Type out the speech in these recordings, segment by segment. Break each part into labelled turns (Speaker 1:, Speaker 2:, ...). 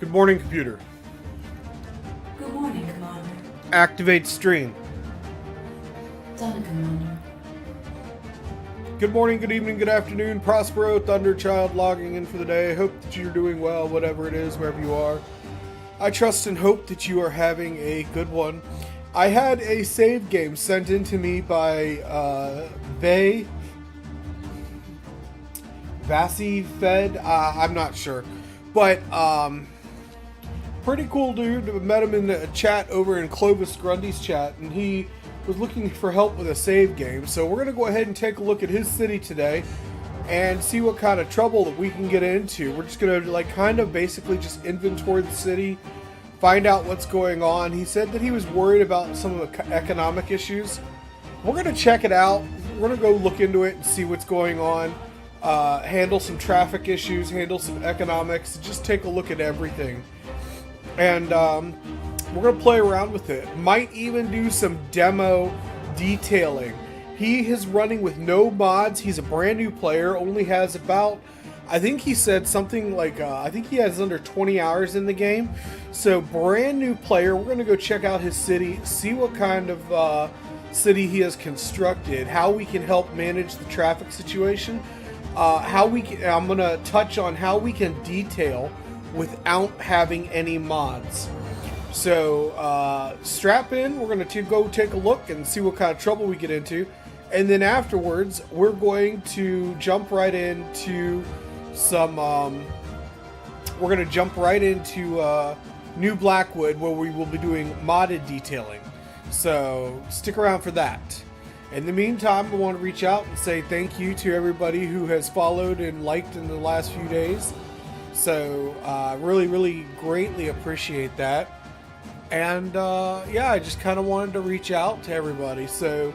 Speaker 1: Good morning, computer.
Speaker 2: Good morning, Commander.
Speaker 1: Activate stream.
Speaker 2: Done, Commander.
Speaker 1: Good morning, good evening, good afternoon. Prospero, Thunderchild logging in for the day. Hope that you're doing well, whatever it is, wherever you are. I trust and hope that you are having a good one. I had a save game sent in to me by Vassie Fed. I'm not sure. But, pretty cool dude. I met him in the chat over in Clovis Grundy's chat, and he was looking for help with a save game. So we're going to go ahead and take a look at his city today and see what kind of trouble that we can get into. We're just going to kind of basically just inventory the city, find out what's going on. He said that he was worried about some of the economic issues. We're going to check it out. We're going to go look into it and see what's going on. Handle some traffic issues, handle some economics, just take a look at everything. And we're going to play around with it. Might even do some demo detailing. He is running with no mods. He's a brand new player, only has about, I think he said something like, I think he has under 20 hours in the game. So brand new player. We're going to go check out his city, see what kind of city he has constructed, how we can help manage the traffic situation, I'm going to touch on how we can detail without having any mods. So strap in, we're going to go take a look and see what kind of trouble we get into. And then afterwards, we're going to jump right into some, we're going to jump right into New Blackwood, where we will be doing modded detailing. So stick around for that. In the meantime, I want to reach out and say thank you to everybody who has followed and liked in the last few days. So really, really greatly appreciate that. And yeah, I just kind of wanted to reach out to everybody. So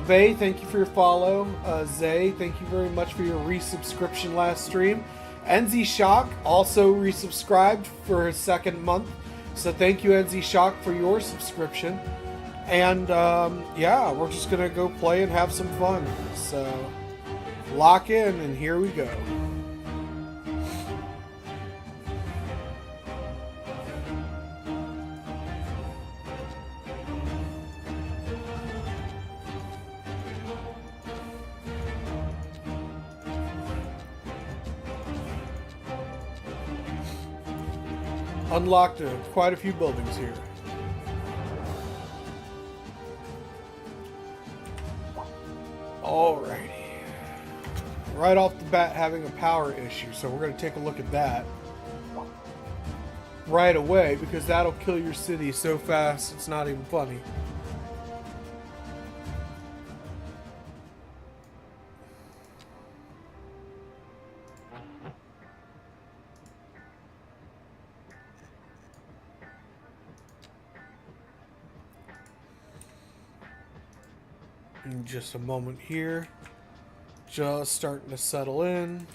Speaker 1: Vay, thank you for your follow. Zay, thank you very much for your resubscription last stream. NZ Shock also resubscribed for his second month. So thank you, NZ Shock, for your subscription. And yeah, we're just going to go play and have some fun. So lock in and here we go. Unlocked quite a few buildings here. Alrighty. Right off the bat, having a power issue, so we're going to take a look at that right away, because that'll kill your city so fast it's not even funny. In just a moment here. Just starting to settle in.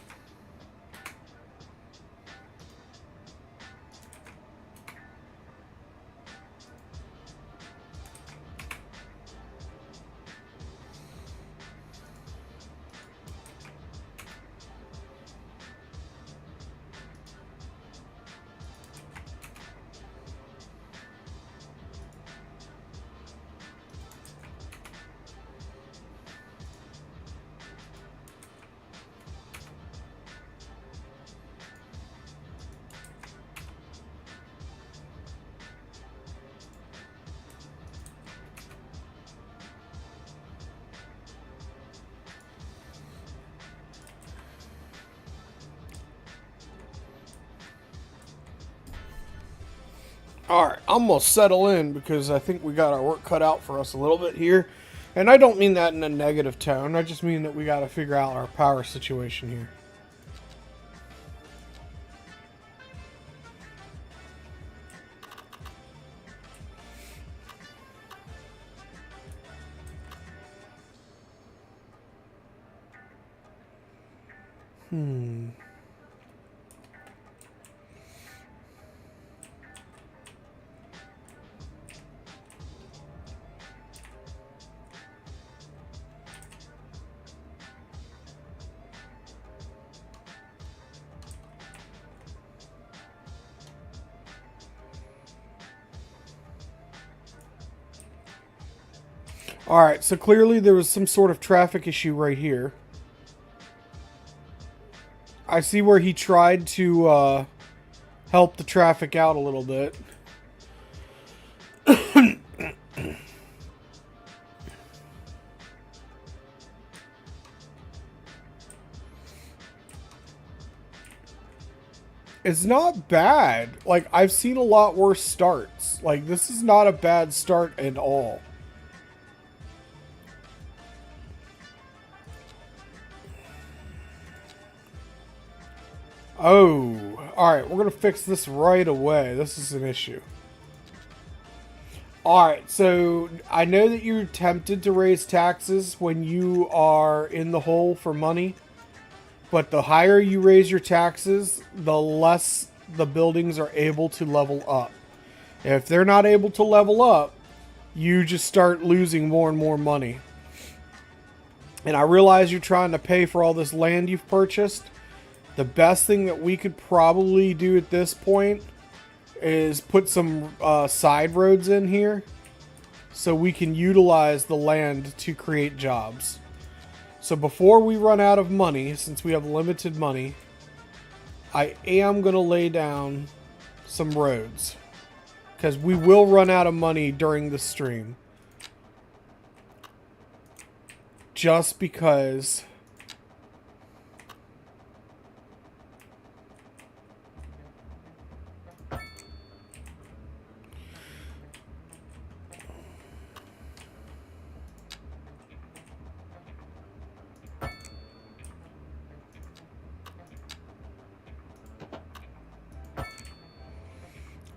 Speaker 1: Alright, I'm going to settle in because I think we got our work cut out for us a little bit here. And I don't mean that in a negative tone. I just mean that we got to figure out our power situation here. Alright, so clearly there was some sort of traffic issue right here. I see where he tried to help the traffic out a little bit. It's not bad. Like, I've seen a lot worse starts. Like, this is not a bad start at all. Oh, alright, we're going to fix this right away. This is an issue. Alright, so I know that you're tempted to raise taxes when you are in the hole for money. But the higher you raise your taxes, the less the buildings are able to level up. If they're not able to level up, you just start losing more and more money. And I realize you're trying to pay for all this land you've purchased. The best thing that we could probably do at this point is put some side roads in here so we can utilize the land to create jobs. So before we run out of money, since we have limited money, I am going to lay down some roads. Because we will run out of money during the stream. Just because...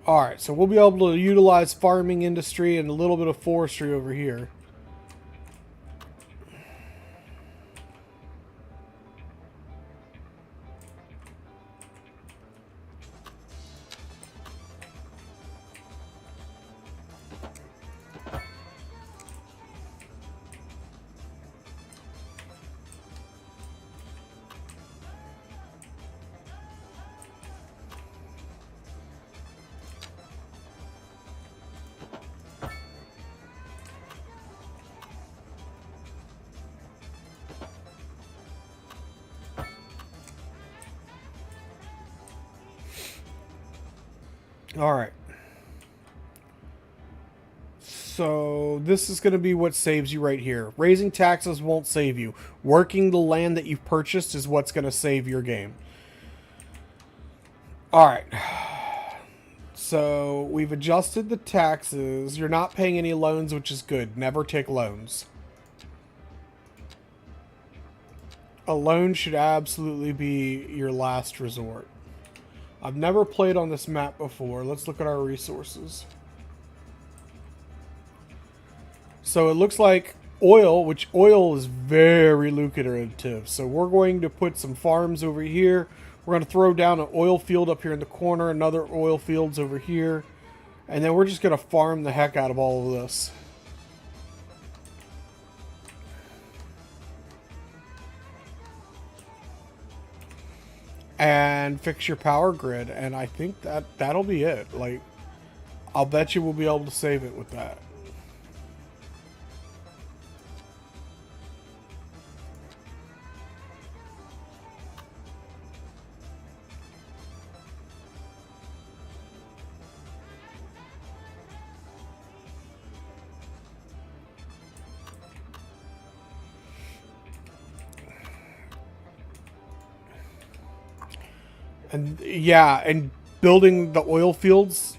Speaker 1: Alright, so we'll be able to utilize farming industry and a little bit of forestry over here. Alright. So this is going to be what saves you right here. Raising taxes won't save you. Working the land that you've purchased is what's going to save your game. Alright. So we've adjusted the taxes. You're not paying any loans, which is good. Never take loans. A loan should absolutely be your last resort. I've never played on this map before. Let's look at our resources. So it looks like oil, which oil is very lucrative. So we're going to put some farms over here. We're going to throw down an oil field up here in the corner, another oil fields over here. And then we're just going to farm the heck out of all of this. And fix your power grid, and I think that'll be it. Like, I'll bet you we'll be able to save it with that. And yeah, and building the oil fields.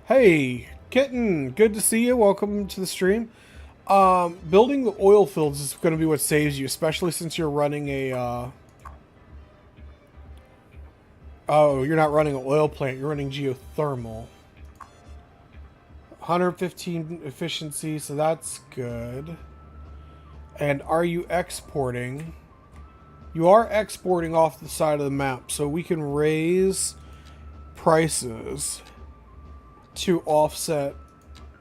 Speaker 1: Hey, Kitten, good to see you. Welcome to the stream. Building the oil fields is going to be what saves you, especially since you're running a... Oh, you're not running an oil plant. You're running geothermal. 115 efficiency, so that's good. And are you exporting? You are exporting off the side of the map, so we can raise prices to offset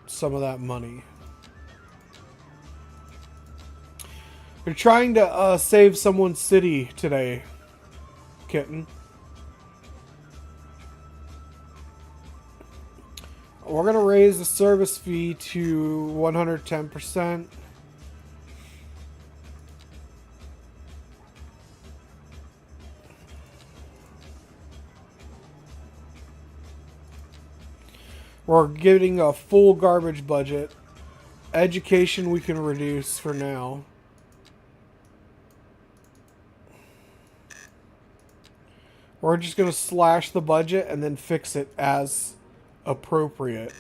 Speaker 1: some of that money. You're trying to save someone's city today, Kitten. We're going to raise the service fee to 110%. We're getting a full garbage budget. Education we can reduce for now. We're just going to slash the budget and then fix it as appropriate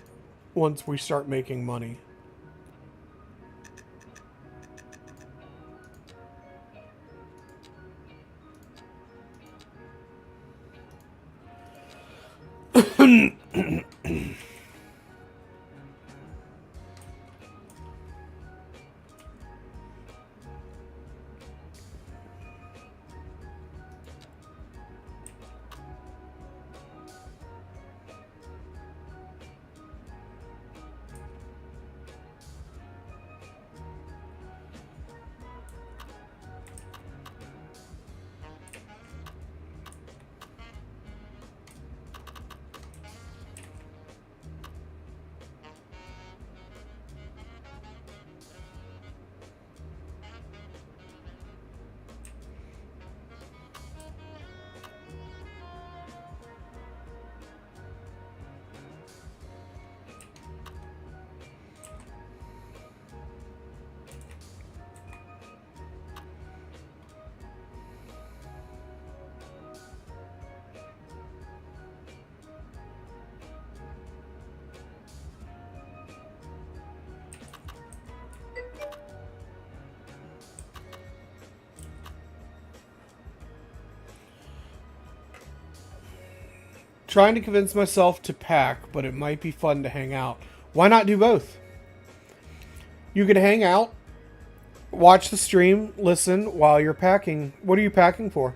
Speaker 1: once we start making money. Trying to convince myself to pack, but it might be fun to hang out. Why not do both? You can hang out, watch the stream, listen while you're packing. What are you packing for?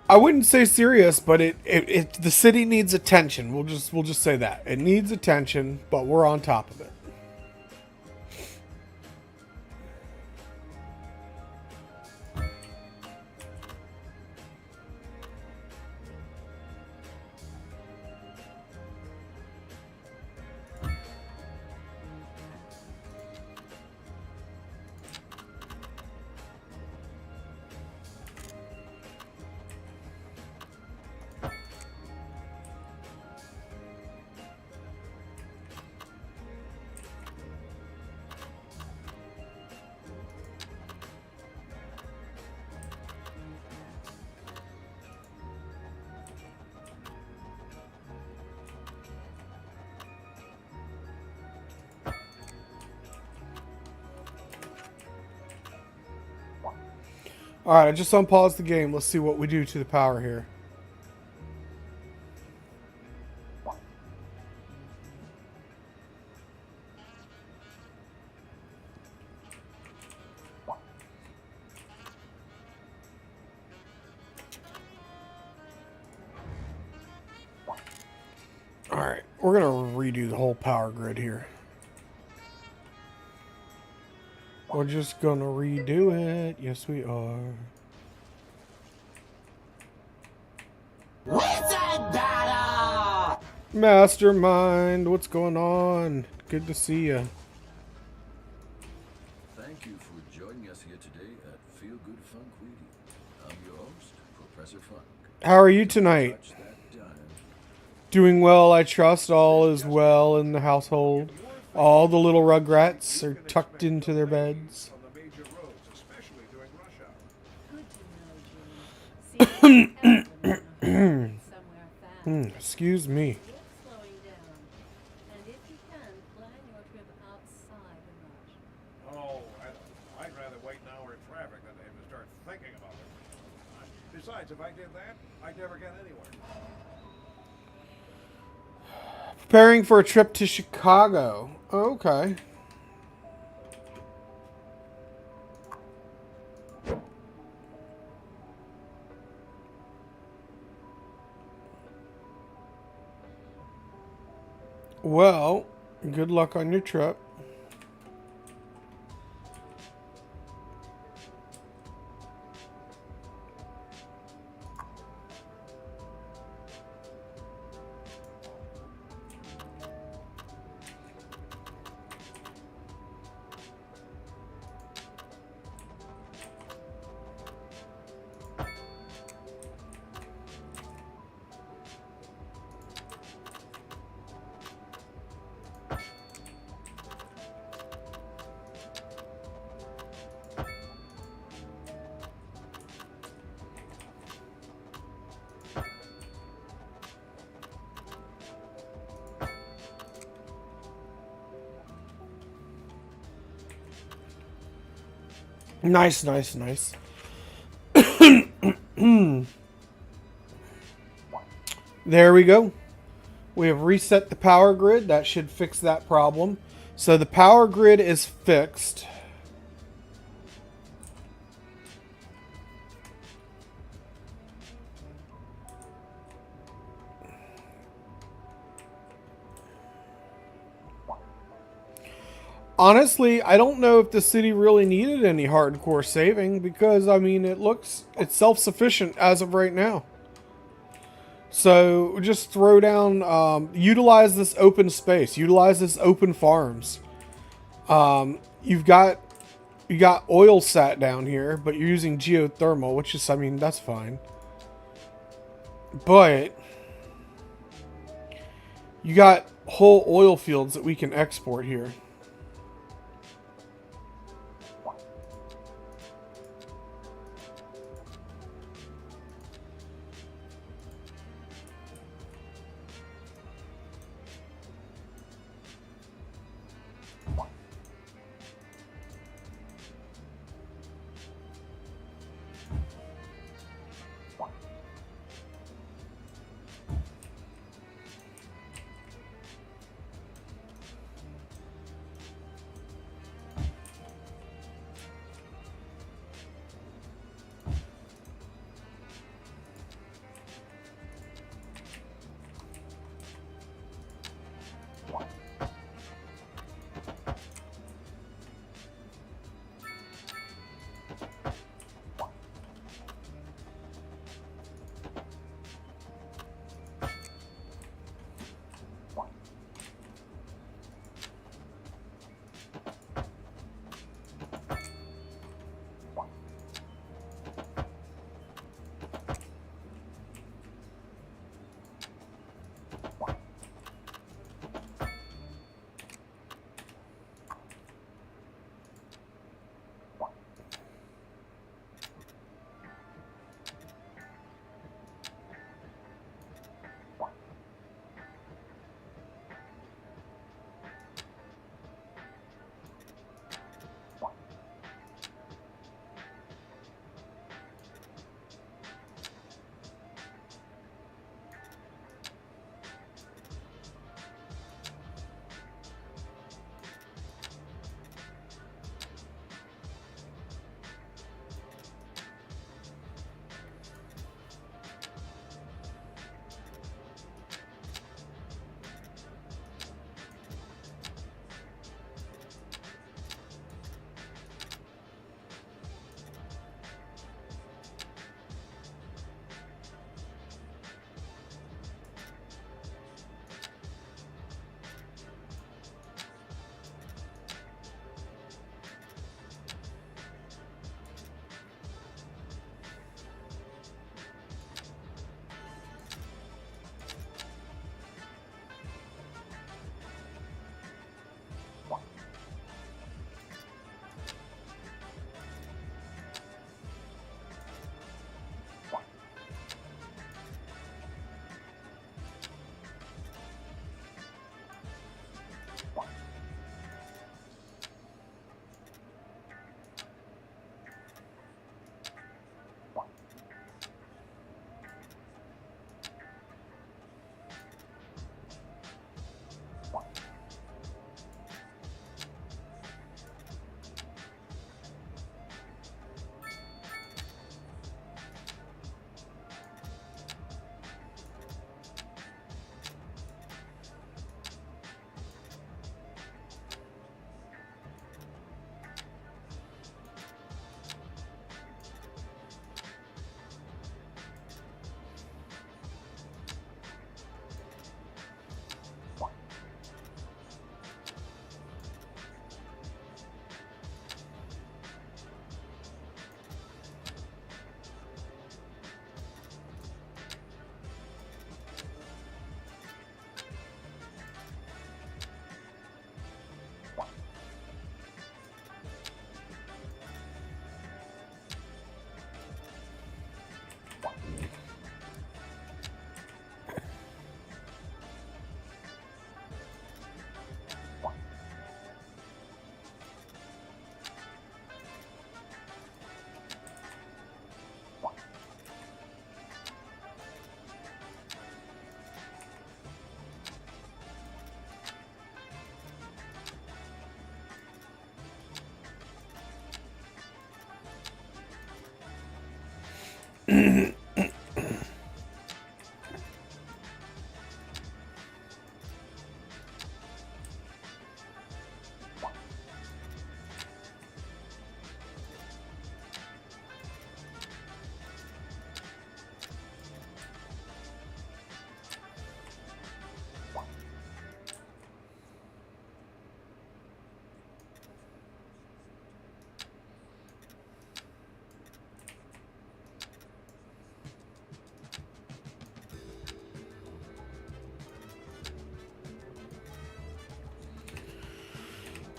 Speaker 1: I wouldn't say serious, but it the city needs attention. We'll just say that. It needs attention, but we're on top of it. Alright, I just unpaused the game. Let's see what we do to the power here. Alright, we're going to redo the whole power grid here. We're just gonna redo it. Yes, we are.
Speaker 3: Wizard battle!
Speaker 1: Mastermind, what's going on? Good to see you.
Speaker 4: Thank you for joining us here today at Feel Good Funk Radio. I'm your host, Professor Funk.
Speaker 1: How are you tonight?
Speaker 4: Touch that dial.
Speaker 1: Doing well, I trust. All is well in the household. All the little rugrats are tucked into their beds.
Speaker 5: On the major roads, especially during rush hour.
Speaker 6: Good to know, June. See if you can somewhere fast.
Speaker 1: Excuse me.
Speaker 6: It's slowing down. And if you can, plan your trip outside the rush.
Speaker 5: Oh, I'd rather wait an hour in traffic than to have to start thinking about it. Besides, if I did that, I'd never get anywhere.
Speaker 1: Preparing for a trip to Chicago. Okay. Well, good luck on your trip. Nice, nice, nice. There we go. We have reset the power grid. That should fix that problem. So the power grid is fixed. Honestly, I don't know if the city really needed any hardcore saving because, I mean, it's self-sufficient as of right now. So just throw down, utilize this open space, utilize this open farms. You got oil sat down here, but you're using geothermal, which is, I mean, that's fine. But you got whole oil fields that we can export here.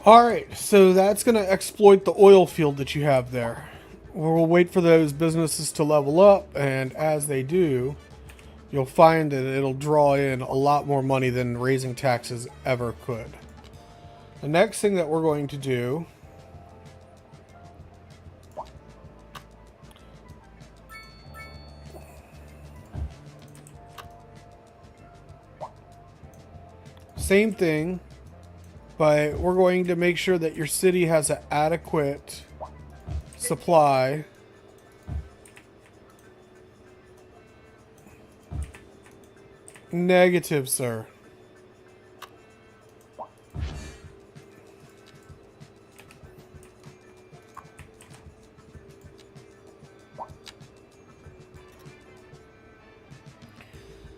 Speaker 1: Alright, so that's going to exploit the oil field that you have there. We'll wait for those businesses to level up, and as they do, you'll find that it'll draw in a lot more money than raising taxes ever could. The next thing that we're going to do same thing, but we're going to make sure that your city has an adequate supply negative, sir.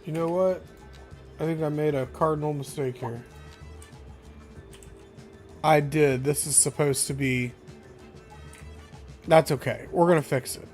Speaker 1: You know what? I think I made a cardinal mistake here. I did. This is supposed to be... That's okay. We're going to fix it.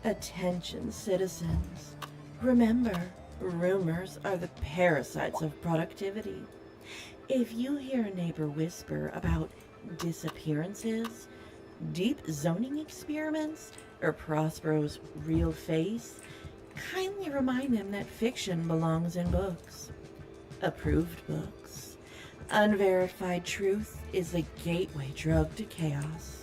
Speaker 7: Attention, citizens. Remember, rumors are the parasites of productivity. If you hear a neighbor whisper about disappearances, deep zoning experiments, or Prospero's real face, kindly remind them that fiction belongs in books. Approved books. Unverified truth is the gateway drug to chaos.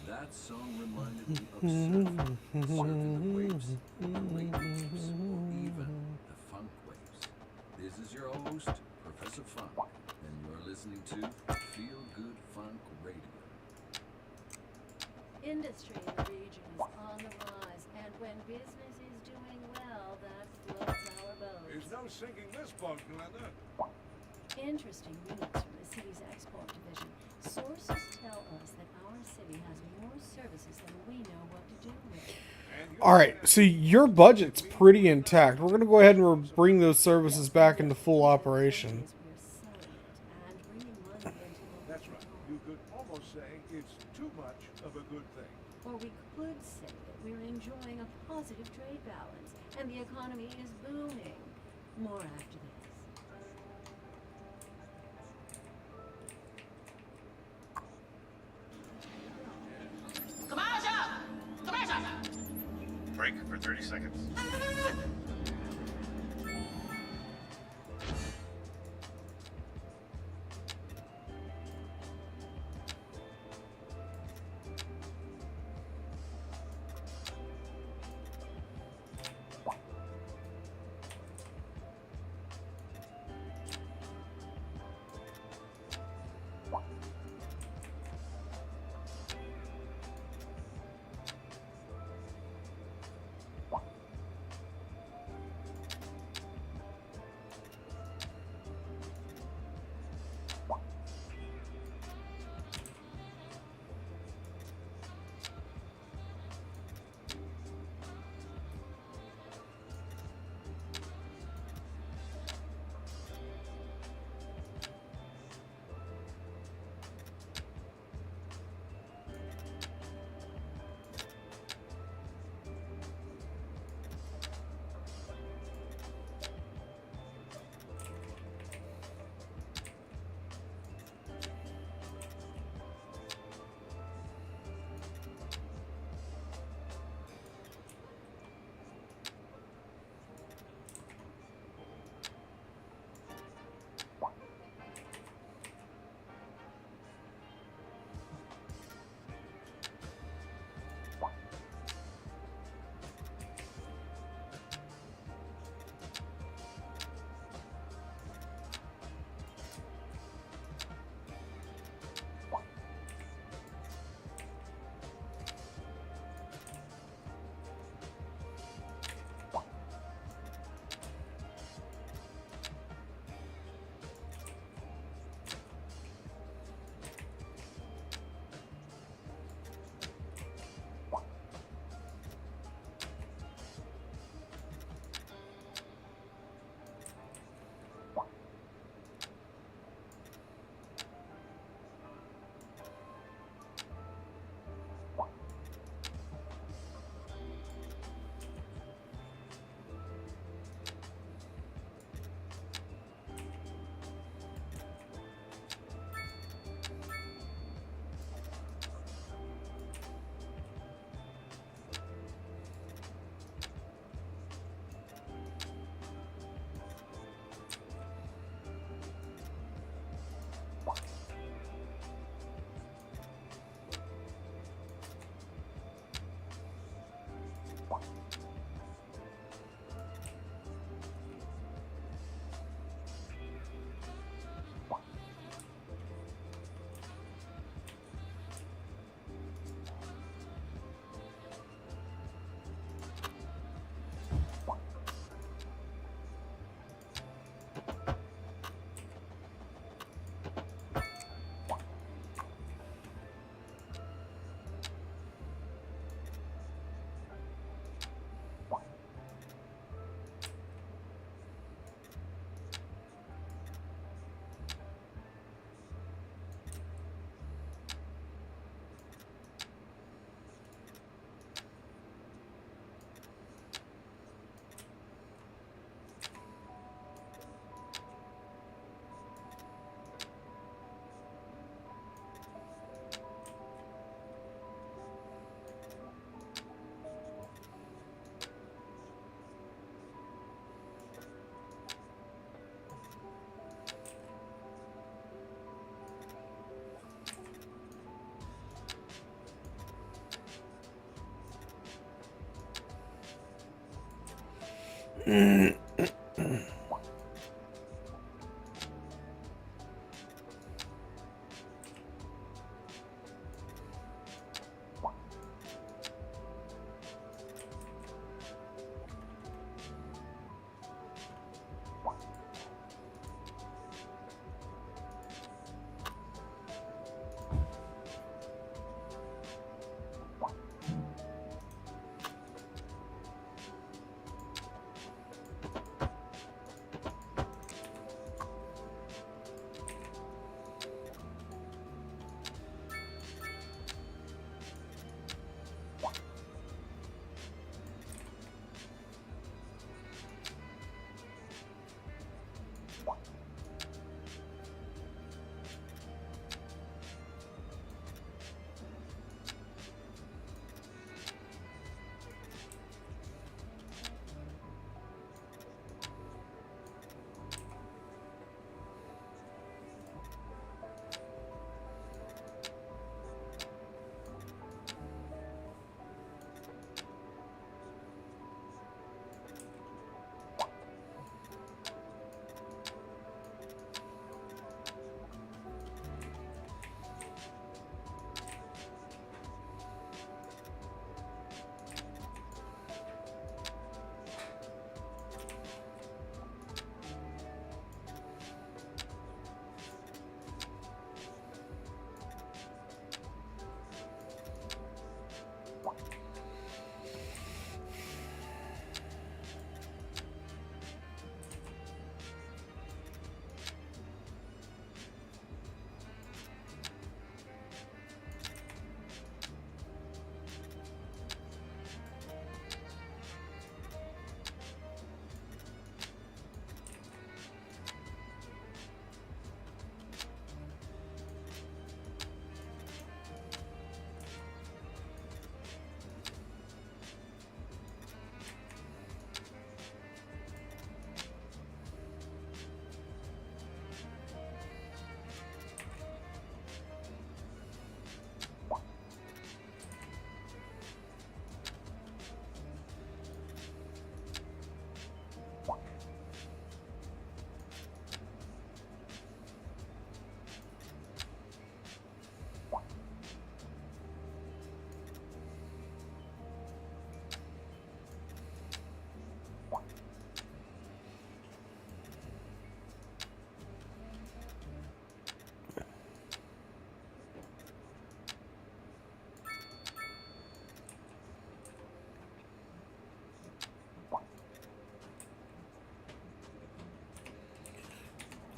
Speaker 4: That song reminded me of surfing, surfing the waves, the lake waves, or even the funk waves. This is your host, Professor Funk, and you're listening to Feel Good Funk Radio.
Speaker 6: Industry in the region is on the rise, and when business is doing well, that floats our boat.
Speaker 5: There's no sinking this boat, Glenda.
Speaker 6: Interesting news from the city's export division. Sources tell us that our city has more services than we know what to do with.
Speaker 1: Alright, so your budget's pretty intact. We're going to go ahead and bring those services back into full operation.
Speaker 6: We're selling it and bringing money into local
Speaker 5: That's right. You could almost say it's too much of a good thing.
Speaker 6: Or we could say that we're enjoying a positive trade balance and the economy is booming. More after this.
Speaker 8: Break for 30 seconds.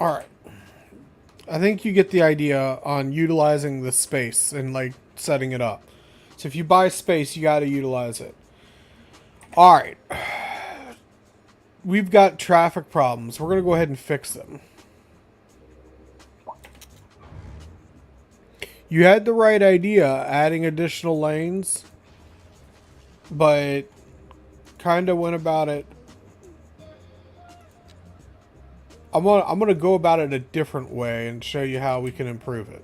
Speaker 1: All right. I think you get the idea on utilizing the space and like setting it up. So if you buy space, you got to utilize it. All right. We've got traffic problems. We're going to go ahead and fix them. You had the right idea, adding additional lanes, but kind of went about it. I'm gonna go about it a different way and show you how we can improve it.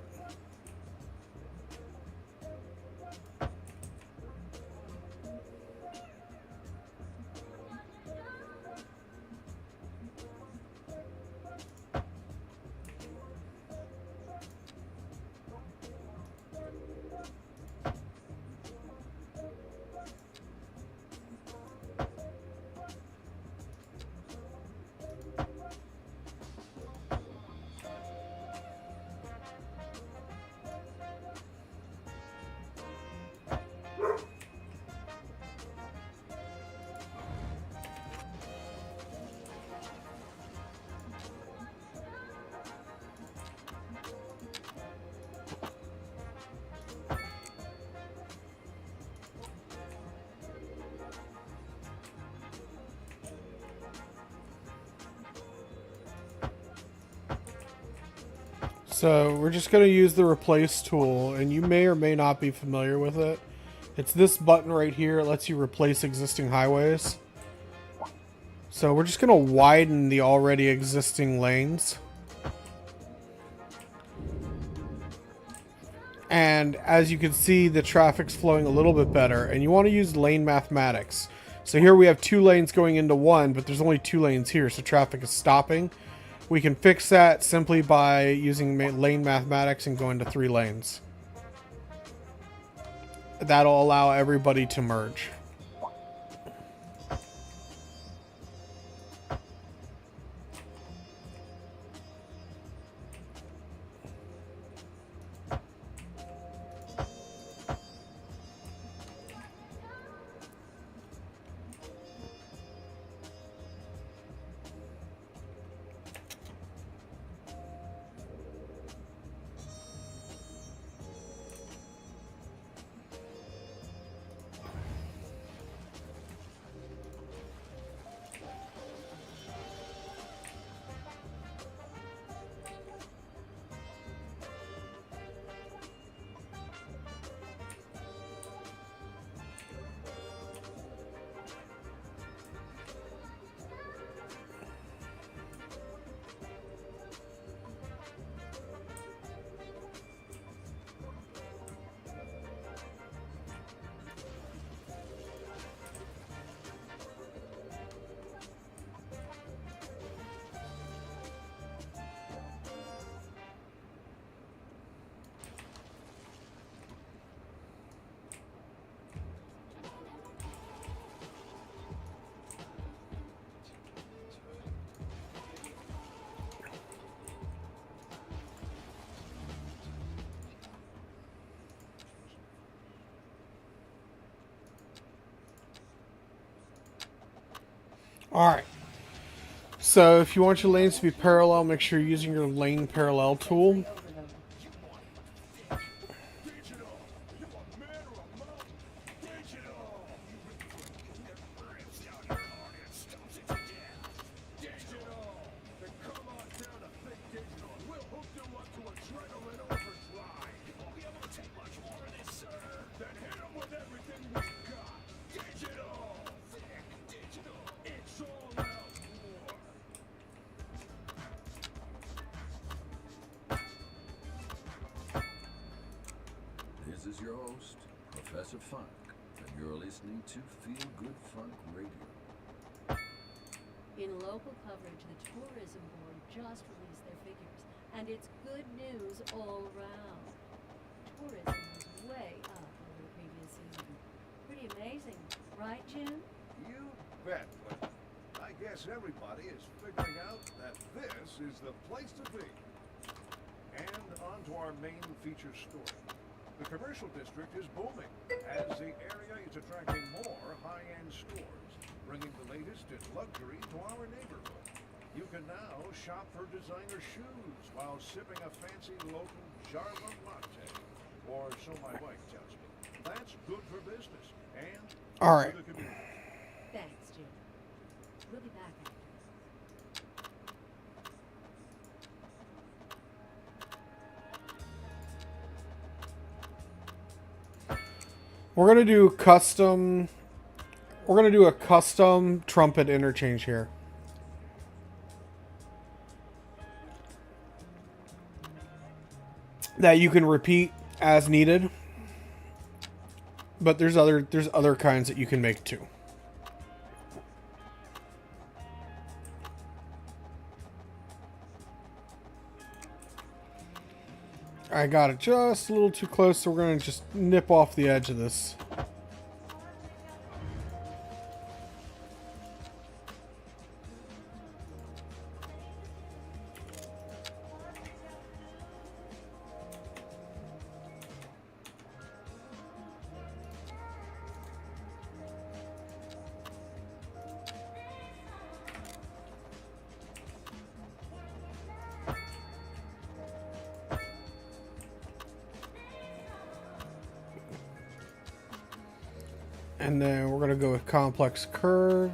Speaker 1: So we're just going to use the replace tool, and you may or may not be familiar with it. It's this button right here. It lets you replace existing highways. So we're just going to widen the already existing lanes. And as you can see, the traffic's flowing a little bit better, and you want to use lane mathematics. So here we have 2 lanes going into 1, but there's only 2 lanes here, so traffic is stopping. We can fix that simply by using lane mathematics and going to 3 lanes. That'll allow everybody to merge. Alright. So if you want your lanes to be parallel, make sure you're using your lane parallel tool.
Speaker 4: This is your host, Professor Funk, and you're listening to Feel Good Funk Radio.
Speaker 6: In local coverage, the Tourism Board just released their figures, and it's good news all around. Tourism was way up over the previous season. Pretty amazing, right, Jim?
Speaker 5: You bet, Linda. I guess everybody is figuring out that this is the place to be. And on to our main feature story. The commercial district is booming as the area is attracting more high-end stores, bringing the latest in luxury to our neighborhood. You can now shop for designer shoes while sipping a fancy local Java latte. Or so my wife tells me. That's good for business and
Speaker 1: All right.
Speaker 5: for the community.
Speaker 6: Thanks, Jim. We'll be back after this.
Speaker 1: We're gonna do custom. We're gonna do a custom trumpet interchange here. That you can repeat as needed. But there's other kinds that you can make too. I got it just a little too close, so we're going to just nip off the edge of this. And then we're going to go with complex curve.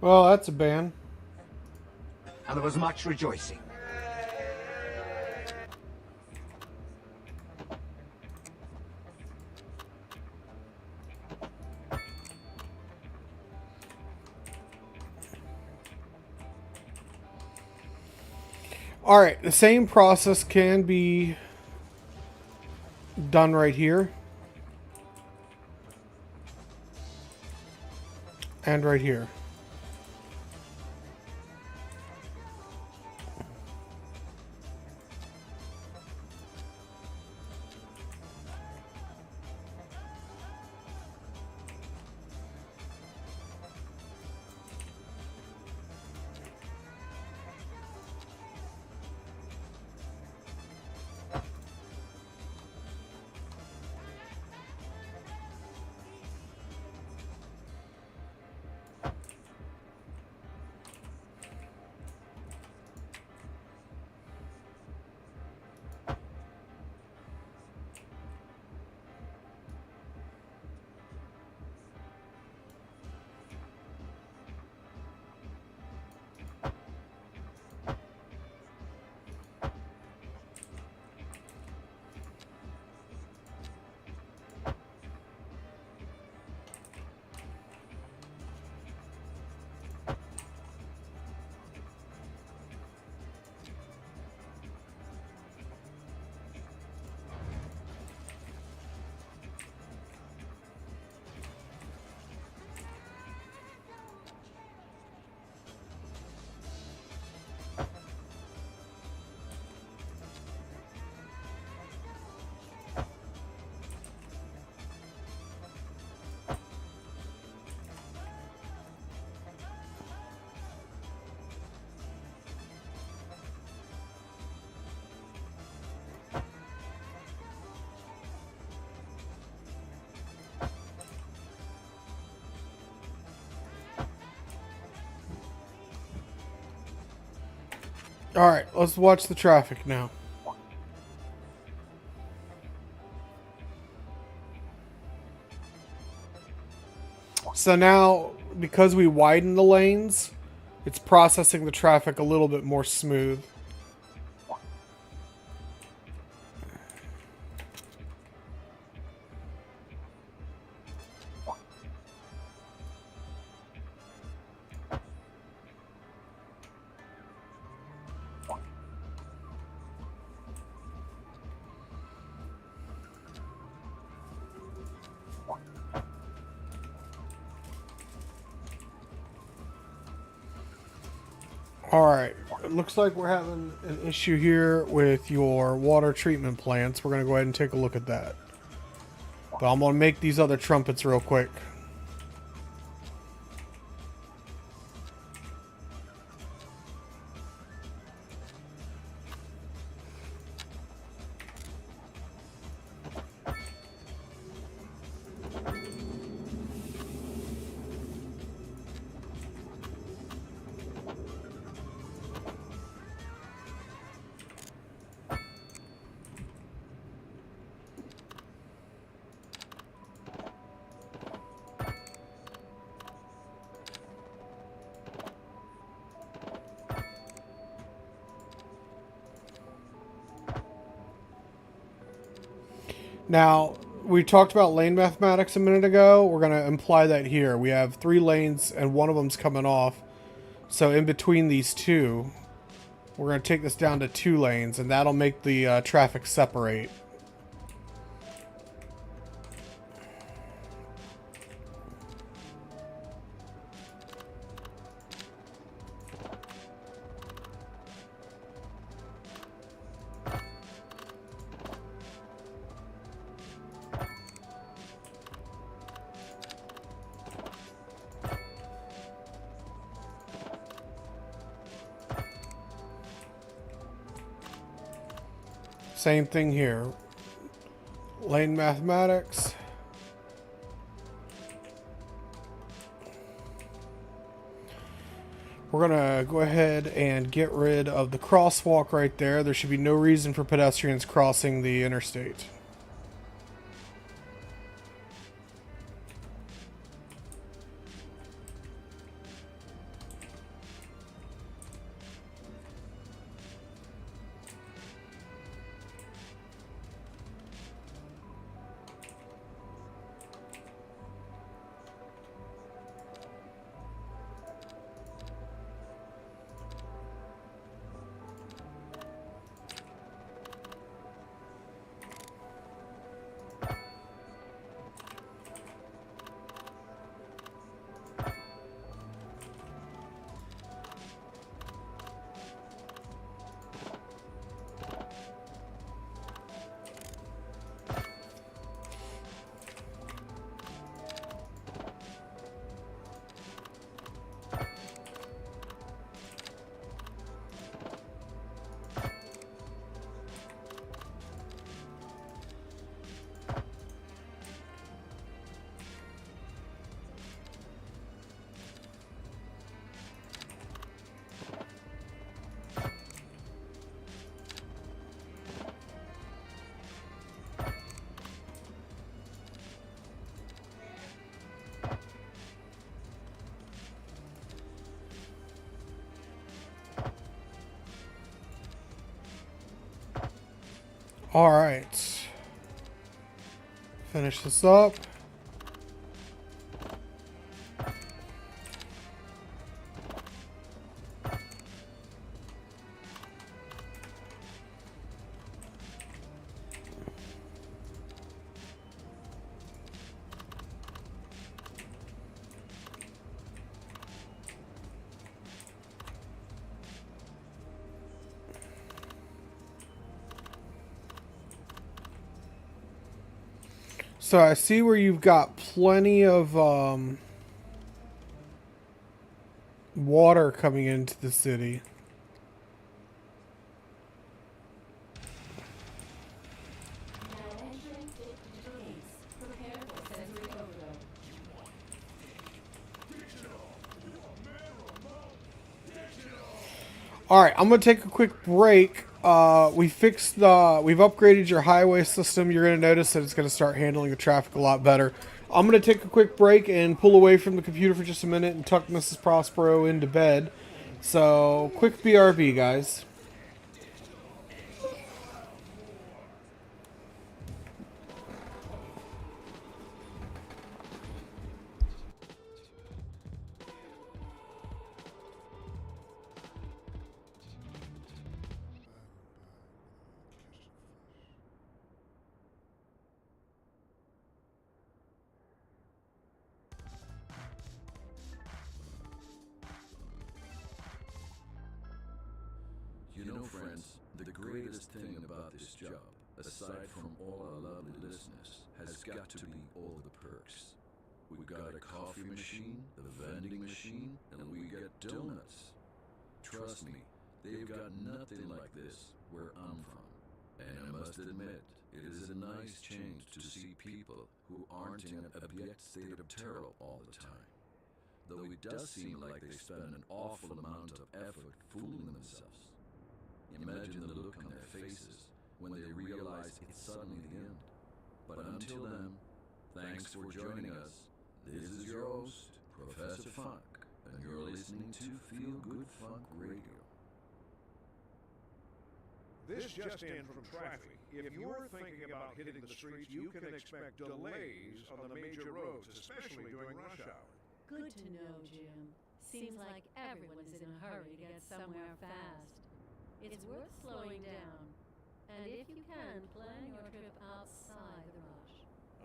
Speaker 1: Well, that's a ban.
Speaker 3: And there was much rejoicing.
Speaker 1: Alright, the same process can be done right here. And right here. Alright, let's watch the traffic now. So now, because we widen the lanes, it's processing the traffic a little bit more smooth. Alright, it looks like we're having an issue here with your water treatment plants. We're going to go ahead and take a look at that. But I'm going to make these other trumpets real quick. Now, we talked about lane mathematics a minute ago. We're going to imply that here. We have 3 lanes and one of them's coming off. So in between these two, we're going to take this down to 2 lanes, and that'll make the traffic separate. Same thing here. Lane mathematics. We're going to go ahead and get rid of the crosswalk right there. There should be no reason for pedestrians crossing the interstate. All right. Finish this up. So I see where you've got plenty of water coming into the city. All right, I'm gonna take a quick break. We've upgraded your highway system. You're gonna notice that it's gonna start handling the traffic a lot better. I'm gonna take a quick break and pull away from the computer for just a minute and tuck Mrs. Prospero into bed. So, quick BRB, guys.
Speaker 4: You know, friends, the greatest thing about this job, aside from all our lovely listeners, has got to be all the perks. We got a coffee machine, a vending machine, and we get donuts. Trust me, they've got nothing like this where I'm from. And I must admit, it is a nice change to see people who aren't in an abject state of terror all the time. Though it does seem like they spend an awful amount of effort fooling themselves. Imagine the look on their faces when they realize it's suddenly the end. But until then, thanks for joining us. This is your host, Professor Funk, and you're listening to Feel Good Funk Radio.
Speaker 5: This just in from traffic. If you're thinking about hitting the streets, you can expect delays on the major roads, especially during rush hour.
Speaker 6: Good to know, Jim. Seems like everyone's in a hurry to get somewhere fast. It's worth slowing down. And if you can, plan your trip outside the rush.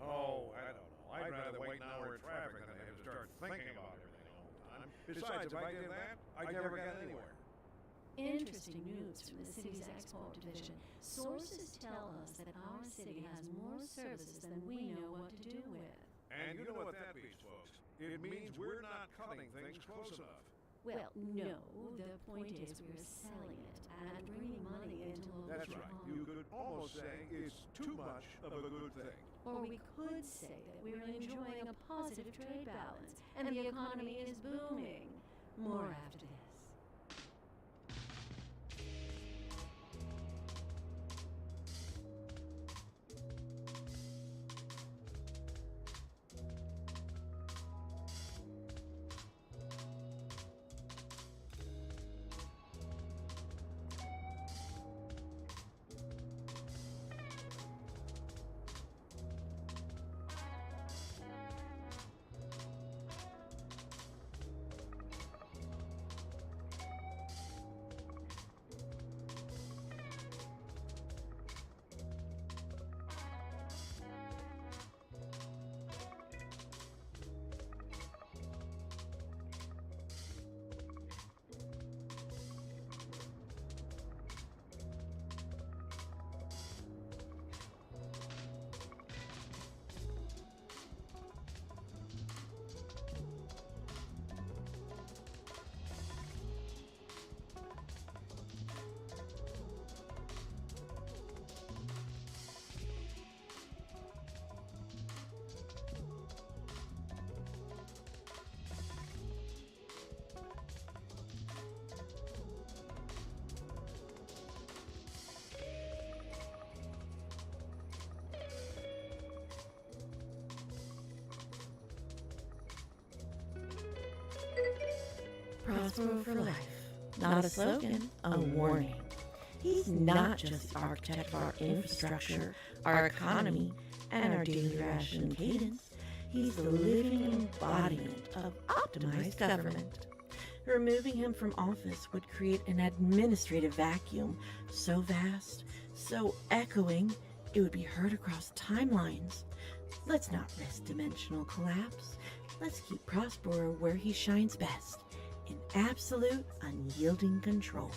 Speaker 5: Oh, I don't know. I'd rather wait an hour in traffic than have to start thinking about everything all the time. Besides, if I did that, I'd never get anywhere.
Speaker 6: Interesting news from the city's export division. Sources tell us that our city has more services than we know what to do with.
Speaker 5: And you know what that means, folks. It means we're not cutting things close enough.
Speaker 6: Well, no. The point is we're selling it and bringing money into local
Speaker 5: That's right. You could almost say it's too much of a good thing.
Speaker 6: Or we could say that we're enjoying a positive trade balance and the economy is booming. More after this.
Speaker 7: Prospero for life. Not a slogan, a warning. He's not just the architect of our infrastructure, our economy, and our daily ration cadence. He's the living embodiment of optimized government. Removing him from office would create an administrative vacuum so vast, so echoing, it would be heard across timelines. Let's not risk dimensional collapse. Let's keep Prospero where he shines best, in absolute, unyielding control.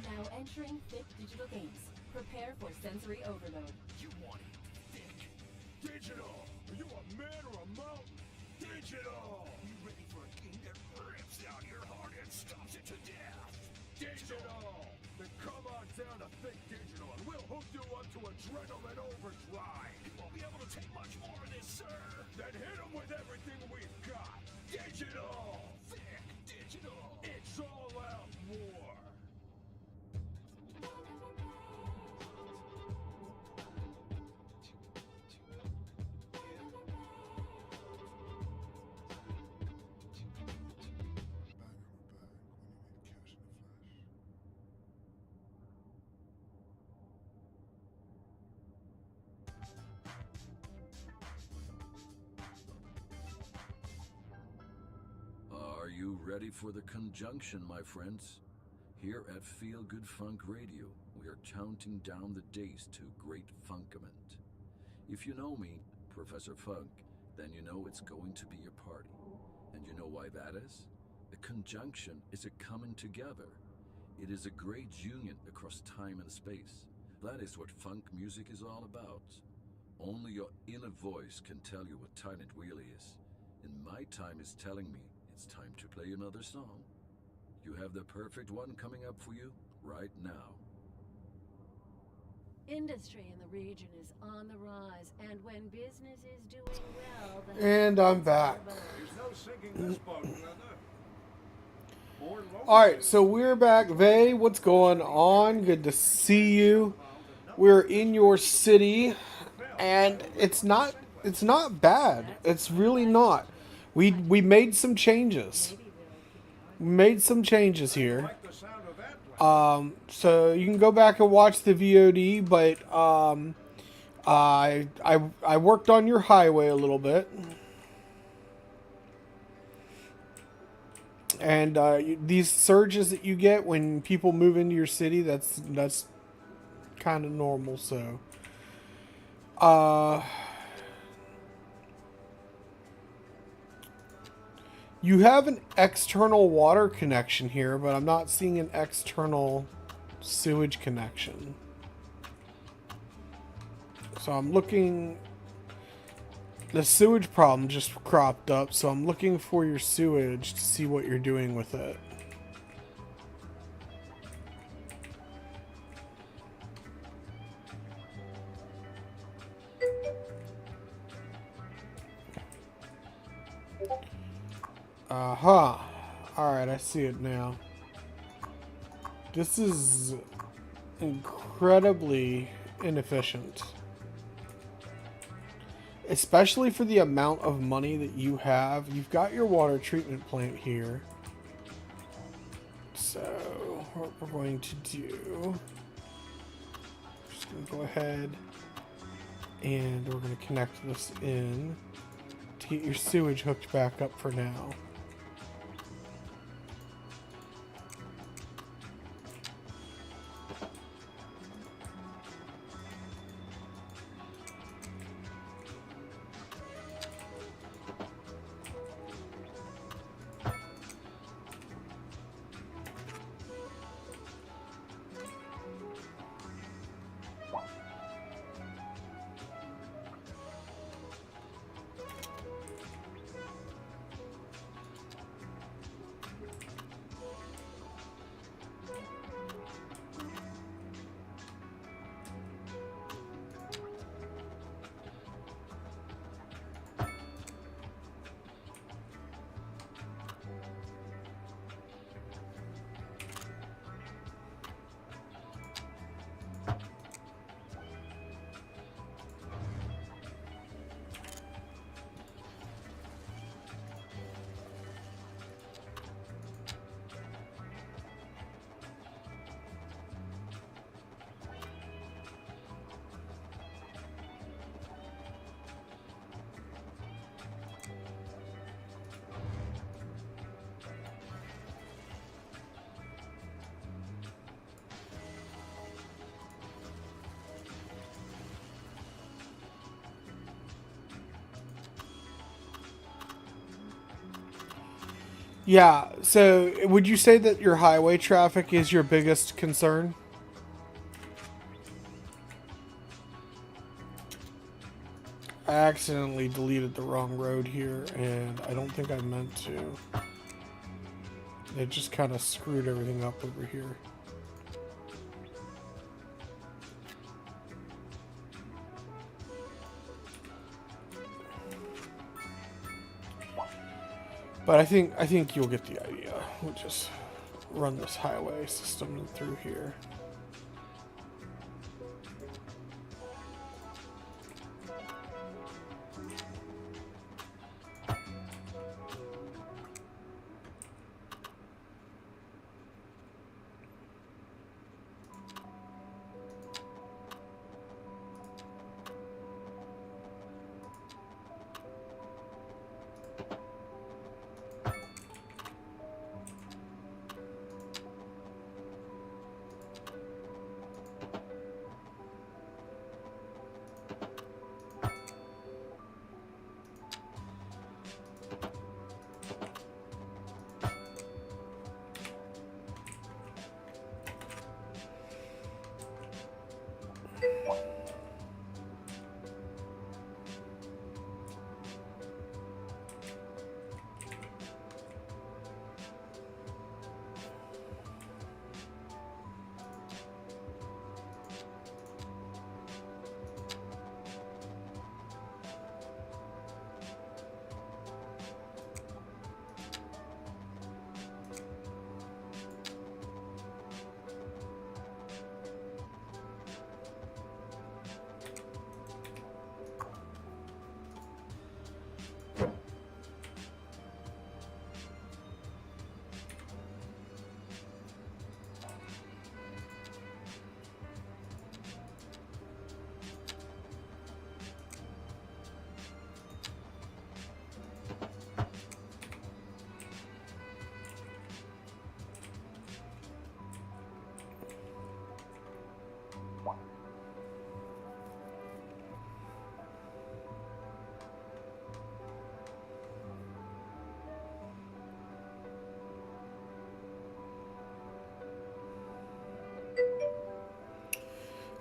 Speaker 8: Now entering thick digital games. Prepare for sensory overload.
Speaker 5: You want it thick. Digital! Are you a man or a mountain? Digital! You ready for a game that rips out your heart and stomps it to death? Digital! Then come on down to Thick Digital and we'll hook you up to adrenaline overdrive. You won't be able to take much more of this, sir. Then hit them with everything we've got. Digital! Thick Digital! It's all out war!
Speaker 4: Are you ready for the conjunction, my friends? Here at Feel Good Funk Radio, we are counting down the days to great funkament. If you know me, Professor Funk, then you know it's going to be a party. And you know why that is? A conjunction is a coming together. It is a great union across time and space. That is what funk music is all about. Only your inner voice can tell you what time it really is. And my time is telling me it's time to play another song. You have the perfect one coming up for you right now.
Speaker 6: Industry in the region is on the rise, and when business is doing well, the
Speaker 1: And I'm back.
Speaker 5: There's no sinking this boat, brother. More
Speaker 1: Alright, so we're back. Vay, what's going on? Good to see you. We're in your city, and it's not bad. It's really not. We made some changes. We made some changes here.
Speaker 5: like the sound of that.
Speaker 1: So you can go back and watch the VOD, but I worked on your highway a little bit. And these surges that you get when people move into your city, that's kind of normal. So, you have an external water connection here, but I'm not seeing an external sewage connection. So I'm looking. The sewage problem just cropped up, so I'm looking for your sewage to see what you're doing with it. Aha. Alright, I see it now. This is incredibly inefficient. Especially for the amount of money that you have. You've got your water treatment plant here. So, what we're going to do... Just going to go ahead and we're going to connect this in to get your sewage hooked back up for now. Yeah, so would you say that your highway traffic is your biggest concern? I accidentally deleted the wrong road here, and I don't think I meant to. It just kind of screwed everything up over here. But I think you'll get the idea. We'll just run this highway system through here.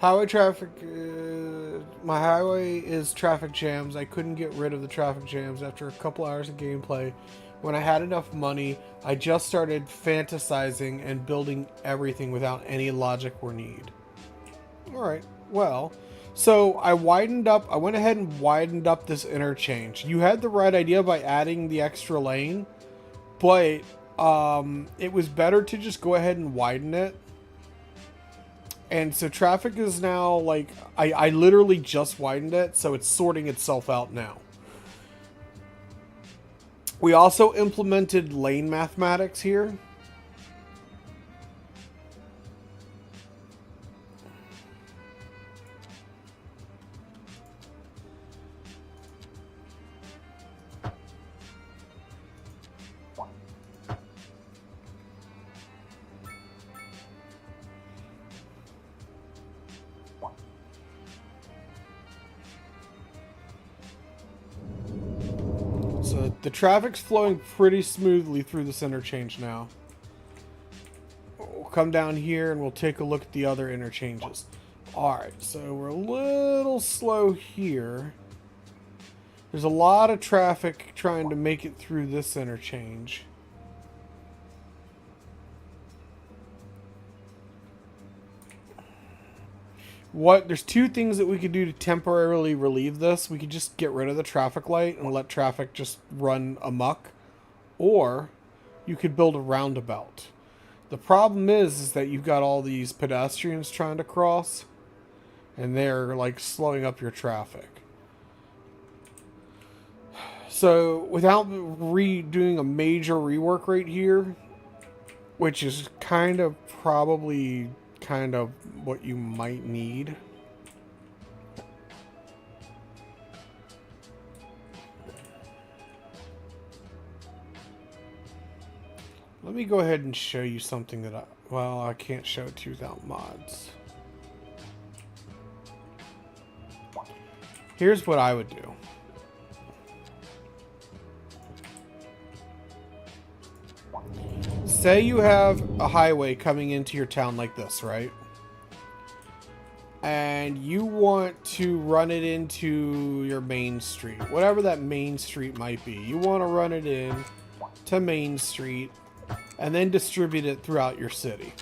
Speaker 1: Highway traffic My highway is traffic jams. I couldn't get rid of the traffic jams after a couple hours of gameplay. When I had enough money, I just started fantasizing and building everything without any logic or need. Alright, well, so I went ahead and widened up this interchange. You had the right idea by adding the extra lane, but it was better to just go ahead and widen it. And so traffic is now, like, I literally just widened it, so it's sorting itself out now. We also implemented lane mathematics here. So the traffic's flowing pretty smoothly through this interchange now. We'll come down here and we'll take a look at the other interchanges. Alright, so we're a little slow here. There's a lot of traffic trying to make it through this interchange. There's two things that we could do to temporarily relieve this. We could just get rid of the traffic light and let traffic just run amok. Or you could build a roundabout. The problem is that you've got all these pedestrians trying to cross, and they're like slowing up your traffic. So without doing a major rework right here, which is probably what you might need. Let me go ahead and show you something that I can't show it to you without mods. Here's what I would do. Say you have a highway coming into your town like this, right? And you want to run it into your main street, whatever that main street might be. You want to run it in to Main Street and then distribute it throughout your city.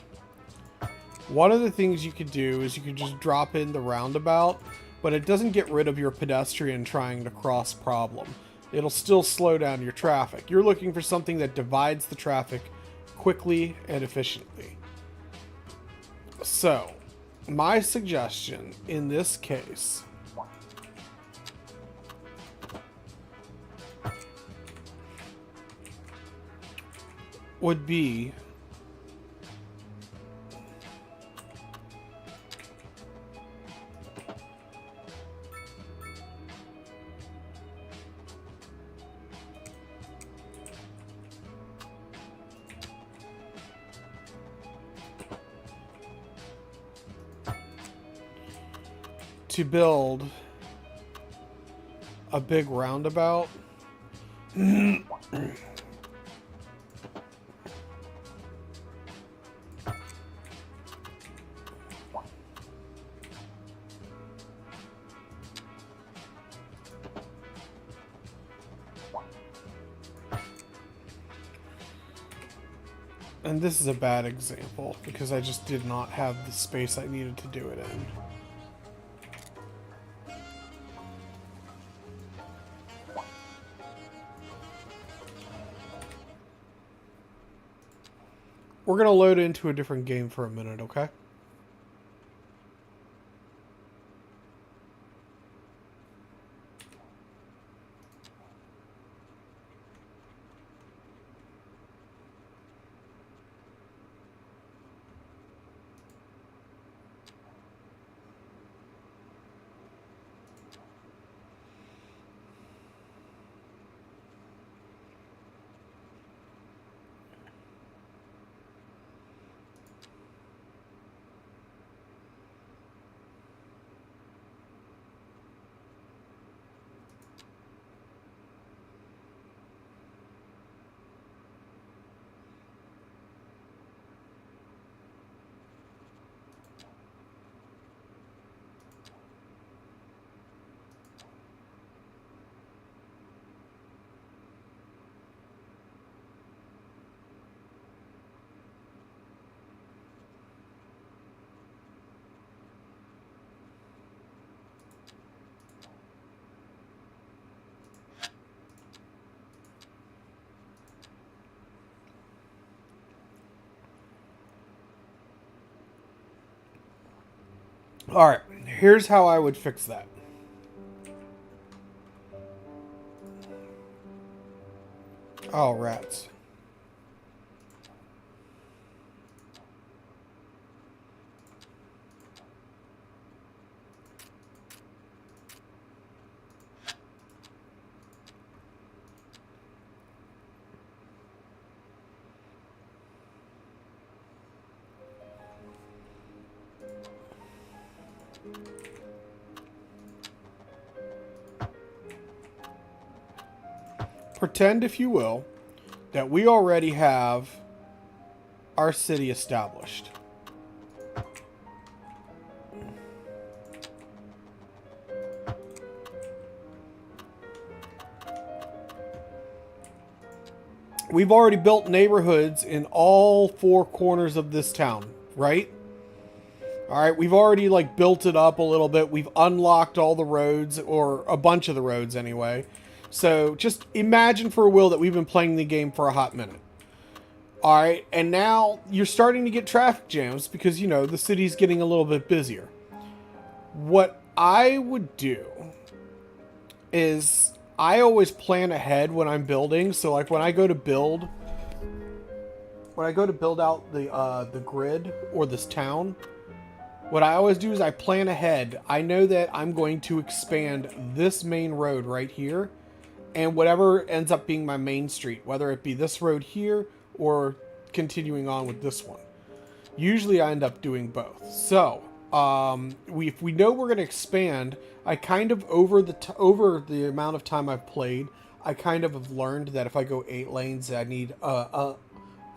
Speaker 1: One of the things you could do is you could just drop in the roundabout, but it doesn't get rid of your pedestrian trying to cross problem. It'll still slow down your traffic. You're looking for something that divides the traffic quickly and efficiently. So, my suggestion in this case would be to build a big roundabout. And this is a bad example because I just did not have the space I needed to do it in. We're going to load into a different game for a minute, okay? Alright, here's how I would fix that. Oh, rats. Pretend, if you will, that we already have our city established. We've already built neighborhoods in all four corners of this town, right? All right, we've already like built it up a little bit. We've unlocked all the roads, or a bunch of the roads anyway. So just imagine for a will that we've been playing the game for a hot minute. All right, and now you're starting to get traffic jams because, you know, the city's getting a little bit busier. What I would do is I always plan ahead when I'm building. So like when I go to build out the grid or this town, what I always do is I plan ahead. I know that I'm going to expand this main road right here, and whatever ends up being my main street, whether it be this road here or continuing on with this one. Usually I end up doing both. So if we know we're going to expand, I kind of over the amount of time I've played, I kind of have learned that if I go 8 lanes, I need a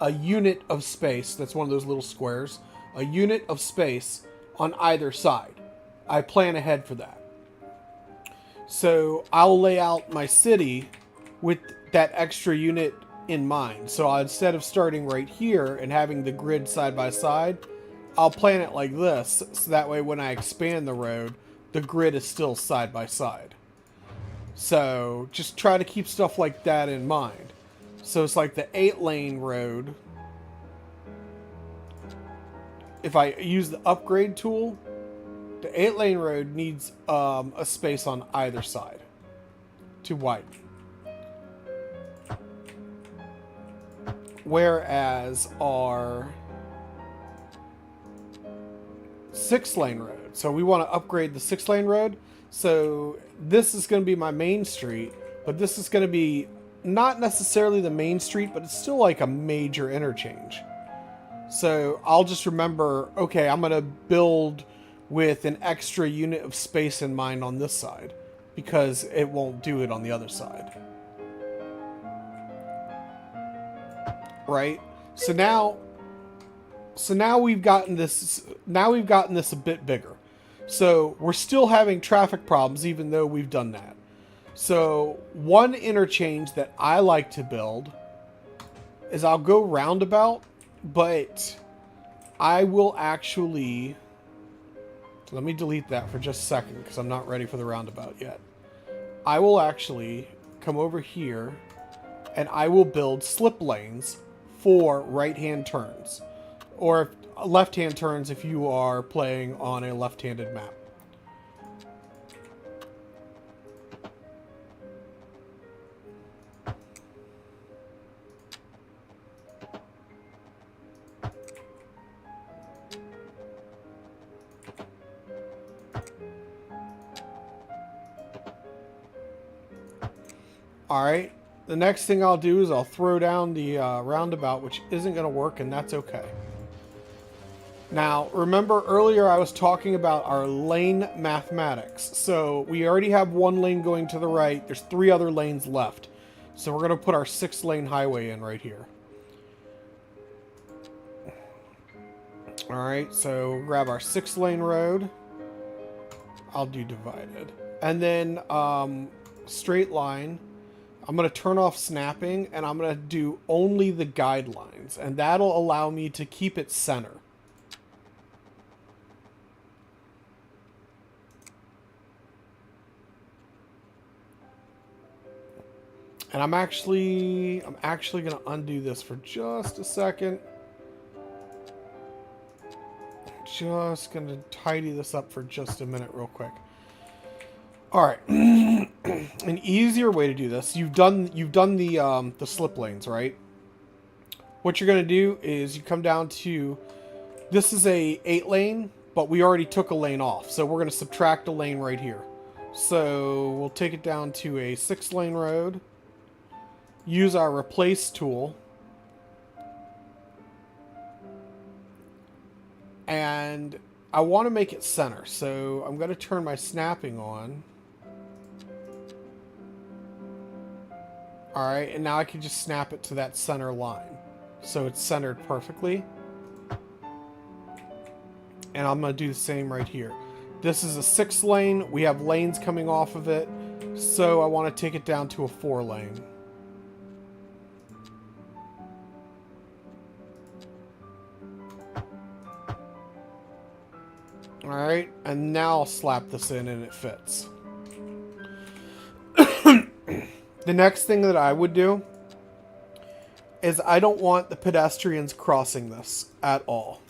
Speaker 1: unit of space. That's one of those little squares. A unit of space on either side. I plan ahead for that. So I'll lay out my city with that extra unit in mind. So instead of starting right here and having the grid side by side, I'll plan it like this. So that way when I expand the road, the grid is still side by side. So just try to keep stuff like that in mind. So it's like the 8-lane road. If I use the upgrade tool, the 8-lane road needs a space on either side to widen. Whereas our 6-lane road, so we want to upgrade the 6-lane road. So this is going to be my main street, but this is going to be not necessarily the main street, but it's still like a major interchange. So I'll just remember, okay, I'm going to build with an extra unit of space in mind on this side because it won't do it on the other side. Right? So now we've gotten this a bit bigger. So we're still having traffic problems even though we've done that. So one interchange that I like to build is I'll go roundabout, but I will actually, let me delete that for just a second because I'm not ready for the roundabout yet. I will actually come over here and I will build slip lanes for right-hand turns, or left-hand turns if you are playing on a left-handed map. Alright, the next thing I'll do is I'll throw down the roundabout, which isn't going to work, and that's okay. Now, remember earlier I was talking about our lane mathematics. So we already have 1 lane going to the right. There's 3 other lanes left. So we're going to put our 6-lane highway in right here. Alright, so grab our 6-lane road. I'll do divided. And then straight line. I'm going to turn off snapping, and I'm going to do only the guidelines. And that'll allow me to keep it center. And I'm actually going to undo this for just a second. just gonna tidy this up for just a minute real quick. Alright. An easier way to do this, you've done the slip lanes, right? What you're gonna do is you come down to, this is a 8 lane, but we already took a lane off, so we're gonna subtract a lane right here. So we'll take it down to a 6 lane road, use our replace tool, and I want to make it center, so I'm going to turn my snapping on. Alright, and now I can just snap it to that center line. So it's centered perfectly. And I'm going to do the same right here. This is a 6 lane. We have lanes coming off of it. So I want to take it down to a 4 lane. Alright, and now I'll slap this in and it fits. The next thing that I would do is I don't want the pedestrians crossing this at all.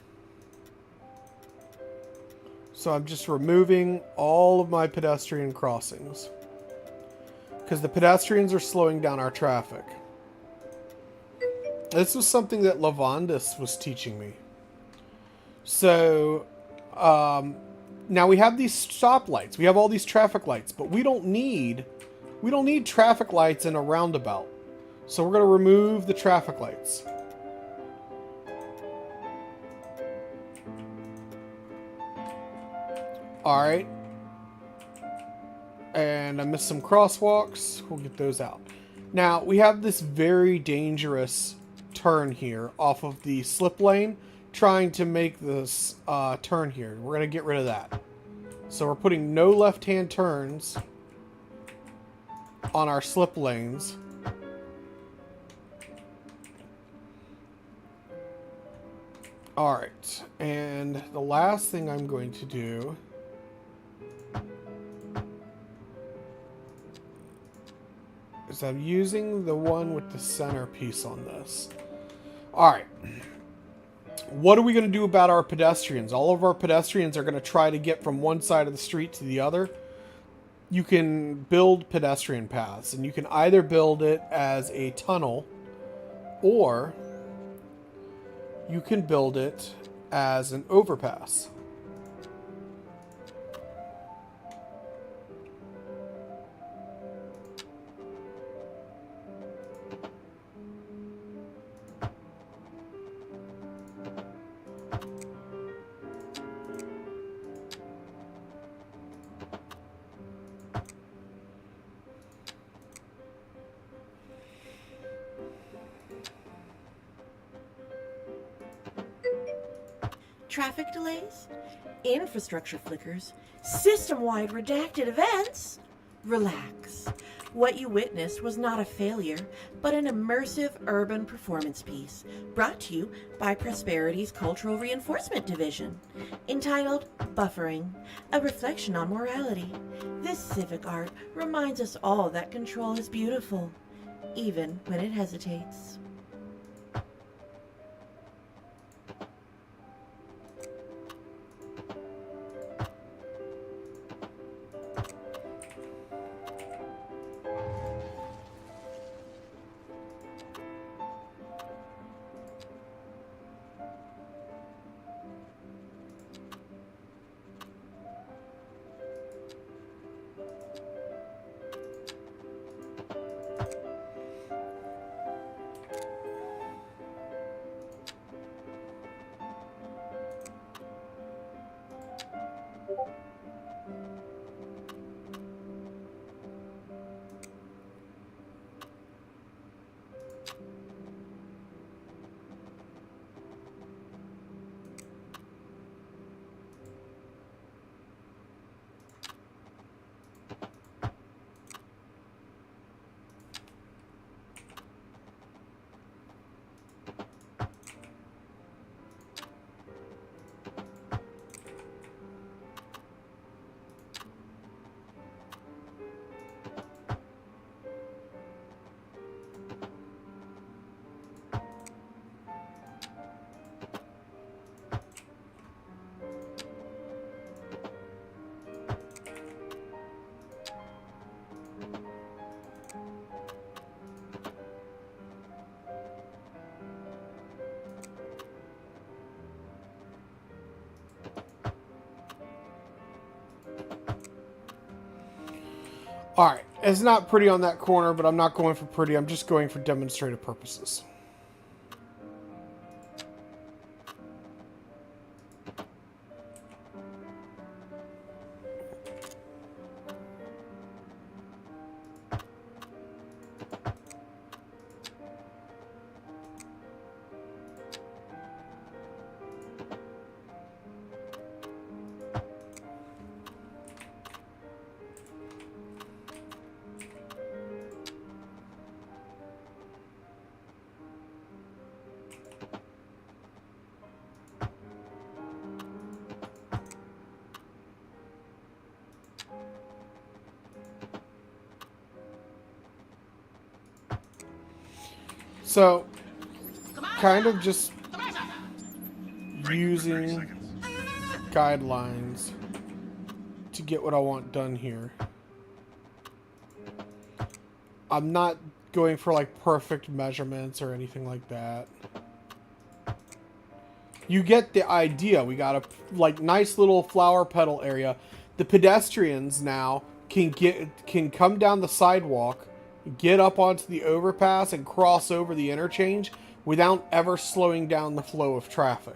Speaker 1: So I'm just removing all of my pedestrian crossings, because the pedestrians are slowing down our traffic. This was something that Lavandis was teaching me. So now we have these stoplights. We have all these traffic lights, but we don't need traffic lights in a roundabout. So we're going to remove the traffic lights. Alright. And I missed some crosswalks. We'll get those out. Now, we have this very dangerous turn here off of the slip lane, trying to make this turn here. We're going to get rid of that. So we're putting no left-hand turns on our slip lanes. Alright, and the last thing I'm going to do is I'm using the one with the center piece on this. Alright. What are we going to do about our pedestrians? All of our pedestrians are going to try to get from one side of the street to the other. You can build pedestrian paths, and you can either build it as a tunnel, or you can build it as an overpass.
Speaker 7: Traffic delays, infrastructure flickers, system-wide redacted events. Relax. What you witnessed was not a failure, but an immersive urban performance piece brought to you by Prosperity's Cultural Reinforcement Division, entitled Buffering, a reflection on morality. This civic art reminds us all that control is beautiful, even when it hesitates.
Speaker 1: Alright, it's not pretty on that corner, but I'm not going for pretty. I'm just going for demonstrative purposes. So, kind of just using guidelines to get what I want done here. I'm not going for like perfect measurements or anything like that. You get the idea. We got a like nice little flower petal area. The pedestrians now can come down the sidewalk, get up onto the overpass, and cross over the interchange without ever slowing down the flow of traffic.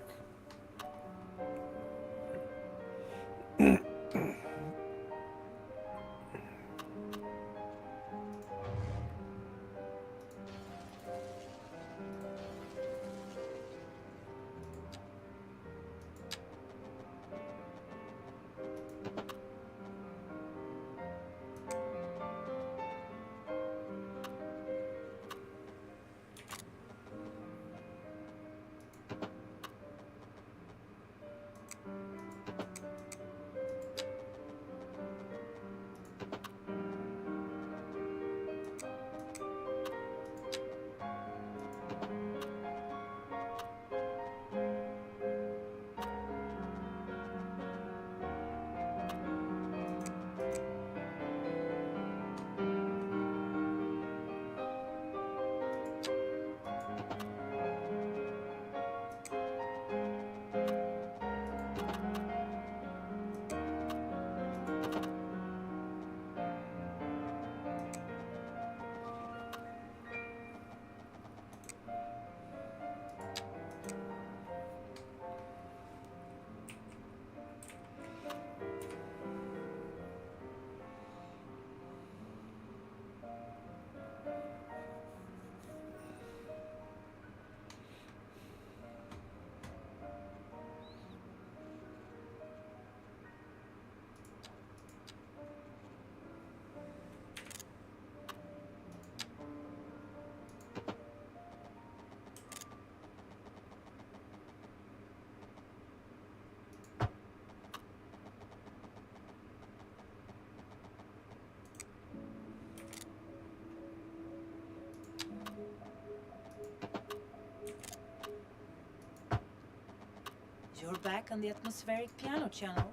Speaker 9: You're back on the atmospheric piano channel,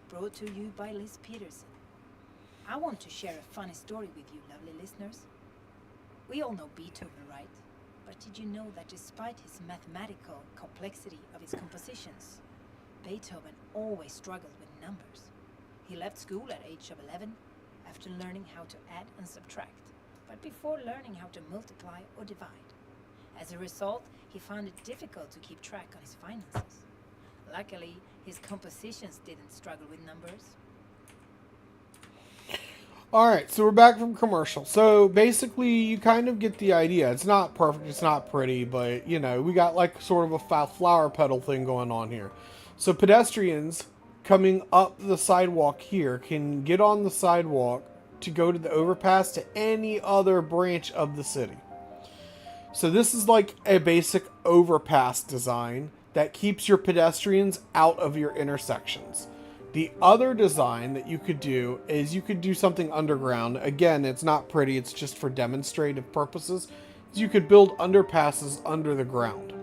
Speaker 9: brought to you by Liz Peterson. I want to share a funny story with you, lovely listeners. We all know Beethoven, right? But did you know that despite his mathematical complexity of his compositions, Beethoven always struggled with numbers? He left school at age of 11 after learning how to add and subtract, but before learning how to multiply or divide. As a result, he found it difficult to keep track on his finances. Luckily, his compositions didn't struggle with numbers.
Speaker 1: Alright, so we're back from commercial. So basically, you kind of get the idea. It's not perfect, it's not pretty, but, you know, we got like sort of a flower petal thing going on here. So pedestrians coming up the sidewalk here can get on the sidewalk to go to the overpass to any other branch of the city. So this is like a basic overpass design that keeps your pedestrians out of your intersections. The other design that you could do is you could do something underground. Again, it's not pretty, it's just for demonstrative purposes. You could build underpasses under the ground.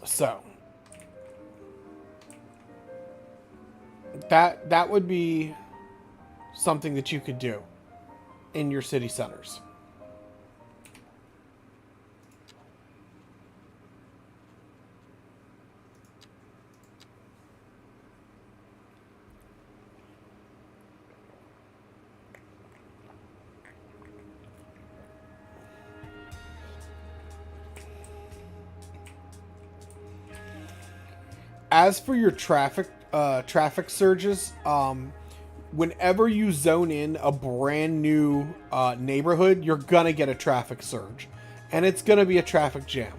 Speaker 1: So that would be something that you could do in your city centers. as for your traffic surges, whenever you zone in a brand new neighborhood, you're gonna get a traffic surge, and it's gonna be a traffic jam.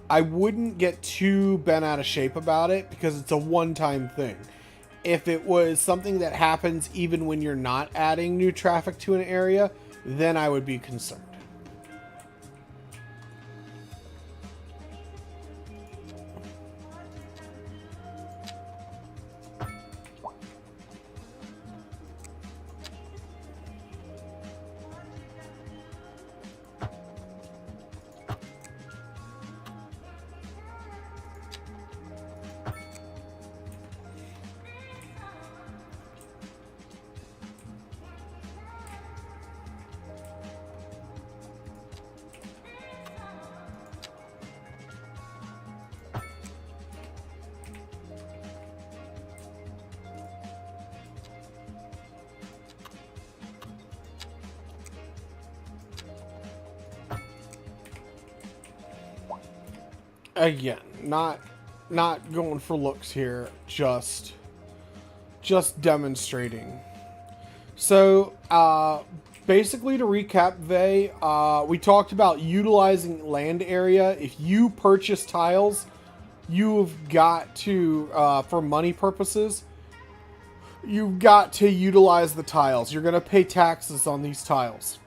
Speaker 1: I wouldn't get too bent out of shape about it because it's a one-time thing. If it was something that happens even when you're not adding new traffic to an area, then I would be concerned. Again, not going for looks here, just demonstrating. So, basically to recap, Vey, we talked about utilizing land area. If you purchase tiles, you've got to, for money purposes, you've got to utilize the tiles. You're going to pay taxes on these tiles.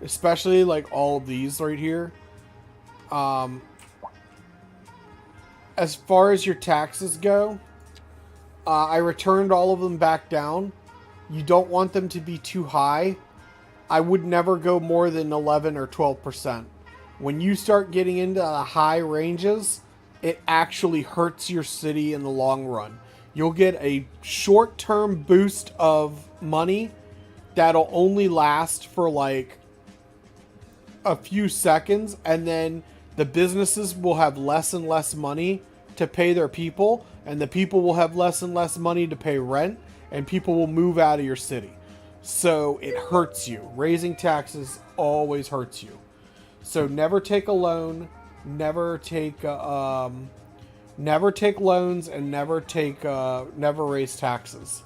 Speaker 1: Especially like all of these right here. As far as your taxes go, I returned all of them back down. You don't want them to be too high. I would never go more than 11 or 12%. When you start getting into the high ranges, it actually hurts your city in the long run. You'll get a short-term boost of money that'll only last for like a few seconds, and then the businesses will have less and less money to pay their people, and the people will have less and less money to pay rent, and people will move out of your city. So it hurts you. Raising taxes always hurts you. So never take a loan, never take loans, and never raise taxes.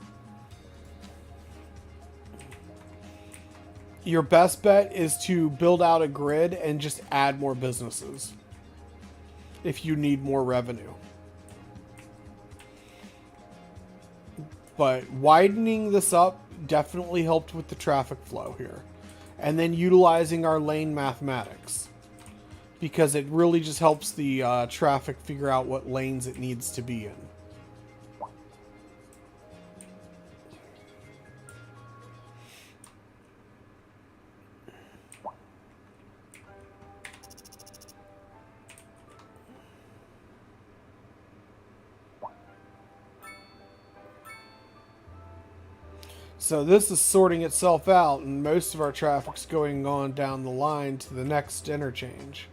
Speaker 1: Your best bet is to build out a grid and just add more businesses if you need more revenue. But widening this up definitely helped with the traffic flow here. And then utilizing our lane mathematics, because it really just helps the traffic figure out what lanes it needs to be in. So this is sorting itself out, and most of our traffic's going on down the line to the next interchange.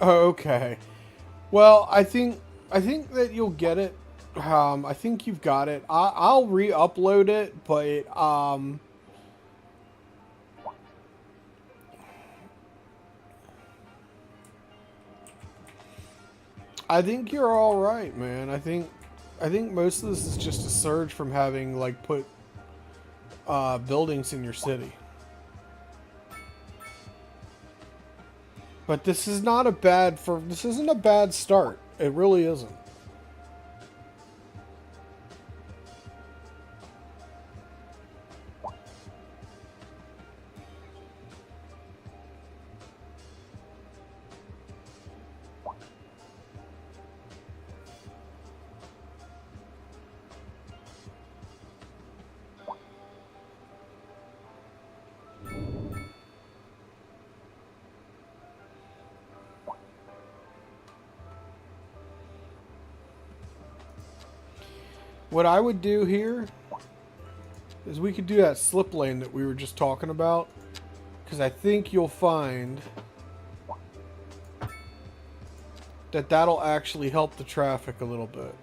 Speaker 1: Okay. Well, I think that you'll get it. I think you've got it. I'll re-upload it, but I think you're all right, man. I think most of this is just a surge from having like put buildings in your city. But this is not a bad this isn't a bad start. It really isn't. What I would do here is we could do that slip lane that we were just talking about, because I think you'll find that that'll actually help the traffic a little bit.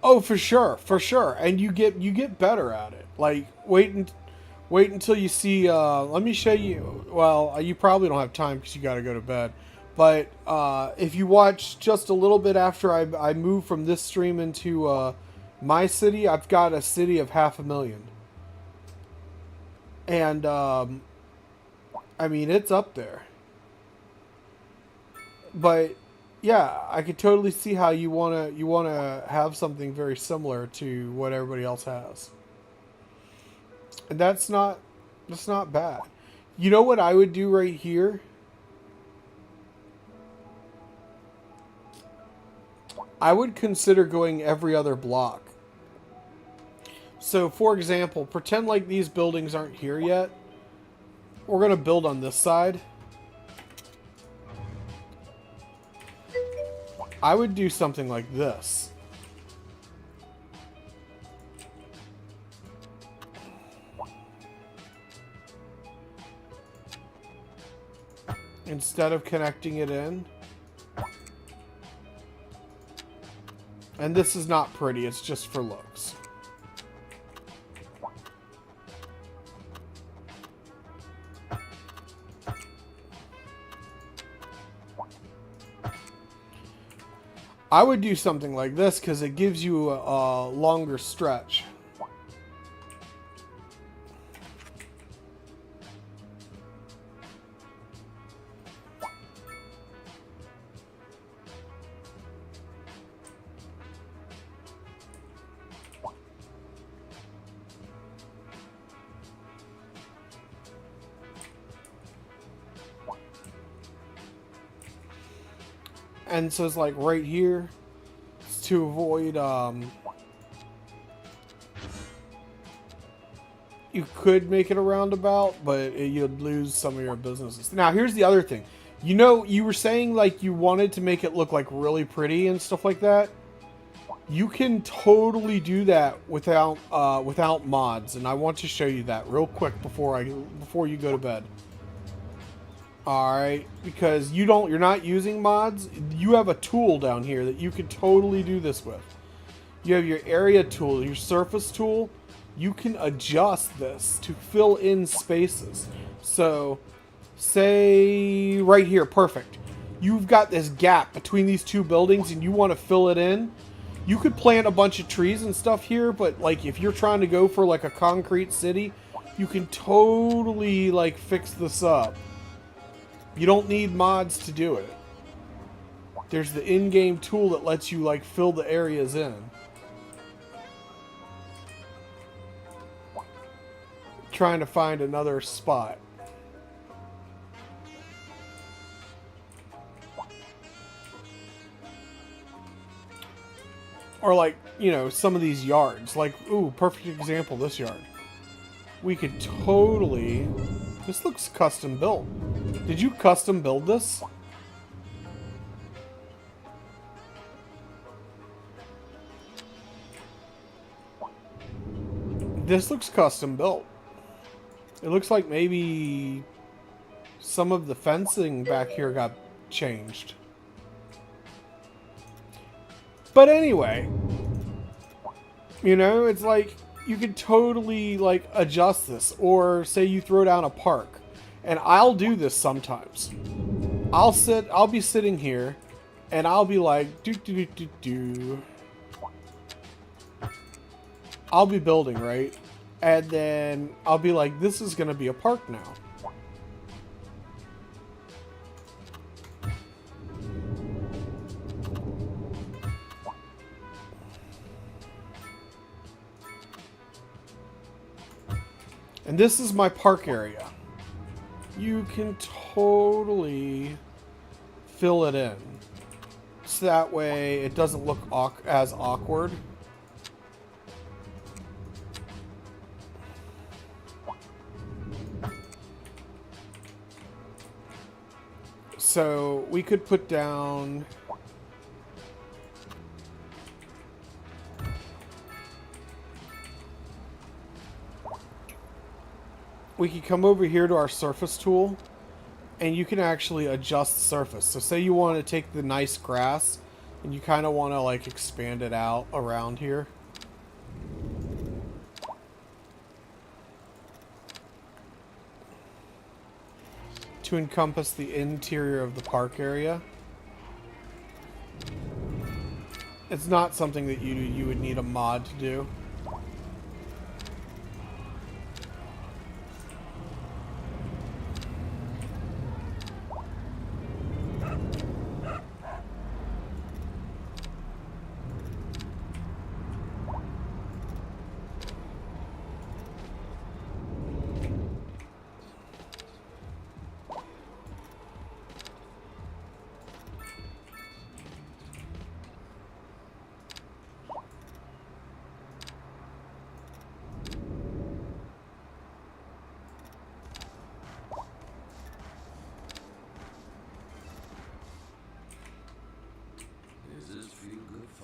Speaker 1: Oh, for sure, for sure, and you get better at it. Like wait until you see. Let me show you. Well, you probably don't have time because you got to go to bed. But if you watch just a little bit after I move from this stream into my city, I've got a city of 500,000, and I mean it's up there. But yeah, I could totally see how you wanna have something very similar to what everybody else has, and that's not bad. You know what I would do right here? I would consider going every other block. So, for example, pretend like these buildings aren't here yet. We're gonna build on this side. I would do something like this. Instead of connecting it in. And this is not pretty, it's just for looks. I would do something like this because it gives you a longer stretch. And so it's like right here, it's to avoid, you could make it a roundabout, but you'd lose some of your businesses. Now, here's the other thing. You know, you were saying like you wanted to make it look like really pretty and stuff like that. You can totally do that without without mods, and I want to show you that real quick before you go to bed. Alright, because you're not using mods, you have a tool down here that you can totally do this with. You have your area tool, your surface tool. You can adjust this to fill in spaces. So, say right here, perfect. You've got this gap between these two buildings and you want to fill it in. You could plant a bunch of trees and stuff here, but like if you're trying to go for like a concrete city, you can totally like fix this up. You don't need mods to do it. There's the in-game tool that lets you like fill the areas in. Trying to find another spot. Or like, you know, some of these yards. Like, ooh, perfect example, this yard. We could totally... This looks custom built. Did you custom build this? This looks custom built. It looks like maybe some of the fencing back here got changed. But anyway, you know, it's like you could totally like adjust this, or say you throw down a park, and I'll do this sometimes. I'll be sitting here, and I'll be like, do. I'll be building, right? And then I'll be like, this is gonna be a park now. And this is my park area. You can totally fill it in. So that way it doesn't look as awkward. So we could put down... We could come over here to our surface tool, and you can actually adjust the surface. So say you want to take the nice grass, and you kind of want to like expand it out around here. To encompass the interior of the park area. It's not something that you would need a mod to do.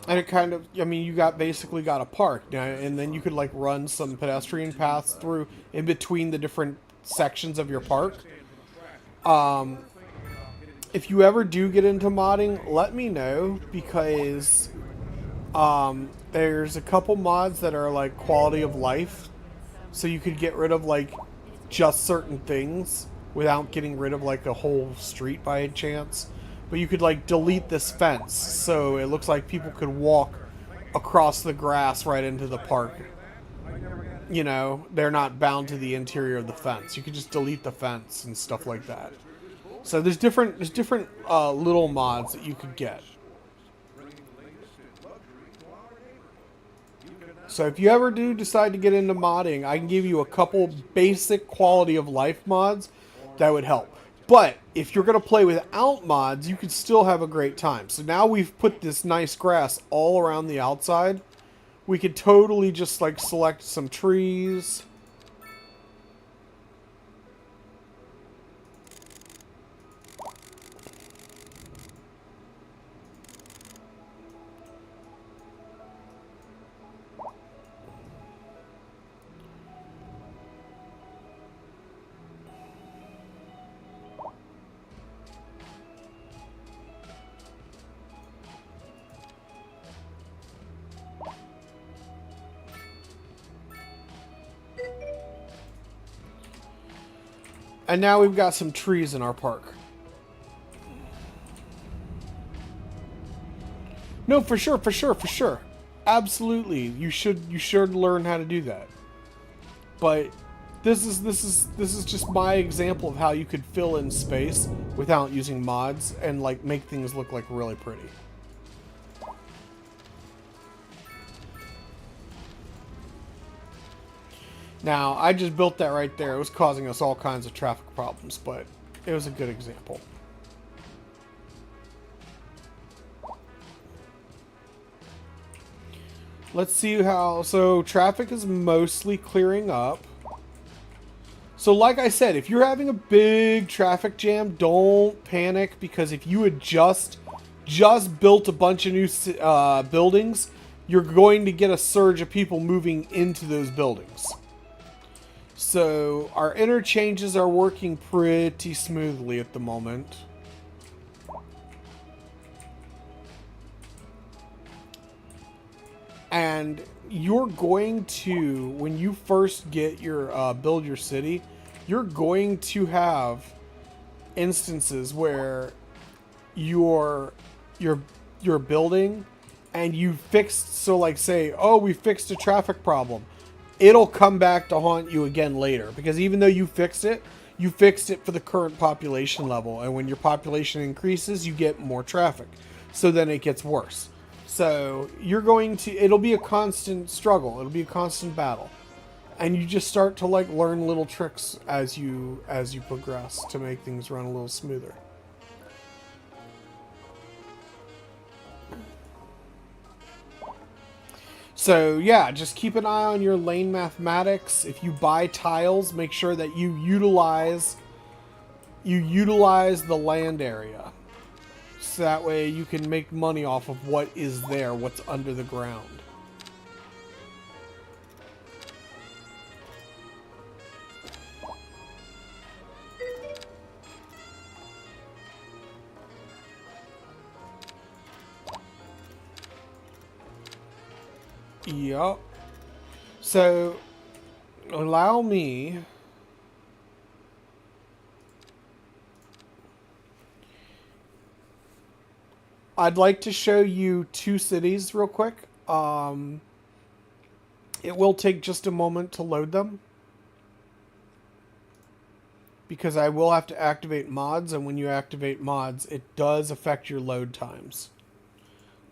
Speaker 1: And it kind of, I mean, you basically got a park, and then you could like run some pedestrian paths through in between the different sections of your park. If you ever do get into modding, let me know, because there's a couple mods that are like quality of life, so you could get rid of like just certain things without getting rid of like a whole street by chance. But you could like delete this fence, so it looks like people could walk across the grass right into the park. You know, they're not bound to the interior of the fence. You could just delete the fence and stuff like that. So there's different little mods that you could get. So if you ever do decide to get into modding, I can give you a couple basic quality of life mods that would help. But if you're going to play without mods, you could still have a great time. So now we've put this nice grass all around the outside. We could totally just like select some trees. And now we've got some trees in our park. No, for sure. Absolutely. You should learn how to do that. But this is just my example of how you could fill in space without using mods and like make things look like really pretty. Now, I just built that right there. It was causing us all kinds of traffic problems, but it was a good example. Let's see how... So, traffic is mostly clearing up. So, like I said, if you're having a big traffic jam, don't panic, because if you had just built a bunch of new buildings, you're going to get a surge of people moving into those buildings. So our interchanges are working pretty smoothly at the moment. And you're going to, when you first get your build your city, you're going to have instances where you're building and you fixed, so like say, oh, we fixed a traffic problem. It'll come back to haunt you again later, because even though you fixed it for the current population level, and when your population increases, you get more traffic. So then it gets worse. So you're going to, it'll be a constant struggle. It'll be a constant battle. And you just start to like learn little tricks as you progress to make things run a little smoother. So yeah, just keep an eye on your lane mathematics. If you buy tiles, make sure that you utilize the land area. So that way you can make money off of what is there, what's under the ground. Yup. So, allow me... I'd like to show you two cities real quick. It will take just a moment to load them, because I will have to activate mods, and when you activate mods, it does affect your load times.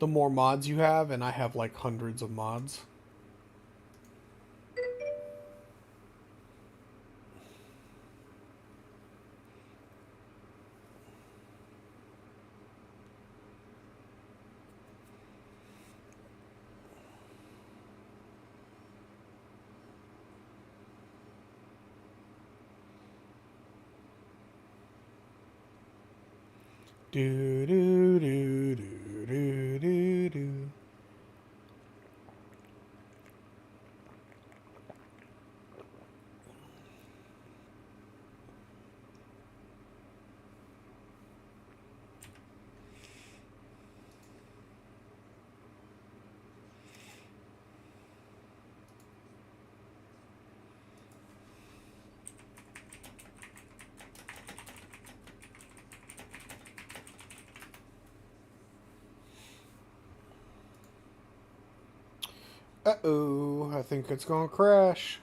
Speaker 1: The more mods you have, and I have like hundreds of mods. Do do do do do do do. Uh-oh, I think it's gonna crash.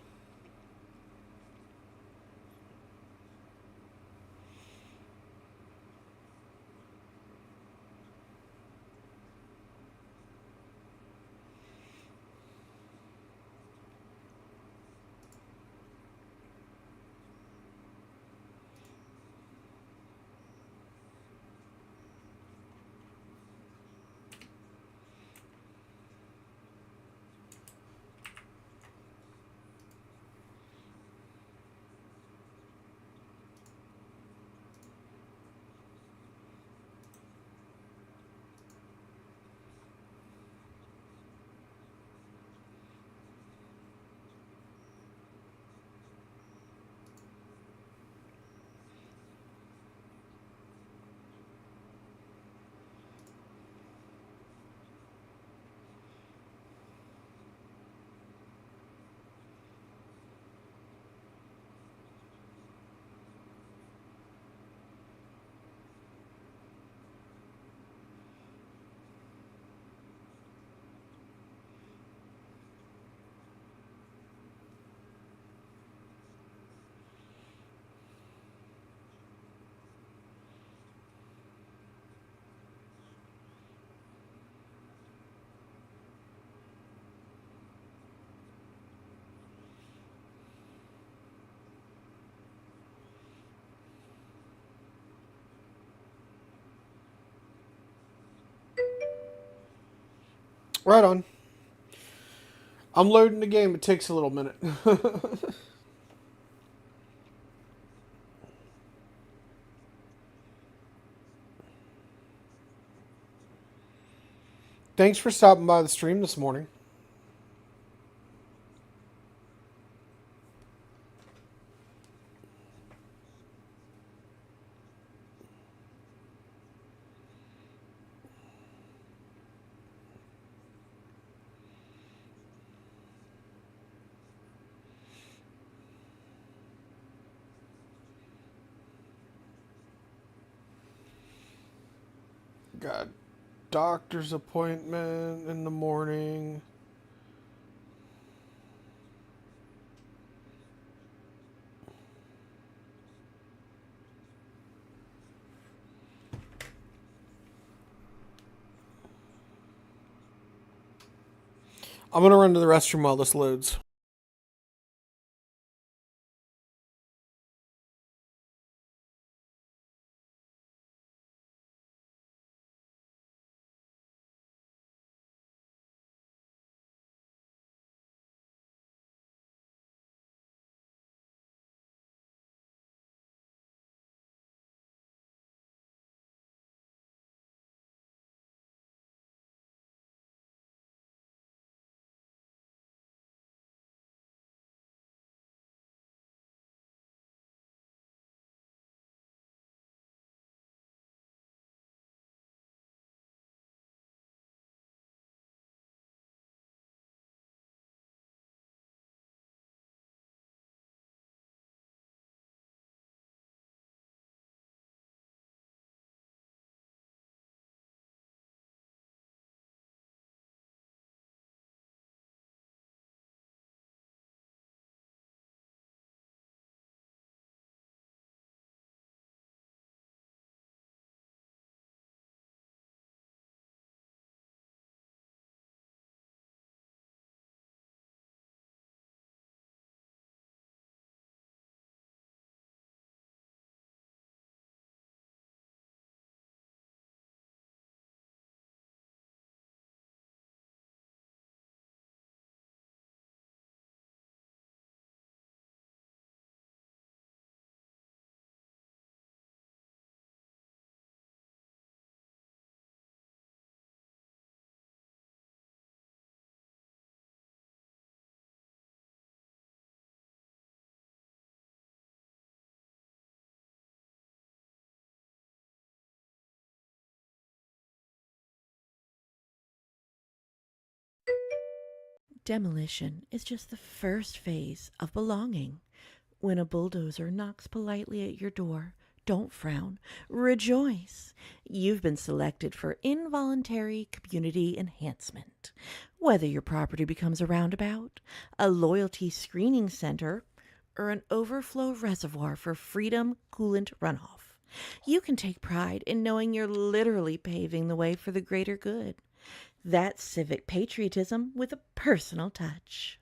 Speaker 1: Right on. I'm loading the game. It takes a little minute. Thanks for stopping by the stream this morning. got a doctor's appointment in the morning. I'm going to run to the restroom while this loads.
Speaker 7: Demolition is just the first phase of belonging. When a bulldozer knocks politely at your door, don't frown, rejoice. You've been selected for involuntary community enhancement. Whether your property becomes a roundabout, a loyalty screening center, or an overflow reservoir for freedom coolant runoff, you can take pride in knowing you're literally paving the way for the greater good. That's civic patriotism with a personal touch.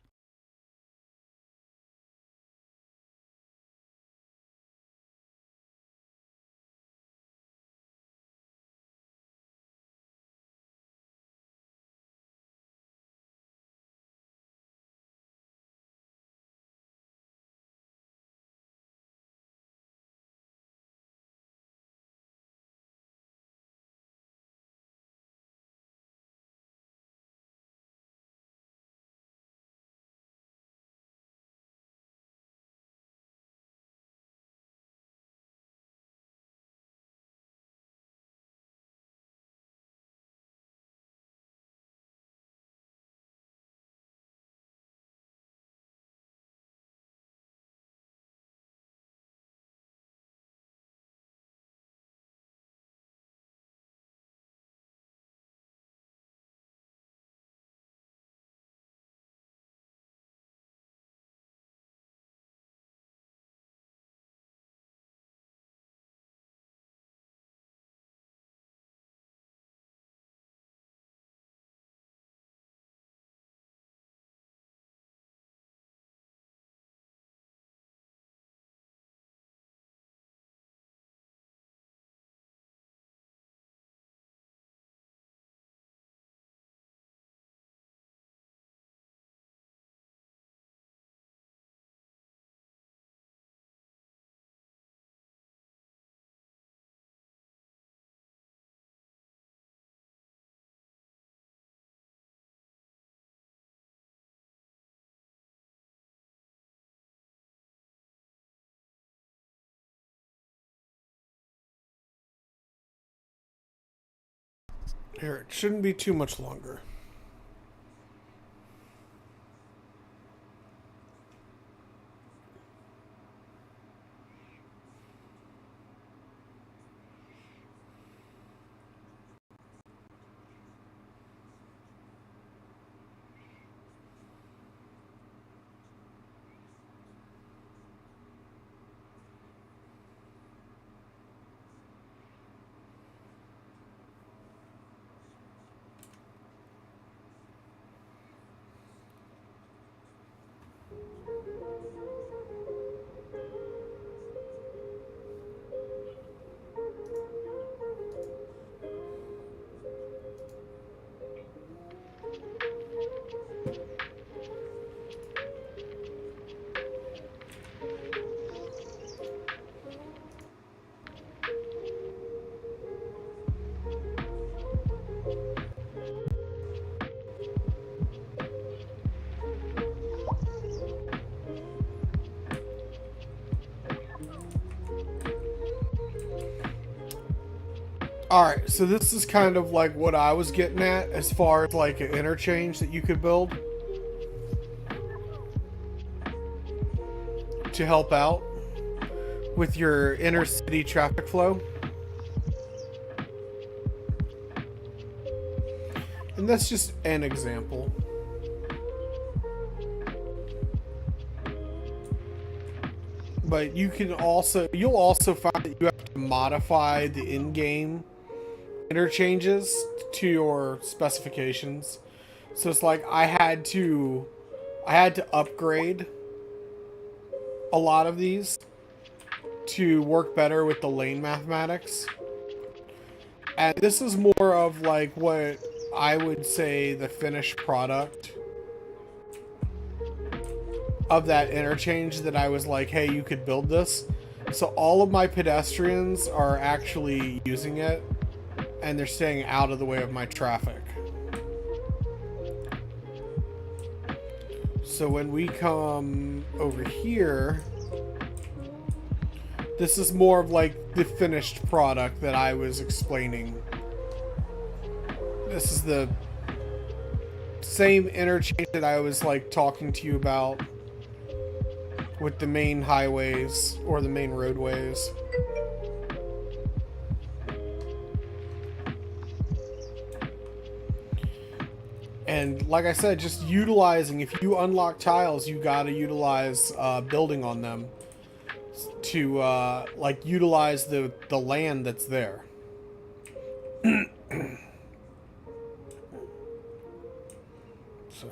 Speaker 1: Here, it shouldn't be too much longer. Alright, so this is kind of like what I was getting at as far as like an interchange that you could build to help out with your inner city traffic flow. And that's just an example. But you'll also find that you have to modify the in-game interchanges to your specifications. So it's like I had to upgrade a lot of these to work better with the lane mathematics. And this is more of like what I would say the finished product of that interchange that I was like, hey, you could build this. So all of my pedestrians are actually using it and they're staying out of the way of my traffic. So when we come over here, this is more of like the finished product that I was explaining. This is the same interchange that I was like talking to you about with the main highways or the main roadways. And like I said, just utilizing, if you unlock tiles, you gotta utilize building on them to like utilize the land that's there. So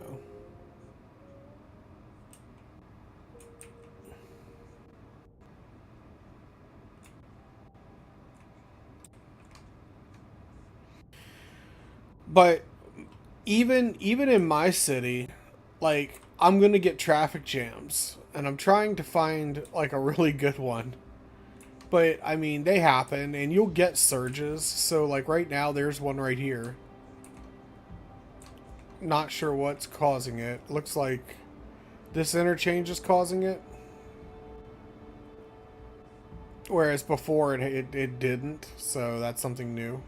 Speaker 1: but even in my city, like I'm gonna get traffic jams and I'm trying to find like a really good one. But I mean, they happen and you'll get surges. So like right now there's one right here. Not sure what's causing it. Looks like this interchange is causing it. Whereas before it didn't. So that's something new.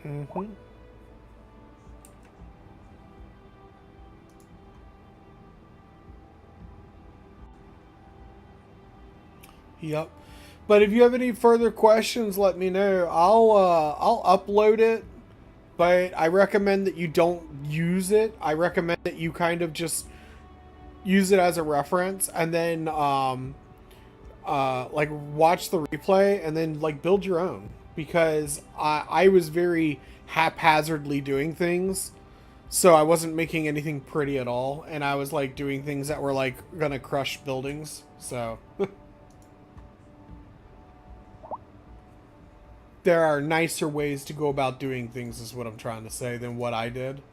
Speaker 1: Mm-hmm. Yep. But if you have any further questions, let me know. I'll upload it, but I recommend that you don't use it. I recommend that you kind of just use it as a reference and then like watch the replay and then like build your own, because I was very haphazardly doing things, so I wasn't making anything pretty at all, and I was like doing things that were like gonna crush buildings. So there are nicer ways to go about doing things, is what I'm trying to say, than what I did.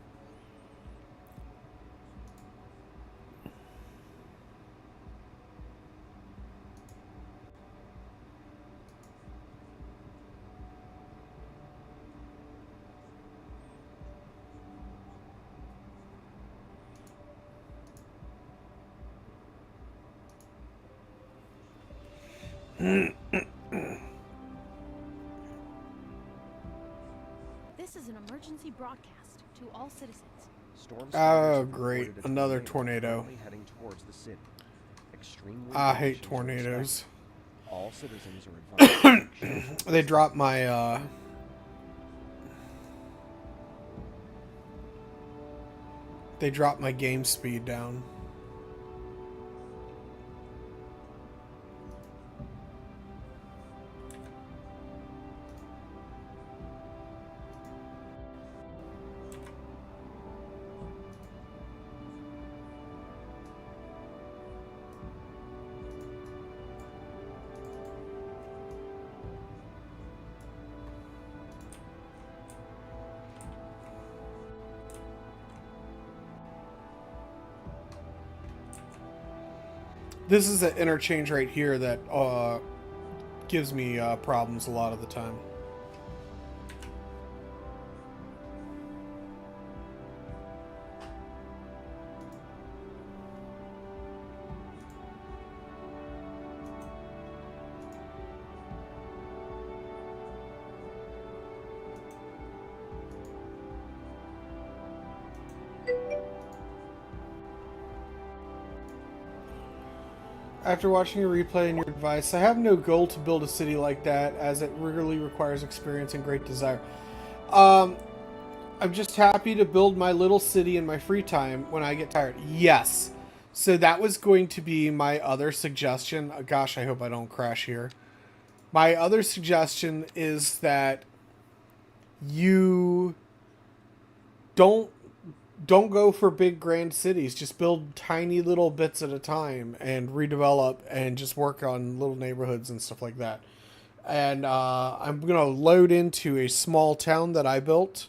Speaker 10: This is an emergency broadcast to all citizens.
Speaker 1: Oh, great. Another tornado.
Speaker 11: Heading towards the city. Extreme
Speaker 1: I hate tornadoes.
Speaker 11: All citizens are advised.
Speaker 1: They dropped my game speed down. This is an interchange right here that gives me problems a lot of the time. After watching a replay and your advice, I have no goal to build a city like that, as it really requires experience and great desire. I'm just happy to build my little city in my free time when I get tired. Yes. So that was going to be my other suggestion. Gosh, I hope I don't crash here. My other suggestion is that you don't go for big grand cities. Just build tiny little bits at a time and redevelop and just work on little neighborhoods and stuff like that. And I'm gonna load into a small town that I built,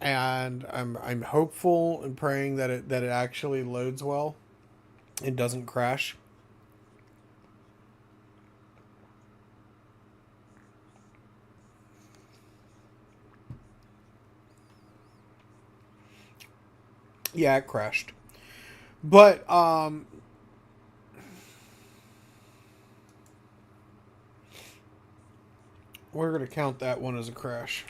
Speaker 1: and I'm hopeful and praying that it actually loads well and doesn't crash. Yeah, it crashed. But we're gonna count that one as a crash.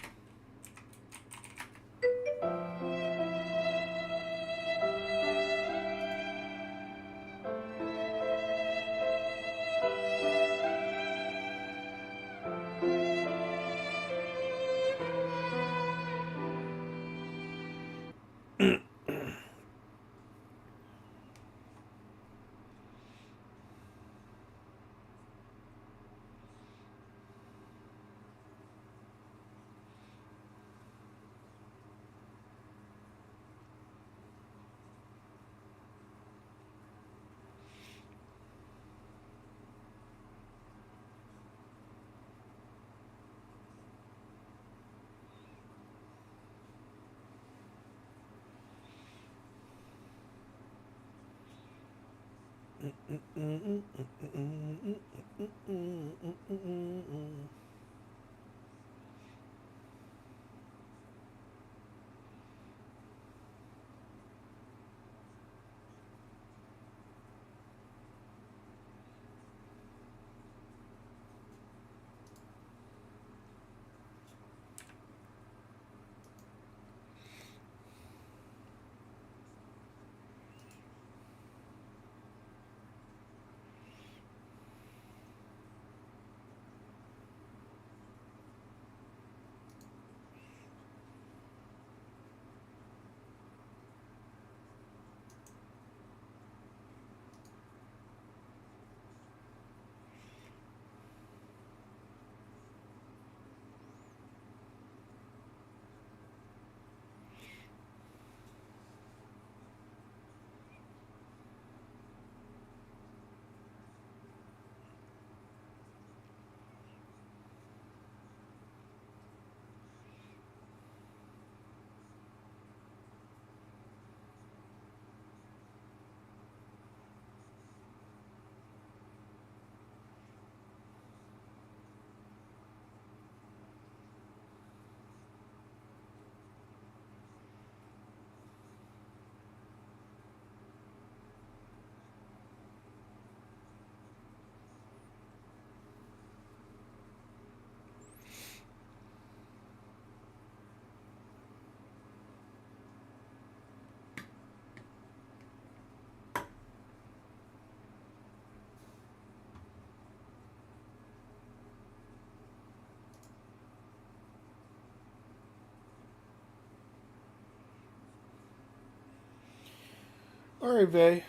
Speaker 1: All right, Vay.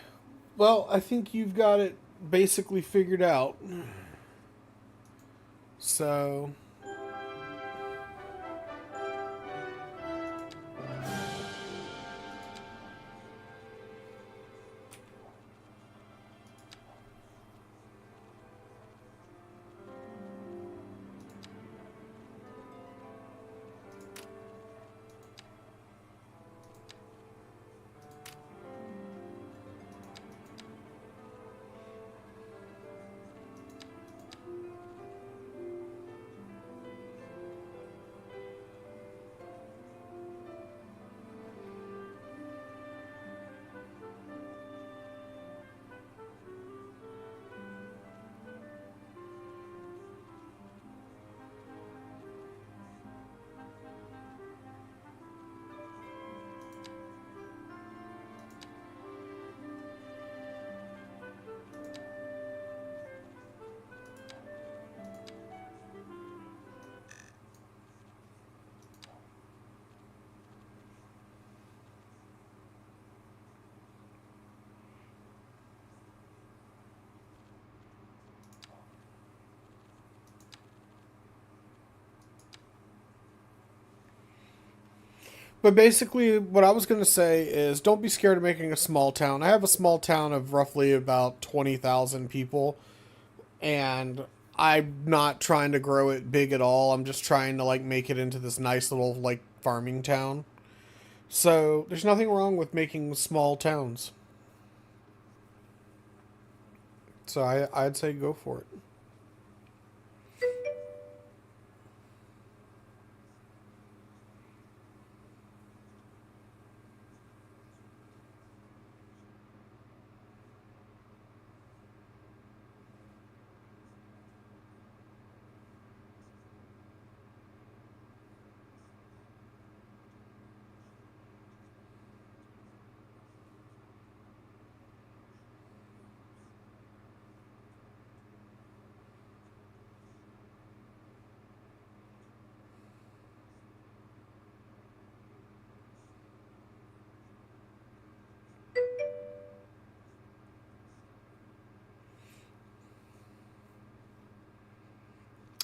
Speaker 1: Well, I think you've got it basically figured out. So, But basically, what I was going to say is don't be scared of making a small town. I have a small town of roughly about 20,000 people, and I'm not trying to grow it big at all. I'm just trying to like make it into this nice little like farming town. So there's nothing wrong with making small towns. So I'd say go for it.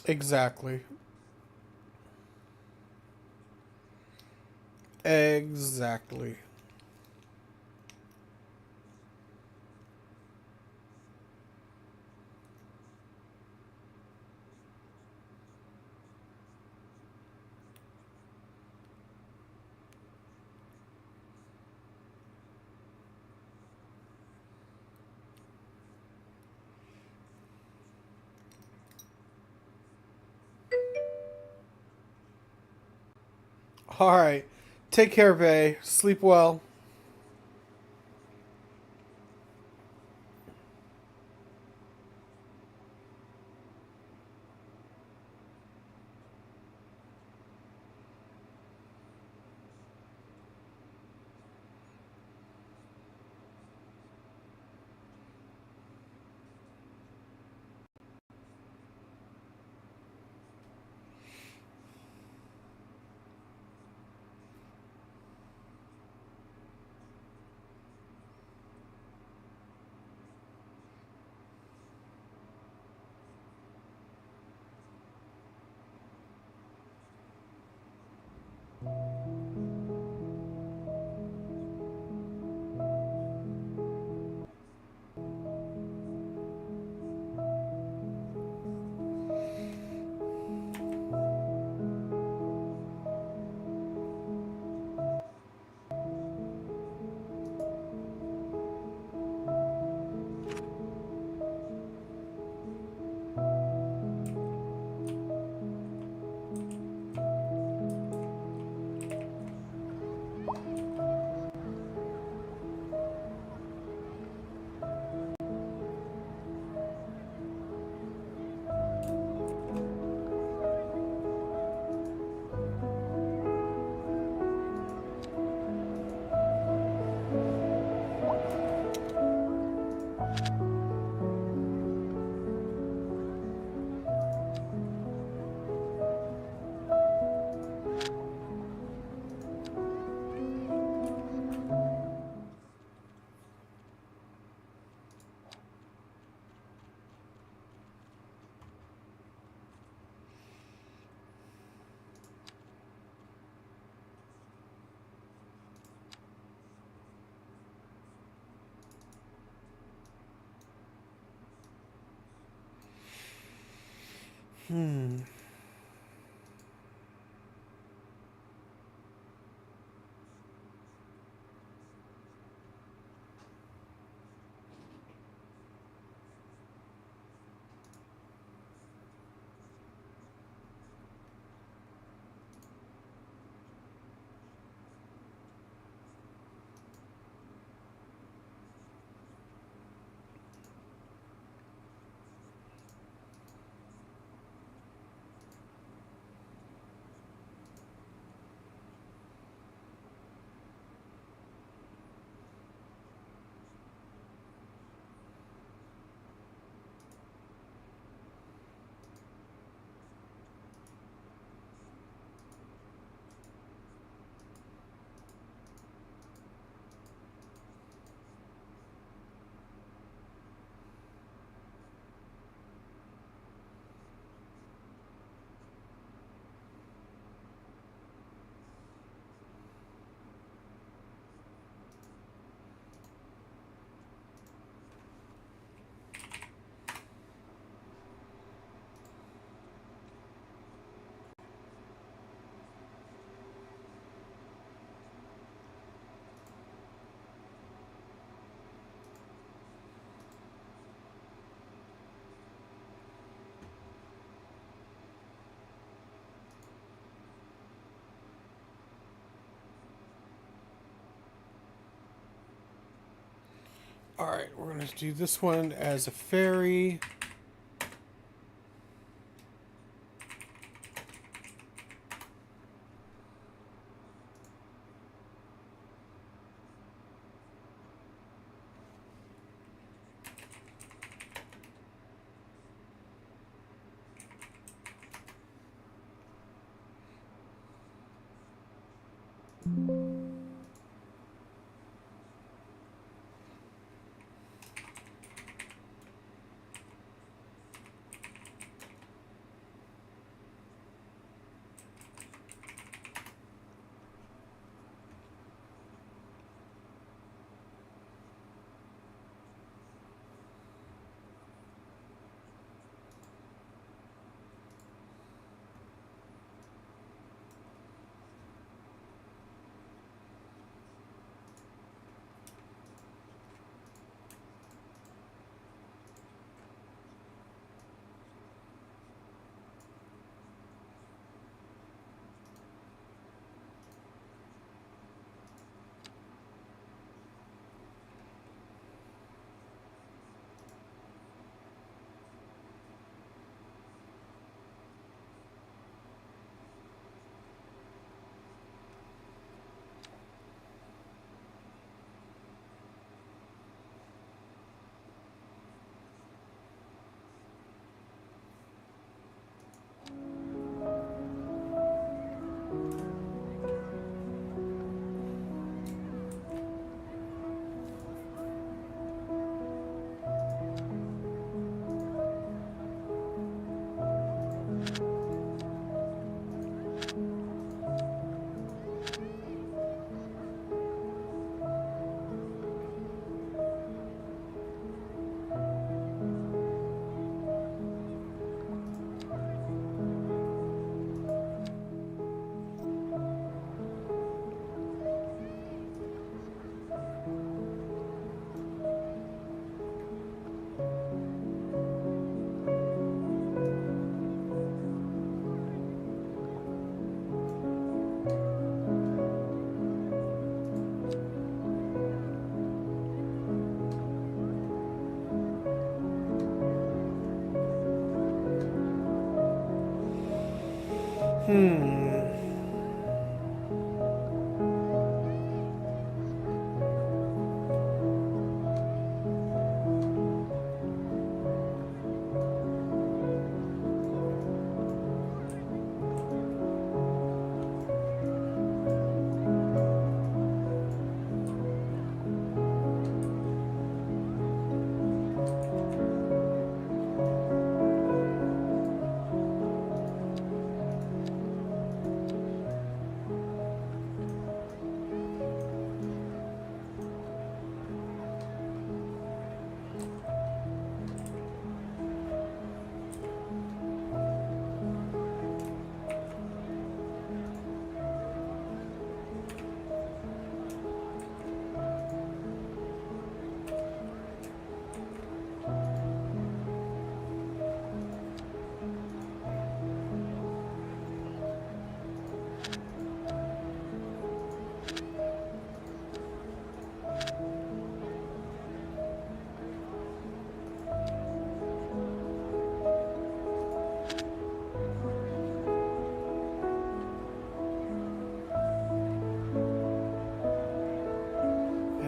Speaker 1: Exactly. Exactly. All right. Take care, Vay. Sleep well. Alright, we're going to do this one as a ferry.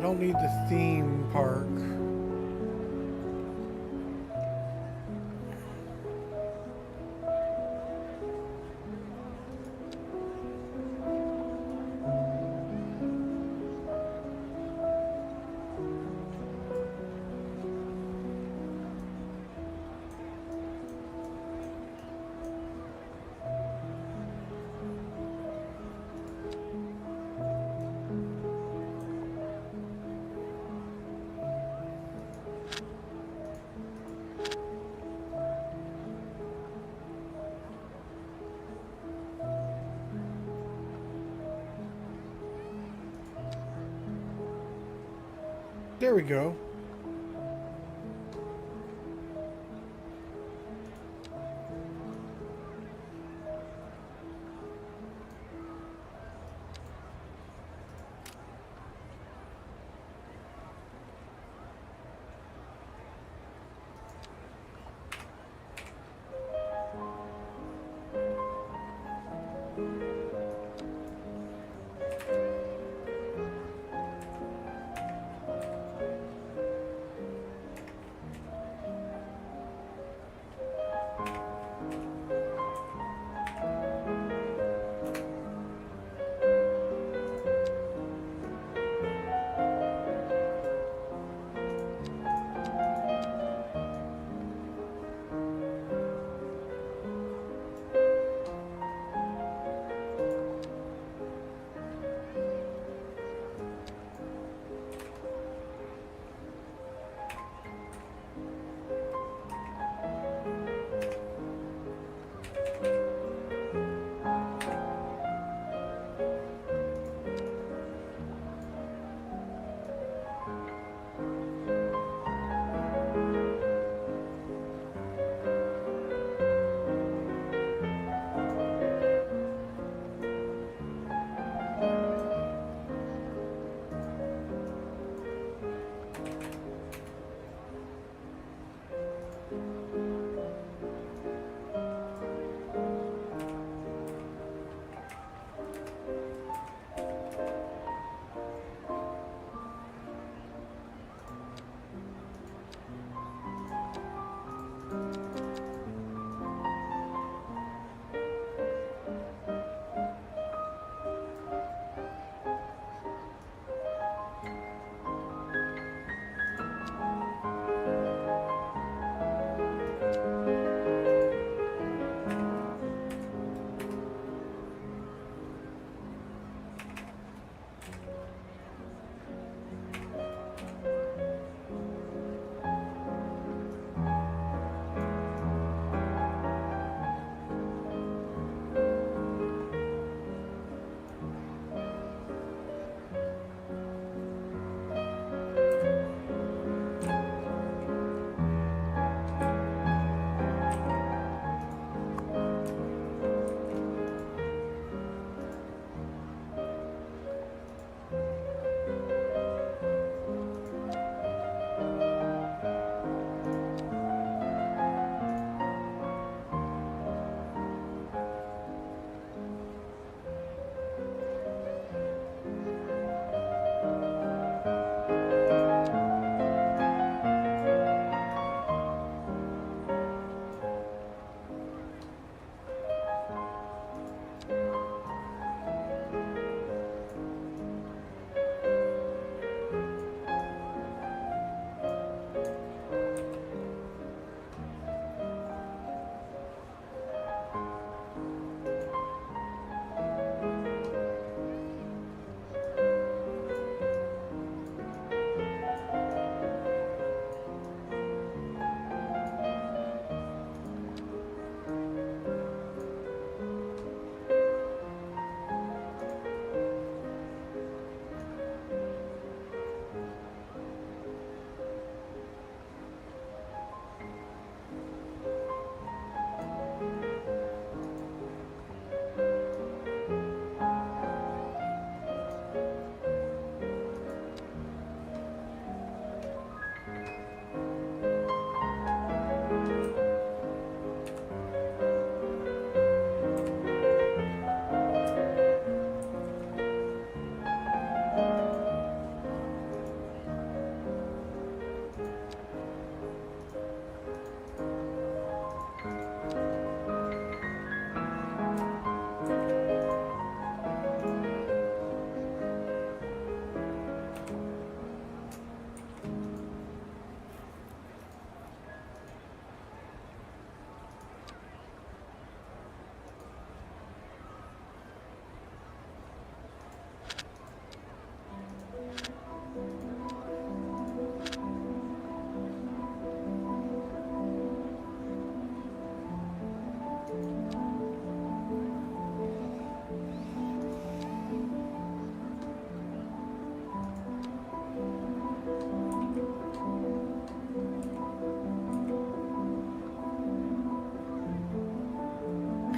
Speaker 1: don't need the theme park. There we go.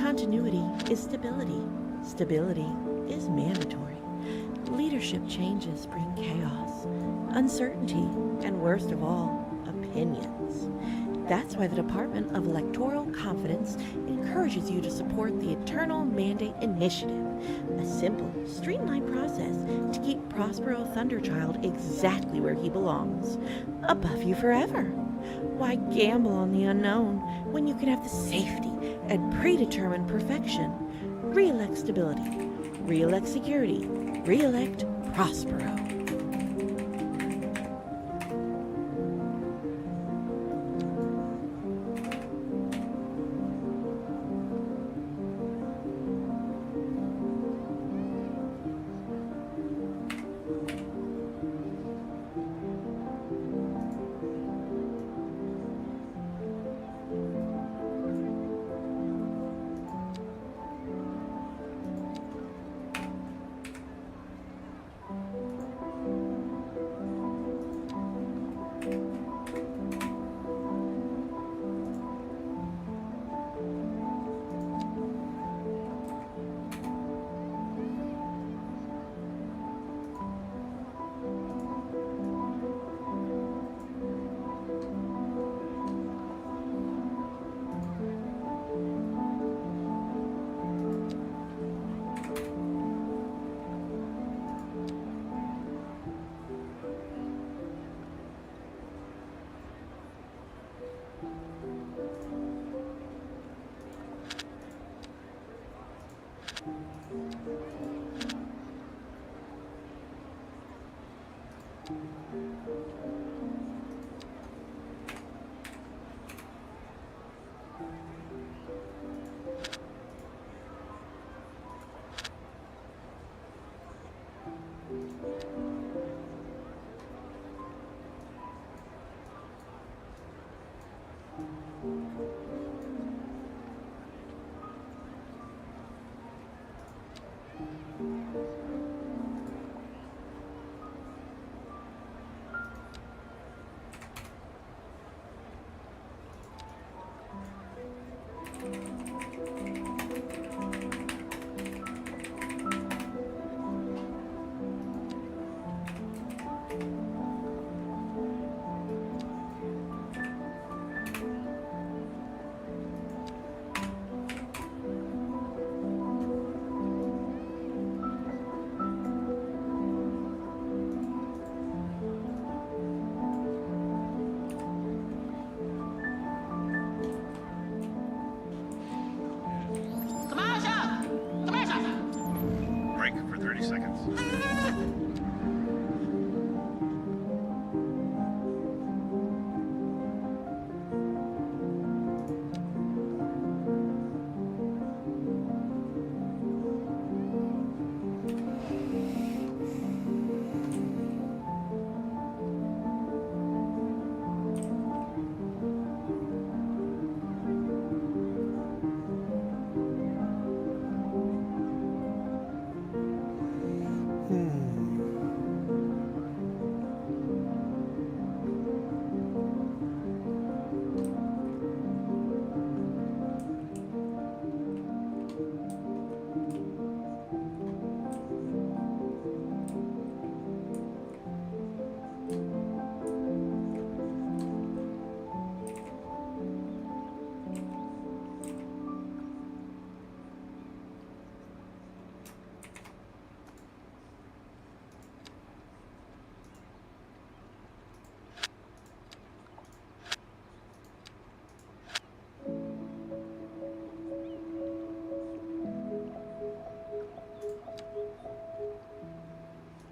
Speaker 7: Continuity is stability. Stability is mandatory. Leadership changes bring chaos, uncertainty, and worst of all, opinions. That's why the Department of Electoral Confidence encourages you to support the Eternal Mandate Initiative, a simple, streamlined process to keep Prospero Thunderchild exactly where he belongs, above you forever. Why gamble on the unknown when you can have the safety and predetermined perfection? Re-elect stability, re-elect security, re-elect Prospero.
Speaker 5: Break for 30 seconds.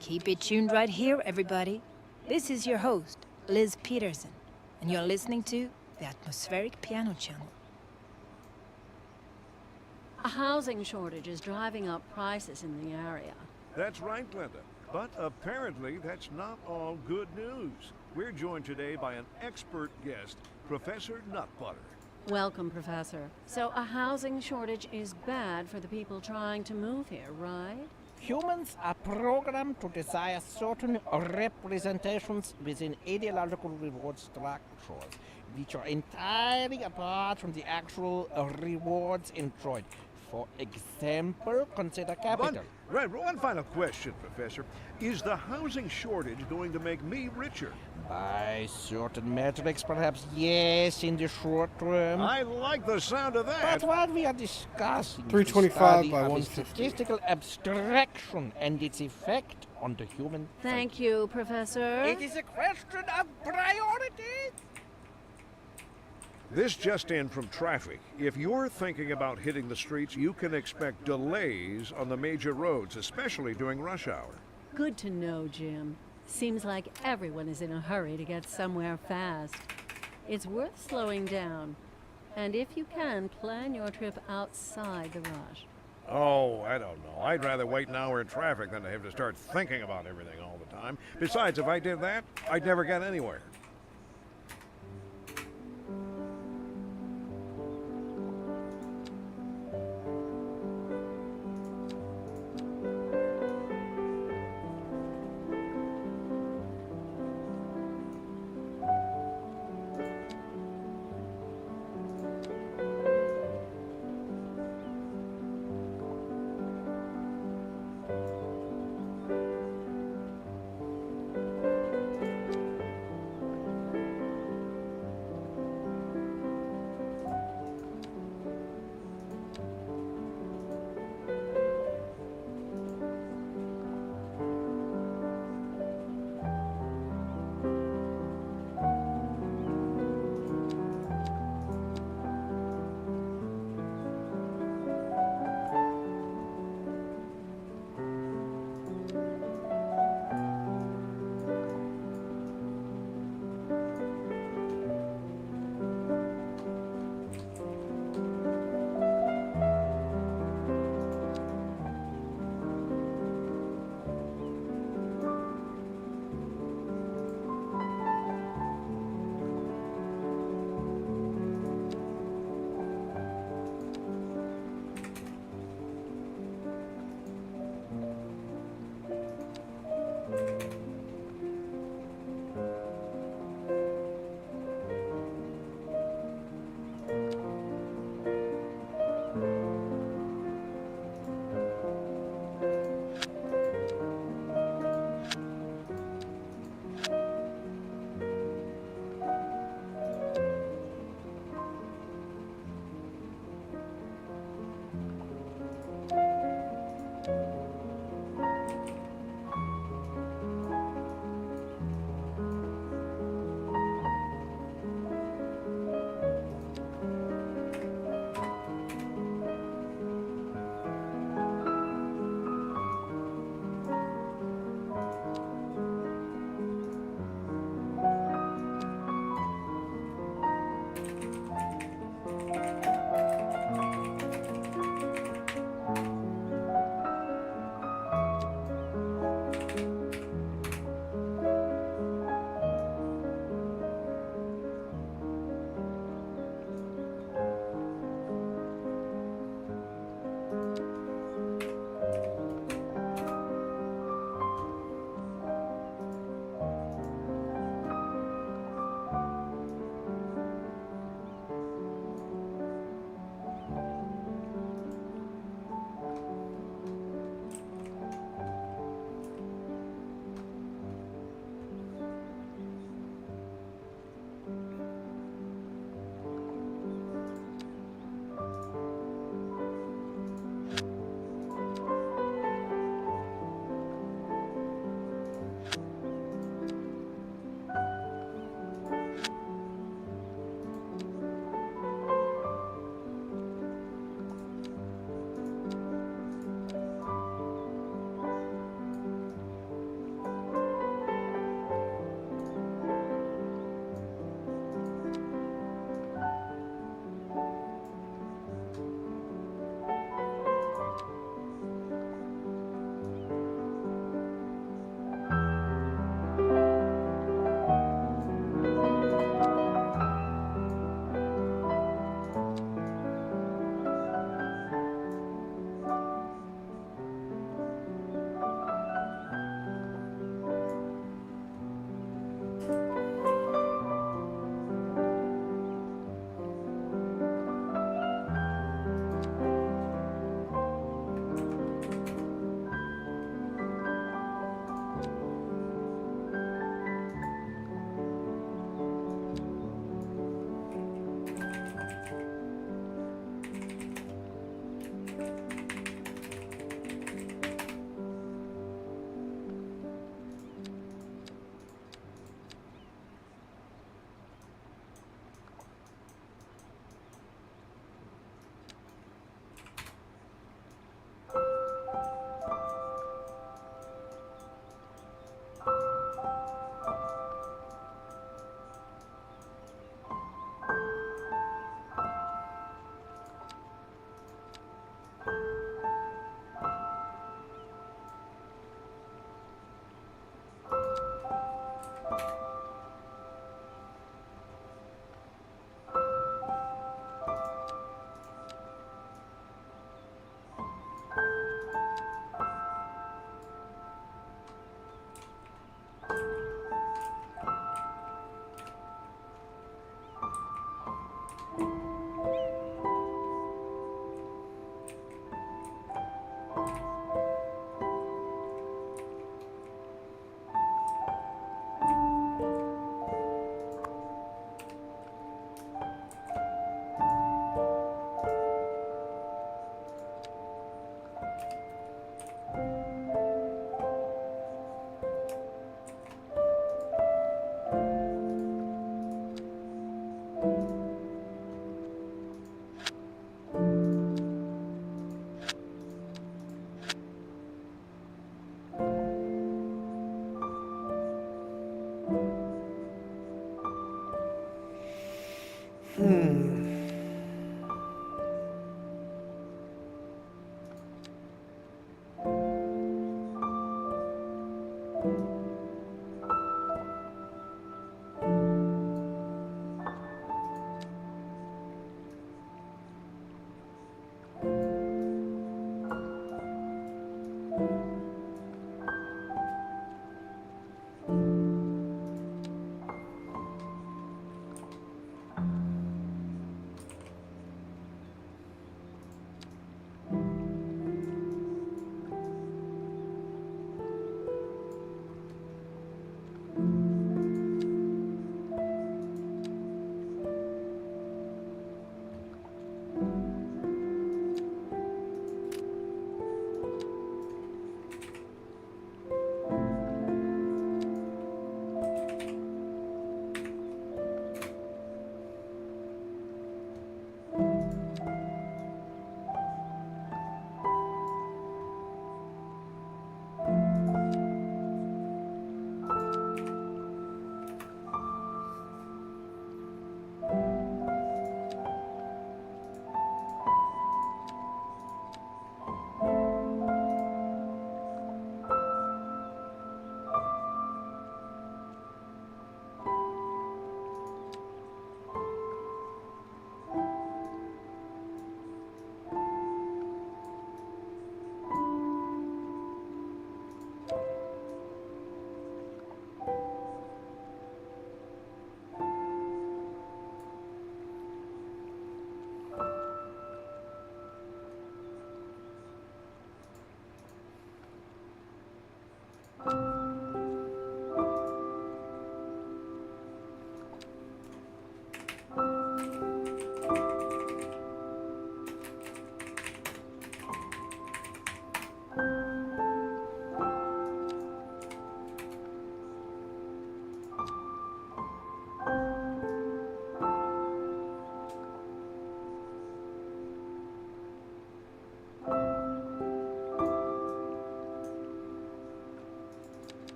Speaker 9: Keep it tuned right here, everybody. This is your host, Liz Peterson, and you're listening to the Atmospheric Piano Channel.
Speaker 6: A housing shortage is driving up prices in the area.
Speaker 5: That's right, Glenda. But apparently that's not all good news. We're joined today by an expert guest, Professor Nutbutter.
Speaker 6: Welcome, Professor. So a housing shortage is bad for the people trying to move here, right?
Speaker 12: Humans are programmed to desire certain representations within ideological reward structures, which are entirely apart from the actual rewards enjoyed. For example, consider capital.
Speaker 5: One final question, Professor. Is the housing shortage going to make me richer?
Speaker 12: By certain metrics, perhaps yes, in the short term.
Speaker 5: I like the sound of that.
Speaker 12: But what we are discussing is the
Speaker 1: 325
Speaker 12: study
Speaker 1: by
Speaker 12: of a
Speaker 1: 150.
Speaker 12: statistical abstraction and its effect on the human
Speaker 6: Thank you, Professor.
Speaker 12: It is a question of priority.
Speaker 5: This just in from traffic. If you're thinking about hitting the streets, you can expect delays on the major roads, especially during rush hour.
Speaker 6: Good to know, Jim. Seems like everyone is in a hurry to get somewhere fast. It's worth slowing down. And if you can, plan your trip outside the rush.
Speaker 5: Oh, I don't know. I'd rather wait an hour in traffic than to have to start thinking about everything all the time. Besides, if I did that, I'd never get anywhere.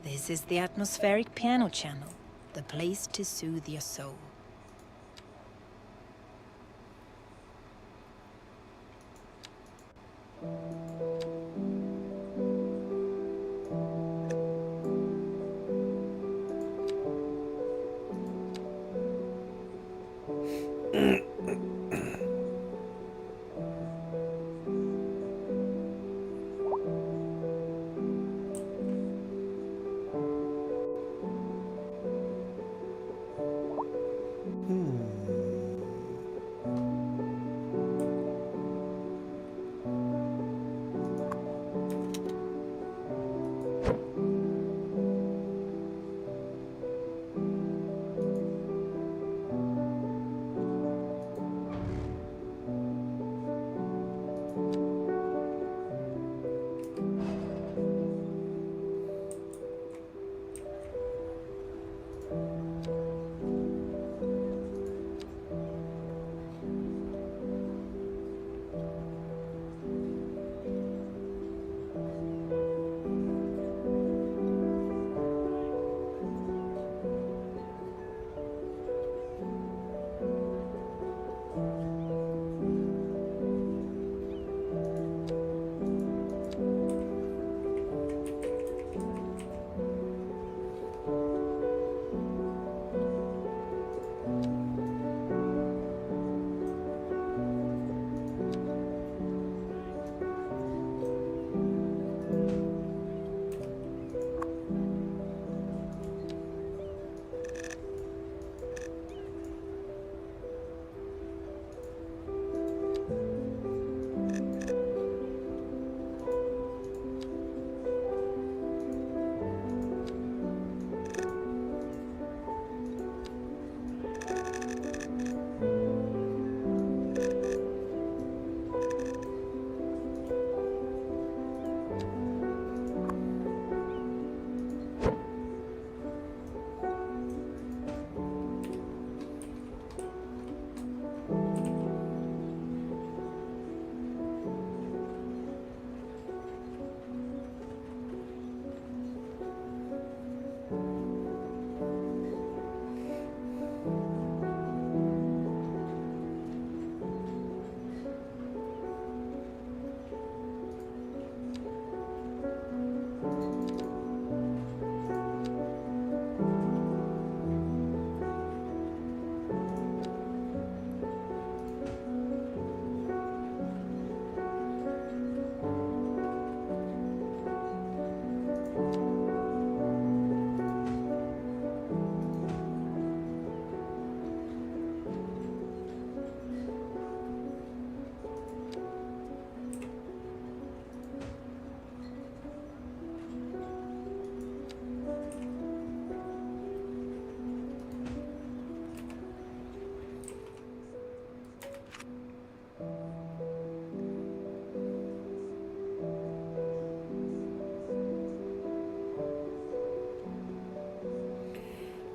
Speaker 9: This is the atmospheric piano channel, the place to soothe your soul.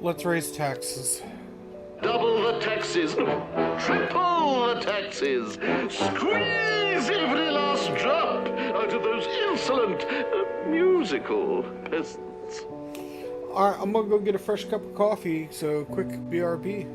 Speaker 1: Let's raise taxes.
Speaker 13: Double the taxes, triple the taxes, squeeze every last drop out of those insolent musical peasants.
Speaker 1: Alright, I'm gonna go get a fresh cup of coffee, so quick BRB.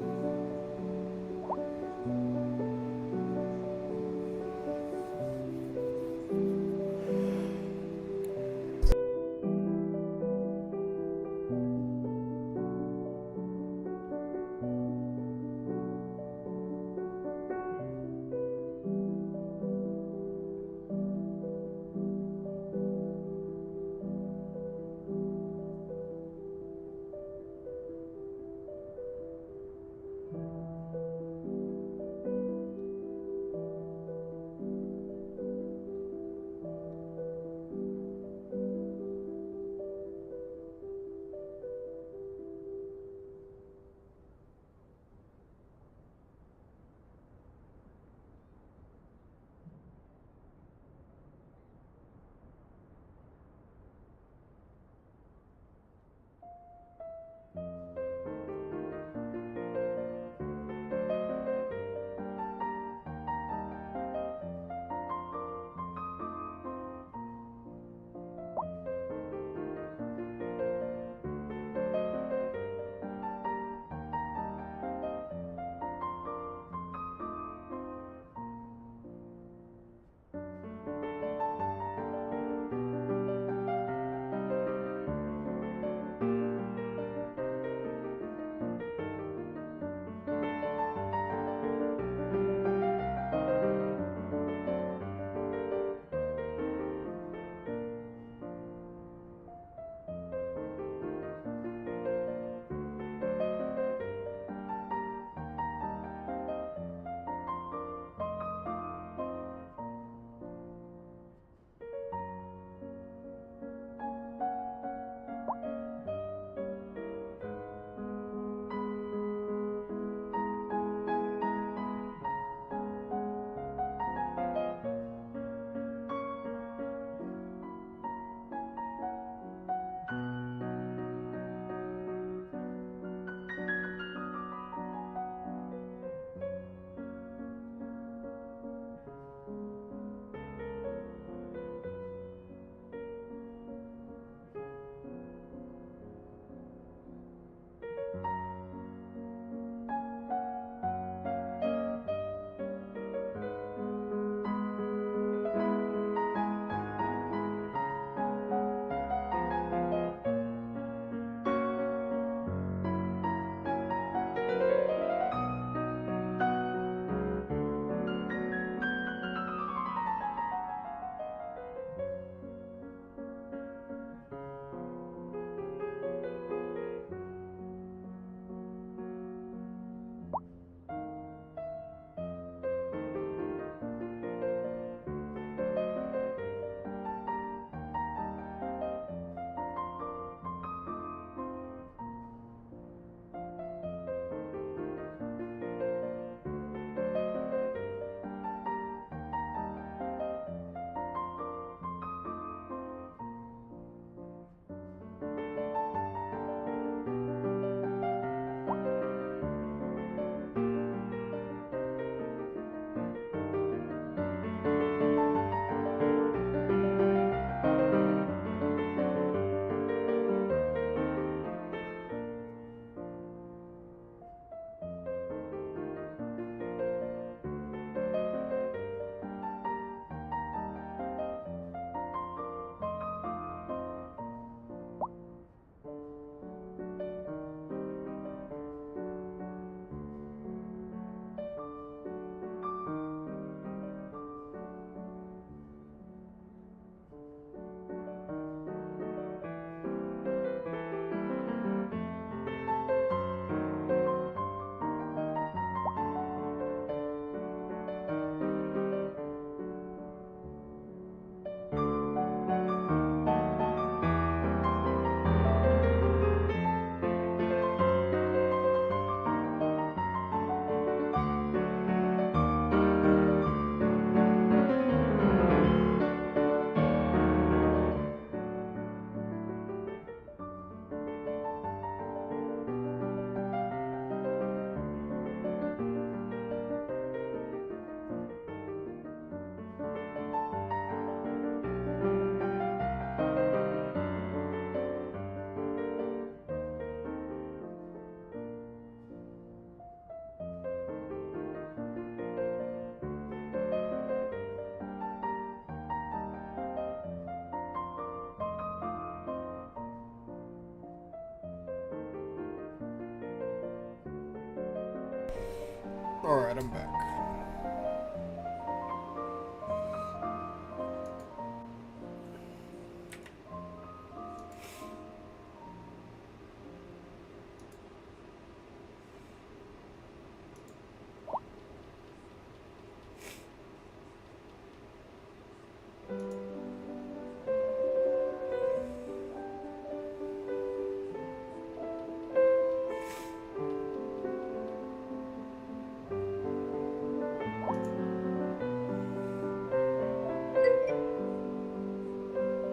Speaker 1: Alright, I'm back.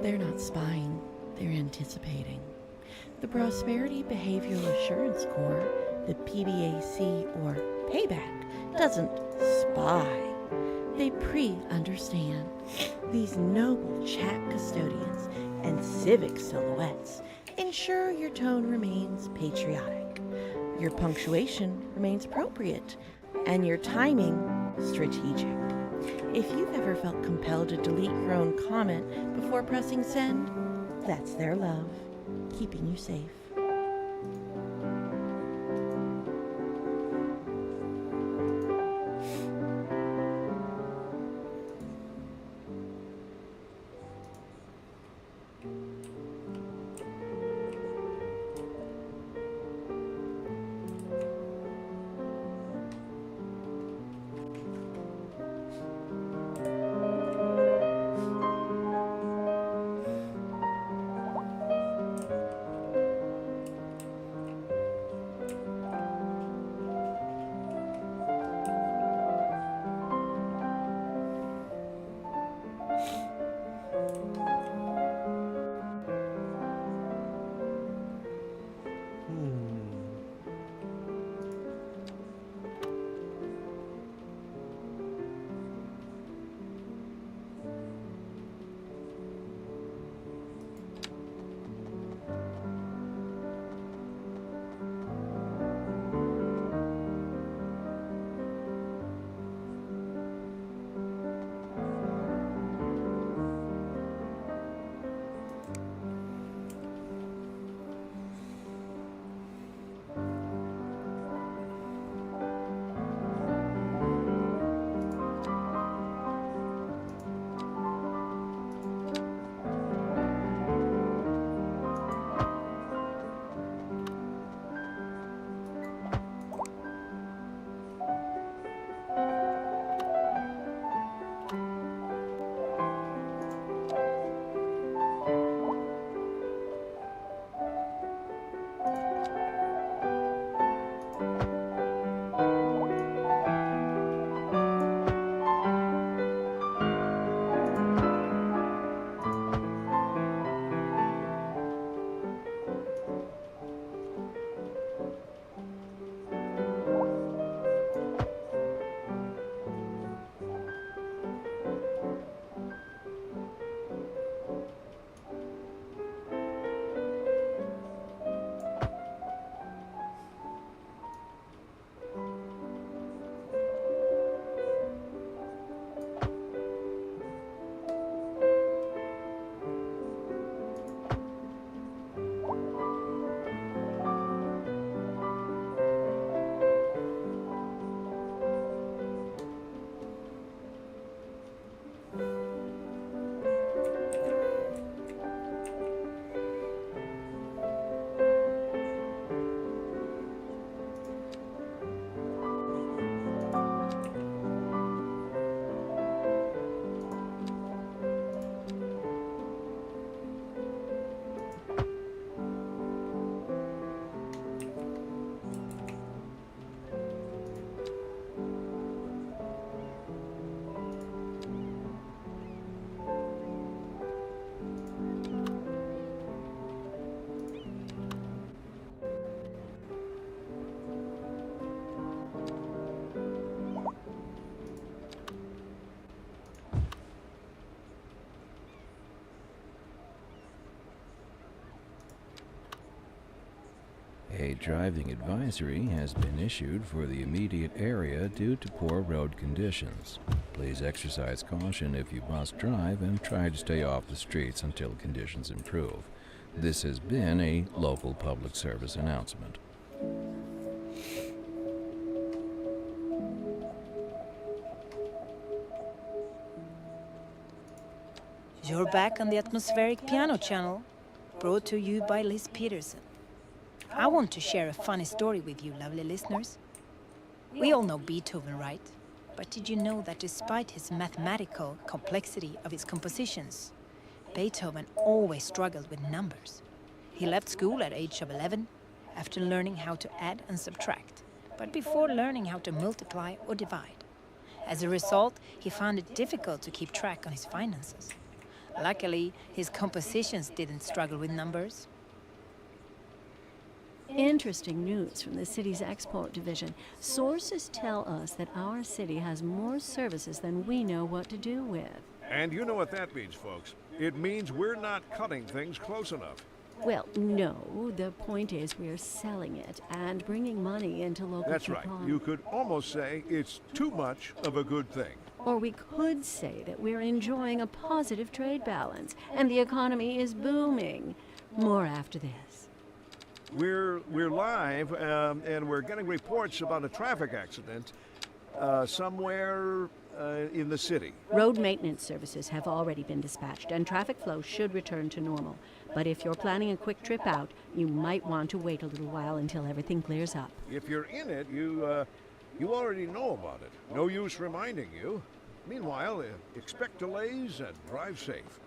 Speaker 7: They're not spying, they're anticipating. The Prosperity Behavioral Assurance Corps, the PBAC or Payback, doesn't spy. They pre-understand. These noble chat custodians and civic silhouettes ensure your tone remains patriotic, your punctuation remains appropriate, and your timing strategic. If you've ever felt compelled to delete your own comment before pressing send, that's their love, keeping you safe.
Speaker 14: A driving advisory has been issued for the immediate area due to poor road conditions. Please exercise caution if you must drive and try to stay off the streets until conditions improve. This has been a local public service announcement.
Speaker 9: You're back on the atmospheric piano channel, brought to you by Liz Peterson. I want to share a funny story with you, lovely listeners. We all know Beethoven, right? But did you know that despite his mathematical complexity of his compositions, Beethoven always struggled with numbers? He left school at age of 11 after learning how to add and subtract, but before learning how to multiply or divide. As a result, he found it difficult to keep track on his finances. Luckily, his compositions didn't struggle with numbers.
Speaker 6: Interesting news from the city's export division. Sources tell us that our city has more services than we know what to do with.
Speaker 5: And you know what that means, folks. It means we're not cutting things close enough.
Speaker 6: Well, no. The point is we're selling it and bringing money into local
Speaker 5: That's right.
Speaker 6: coupon.
Speaker 5: You could almost say it's too much of a good thing.
Speaker 6: Or we could say that we're enjoying a positive trade balance and the economy is booming. More after this.
Speaker 5: We're live, and we're getting reports about a traffic accident somewhere in the city.
Speaker 6: Road maintenance services have already been dispatched and traffic flow should return to normal. But if you're planning a quick trip out, you might want to wait a little while until everything clears up.
Speaker 5: If you're in it, you already know about it. No use reminding you. Meanwhile, expect delays and drive safe.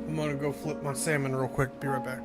Speaker 1: I'm gonna go flip my salmon real quick. Be right back.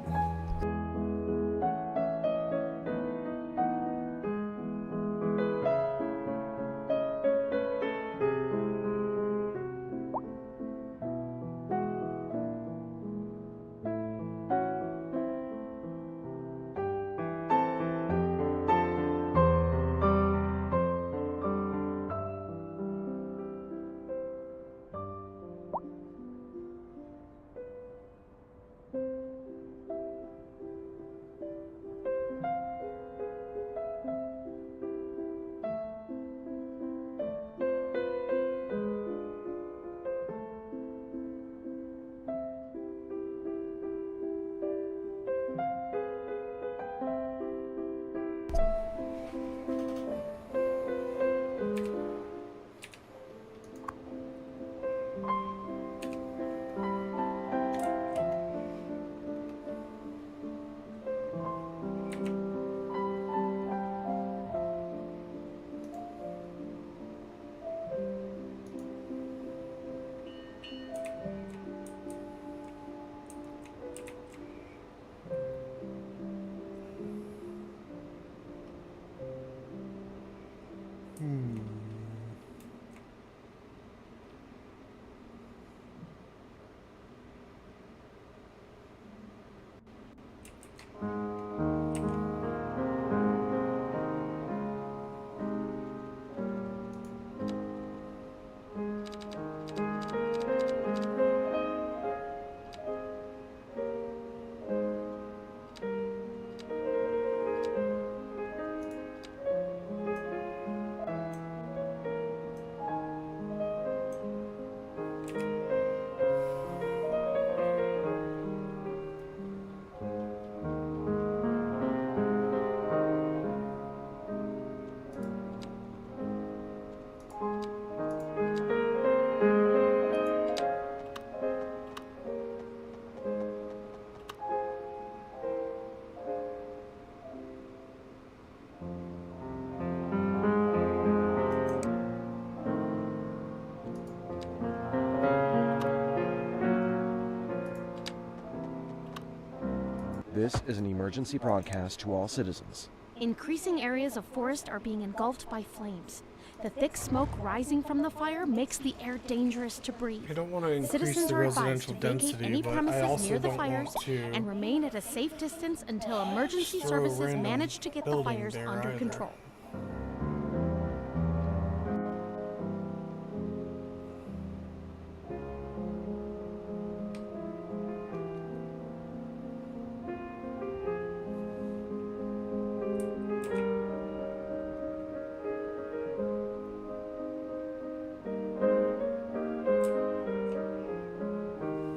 Speaker 11: This is an emergency broadcast to all citizens.
Speaker 10: Increasing areas of forest are being engulfed by flames. The thick smoke rising from the fire makes the air dangerous to breathe.
Speaker 1: I don't want to increase
Speaker 10: Citizens
Speaker 1: the
Speaker 10: are advised
Speaker 1: residential
Speaker 10: to vacate
Speaker 1: density,
Speaker 10: any
Speaker 1: but I
Speaker 10: premises
Speaker 1: also
Speaker 10: near the
Speaker 1: don't
Speaker 10: fires
Speaker 1: want to
Speaker 10: and remain at a safe distance until emergency
Speaker 1: throw a
Speaker 10: services
Speaker 1: random
Speaker 10: manage to get the
Speaker 1: building
Speaker 10: fires
Speaker 1: there
Speaker 10: under
Speaker 1: either.
Speaker 10: control.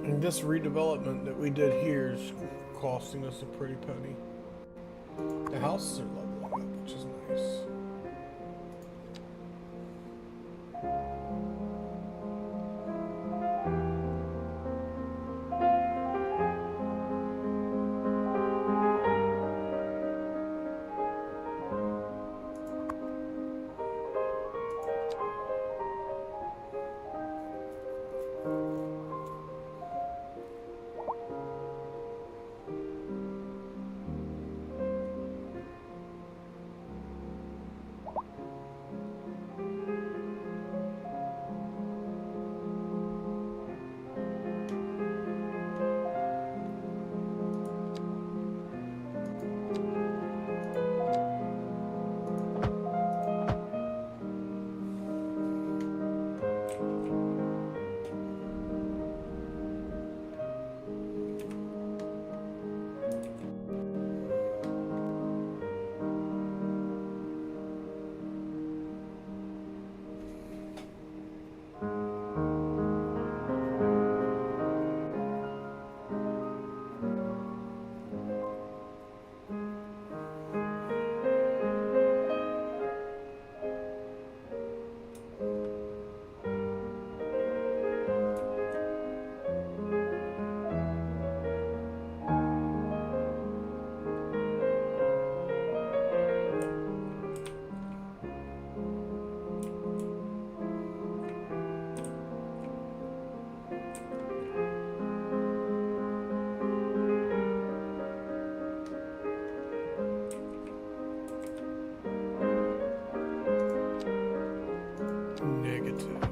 Speaker 1: And this redevelopment that we did here is costing us a pretty penny. The houses are leveling up, which is nice. Negative.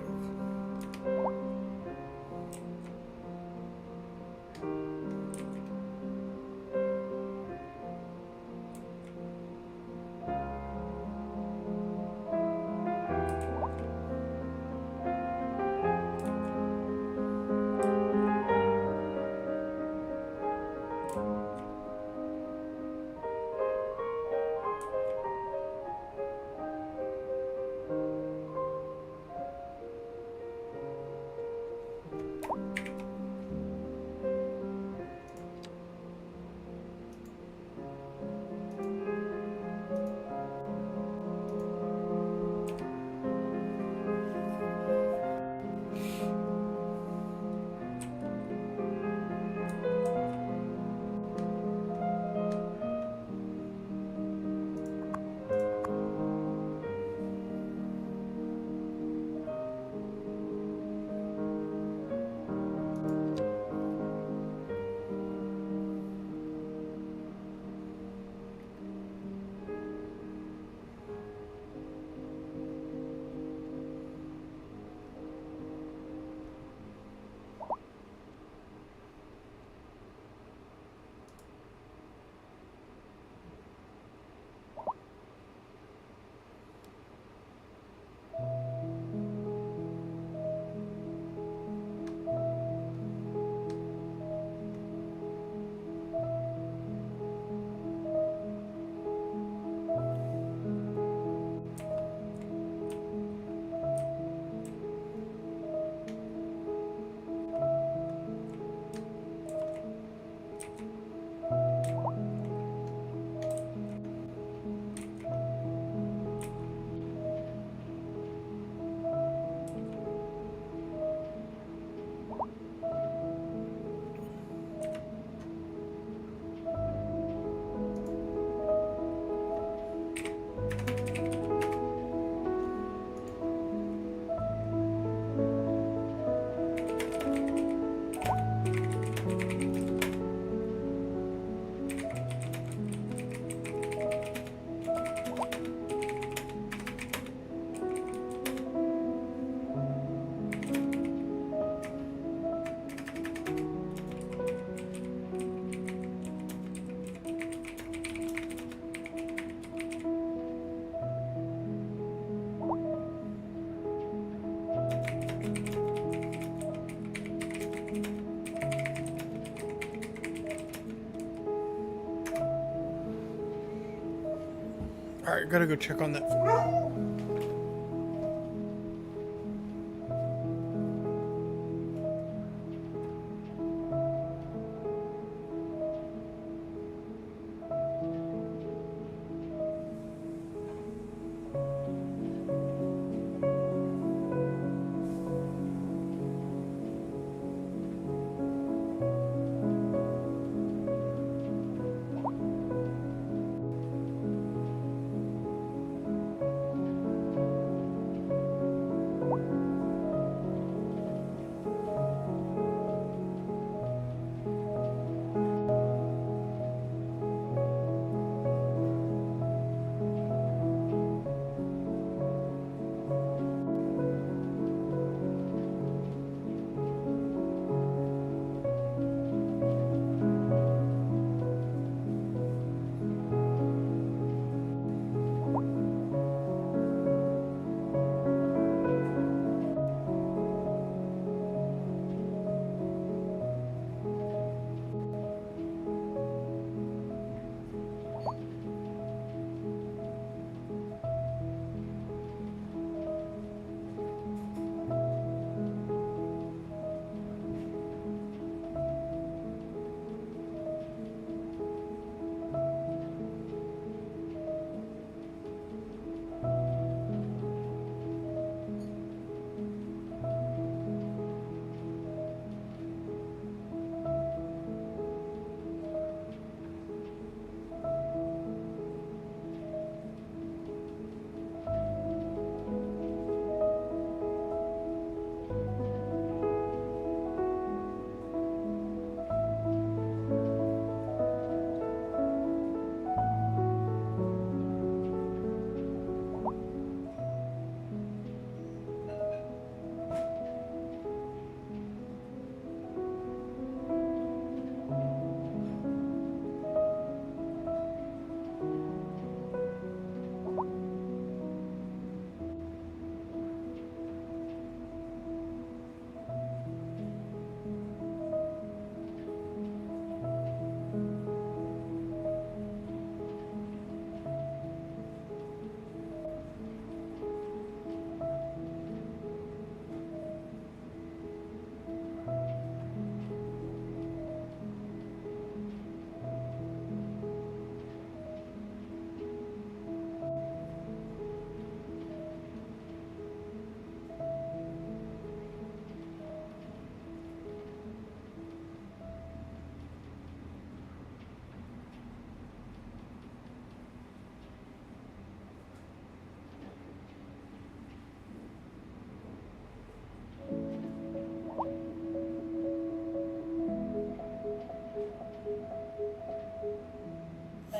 Speaker 1: Alright, gotta go check on that phone.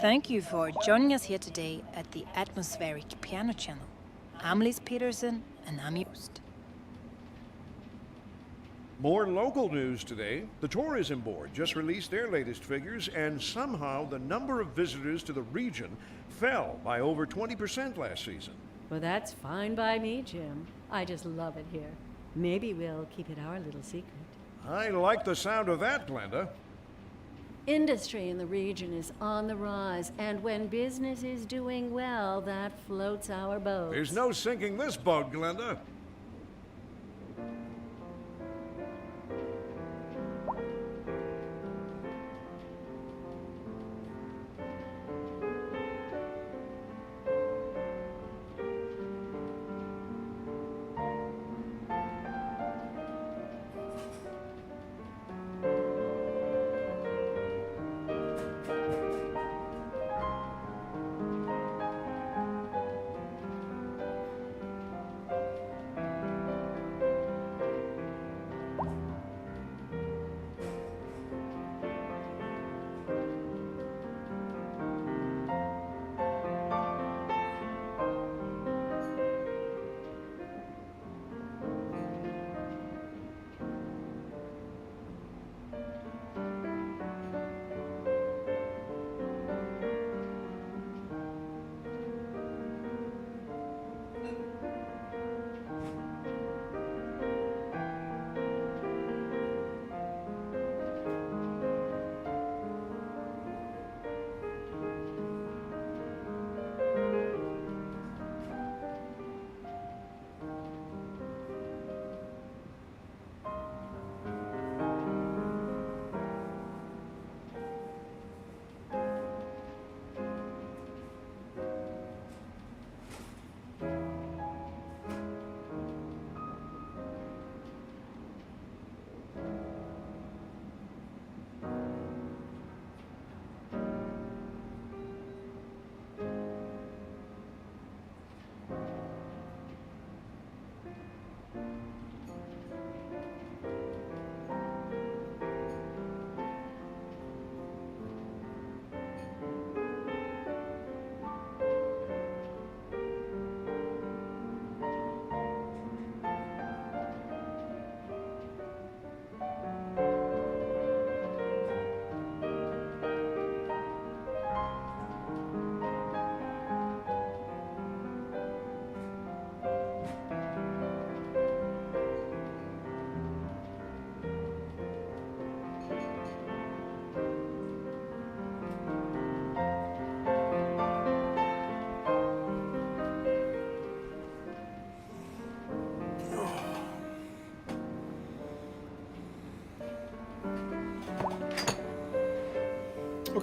Speaker 9: Thank you for joining us here today at the Atmospheric Piano Channel. I'm Liz Peterson, and I'm your host.
Speaker 5: More local news today. The tourism board just released their latest figures, and somehow the number of visitors to the region fell by over 20% last season.
Speaker 6: Well, that's fine by me, Jim. I just love it here. Maybe we'll keep it our little secret.
Speaker 5: I like the sound of that, Glenda.
Speaker 6: Industry in the region is on the rise, and when business is doing well, that floats our boat.
Speaker 5: There's no sinking this boat, Glenda.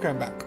Speaker 1: Okay, I'm back.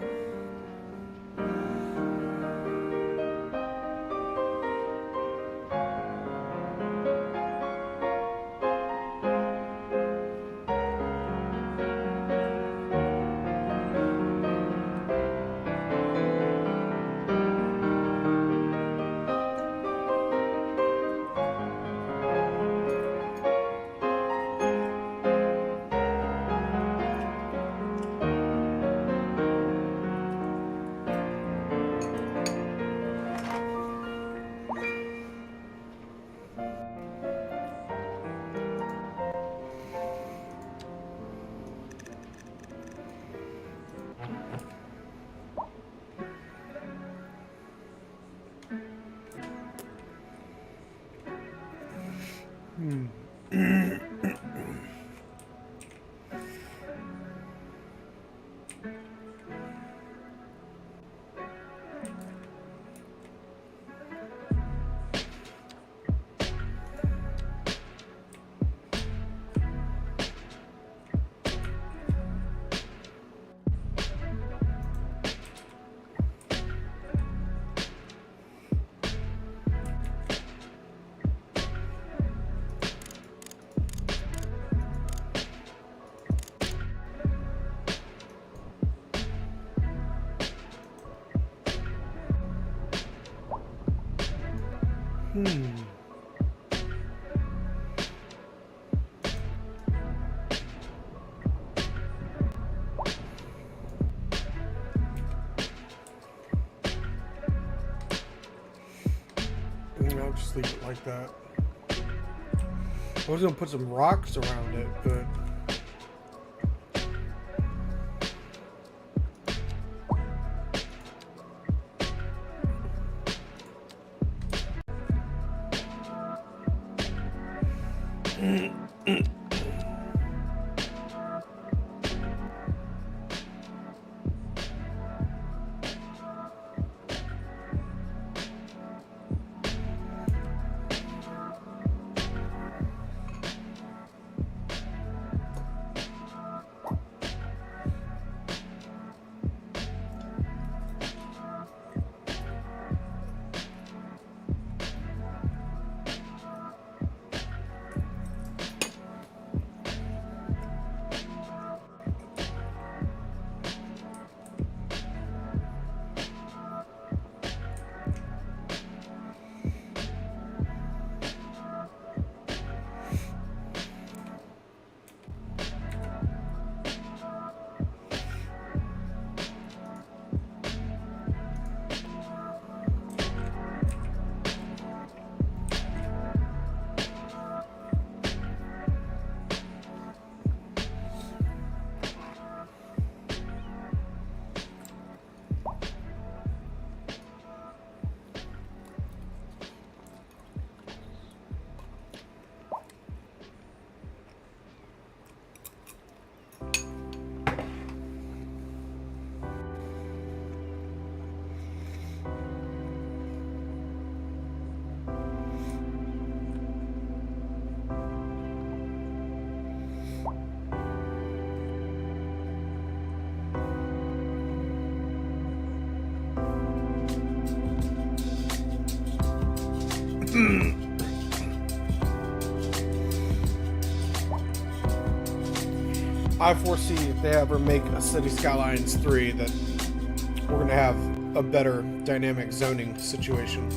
Speaker 1: I'll just leave it like that. I was gonna put some rocks around it, but I foresee if they ever make a Cities Skylines 3 that we're going to have a better dynamic zoning situation.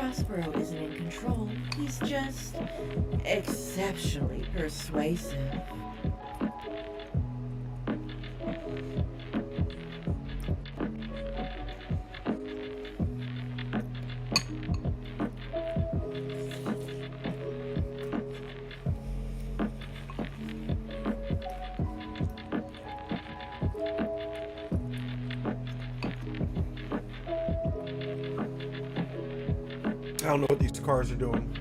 Speaker 7: Prospero isn't in control. He's just exceptionally persuasive.
Speaker 1: I don't know what these cars are doing.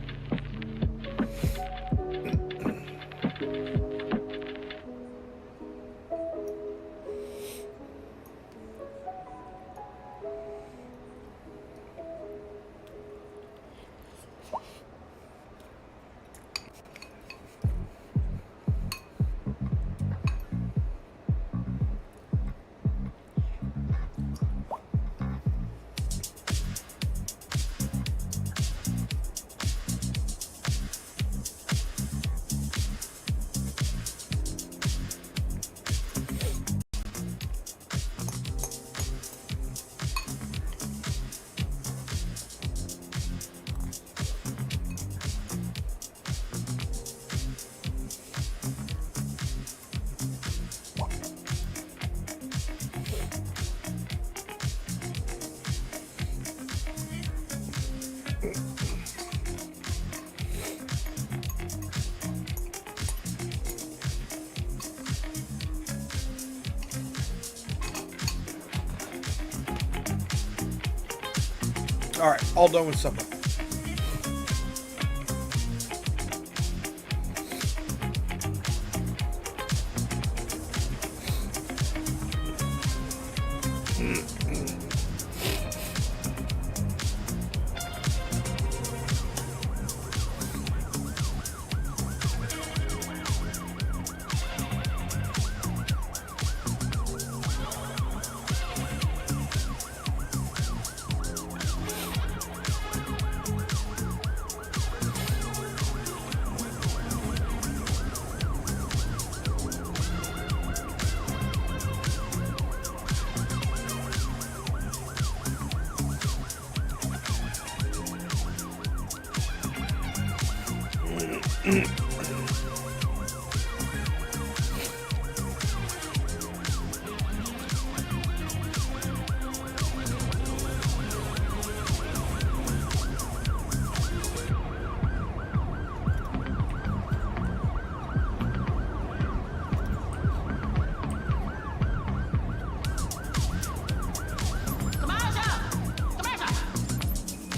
Speaker 1: All right, all done with supper.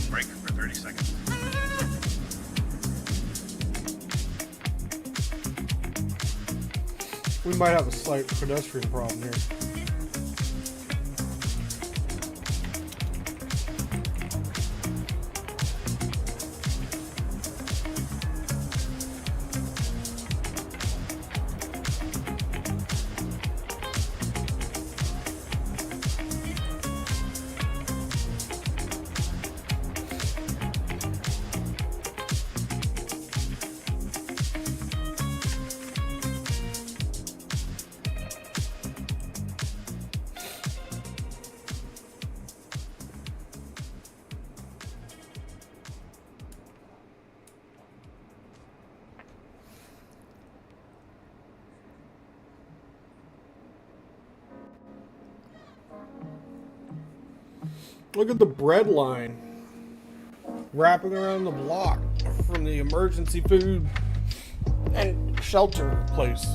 Speaker 5: Break for 30 seconds.
Speaker 1: We might have a slight pedestrian problem here. Look at the bread line wrapping around the block from the emergency food and shelter place.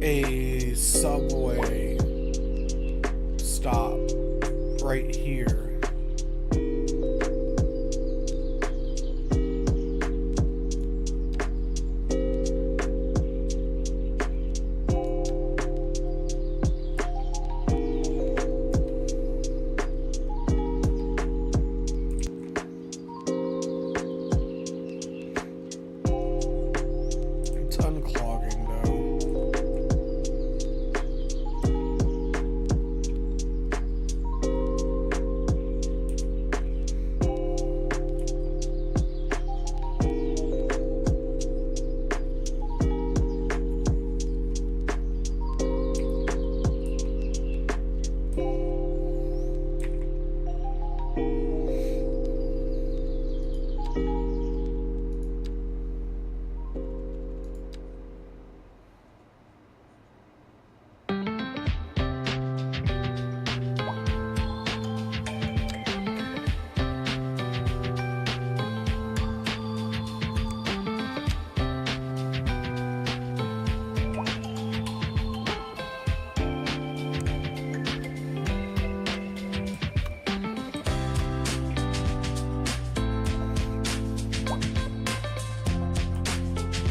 Speaker 1: A subway stop right here. It's unclogging though.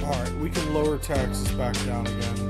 Speaker 1: Alright, we can lower taxes back down again.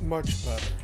Speaker 1: Much better.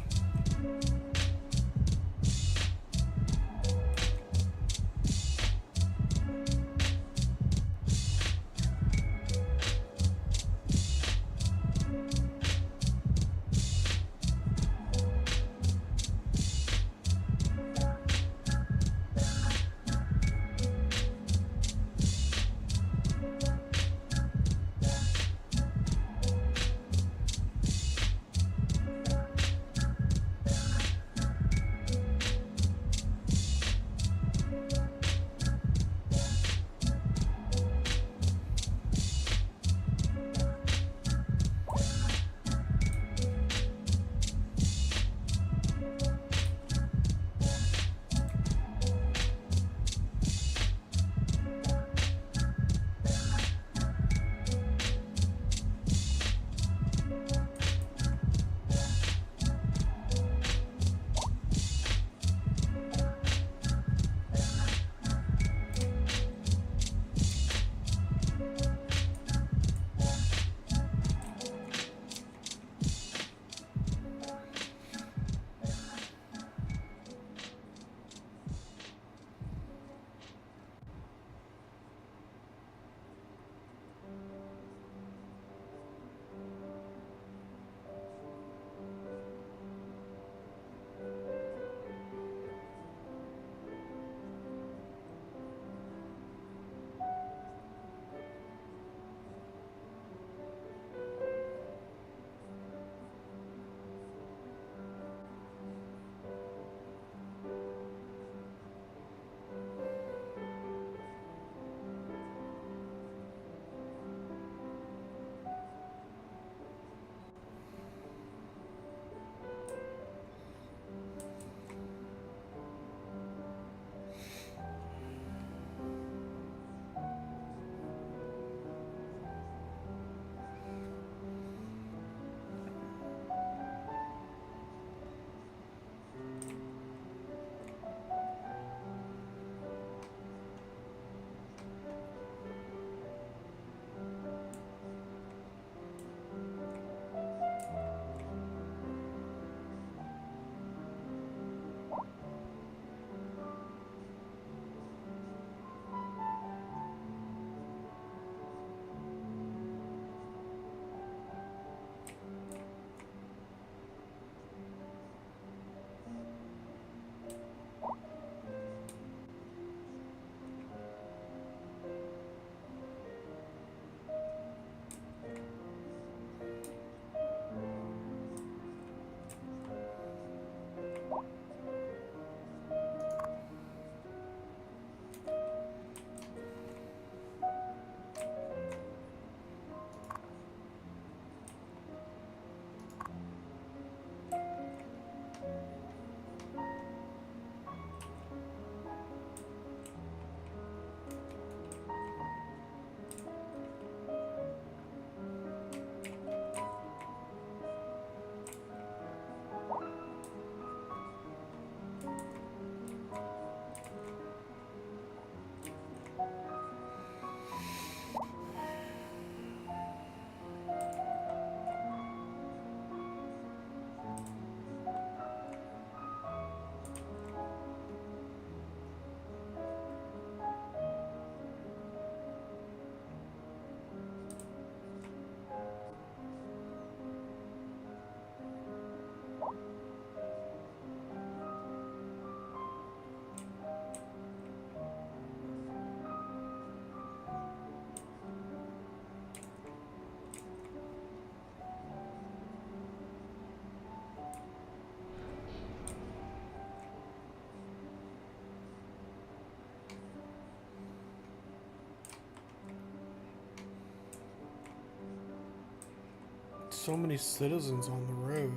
Speaker 1: so many citizens on the road.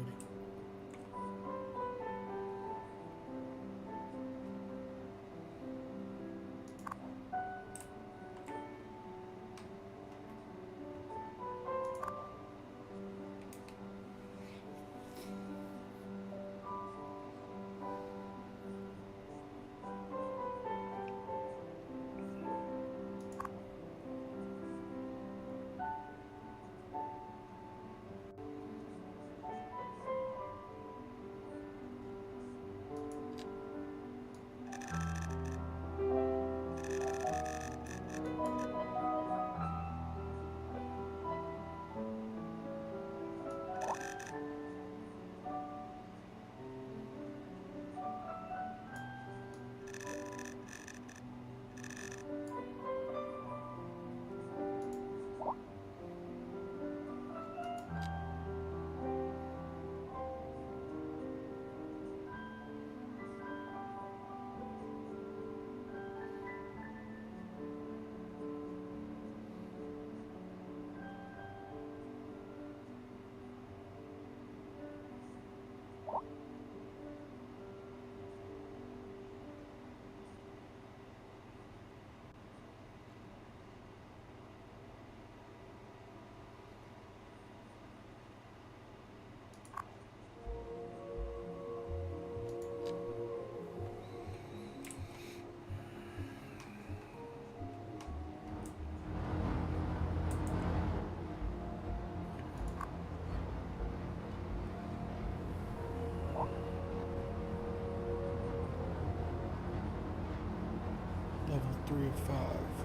Speaker 1: Level 3 of 5.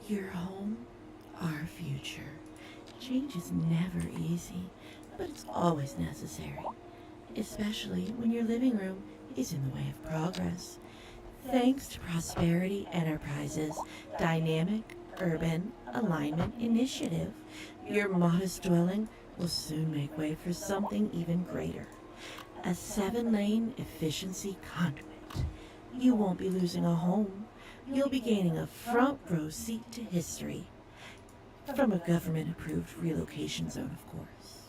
Speaker 7: Your home, our future. Change is never easy, but it's always necessary, especially when your living room is in the way of progress. Thanks to Prosperity Enterprises' dynamic urban alignment initiative, your modest dwelling will soon make way for something even greater. A 7-lane efficiency conduit. You won't be losing a home. You'll be gaining a front row seat to history. From a government-approved relocation zone, of course.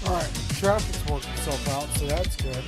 Speaker 1: Alright, traffic's worked itself out, so that's good.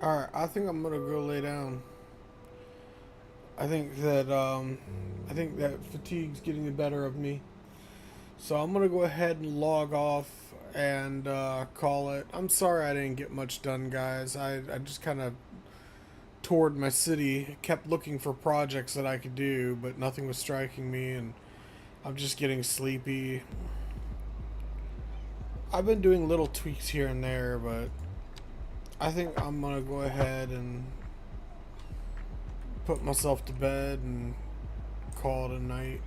Speaker 1: Alright, I think I'm gonna go lay down. I think that fatigue's getting the better of me. So I'm gonna go ahead and log off and call it. I'm sorry I didn't get much done, guys. I just kind of toured my city, kept looking for projects that I could do, but nothing was striking me, and I'm just getting sleepy. I've been doing little tweaks here and there, but I think I'm gonna go ahead and put myself to bed and call it a night.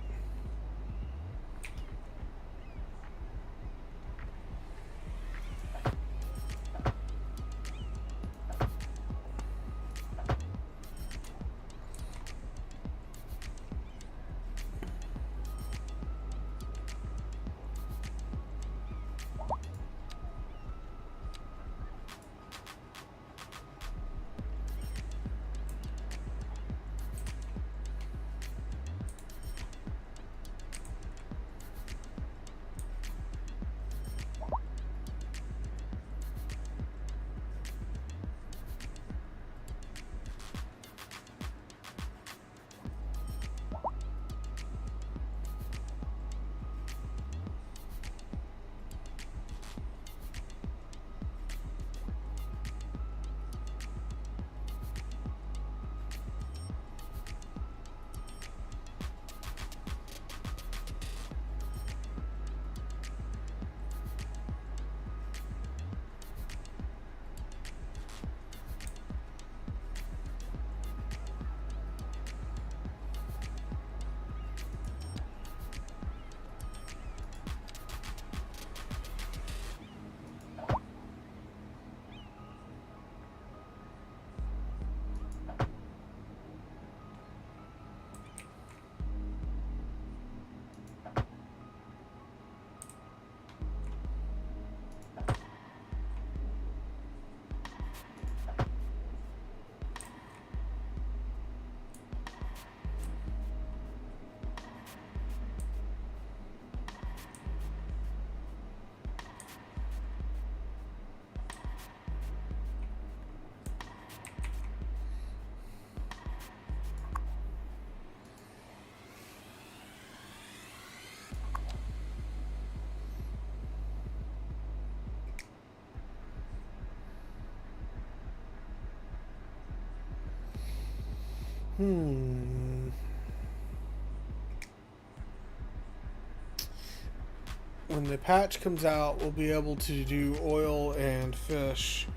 Speaker 1: When the patch comes out, we'll be able to do oil and fish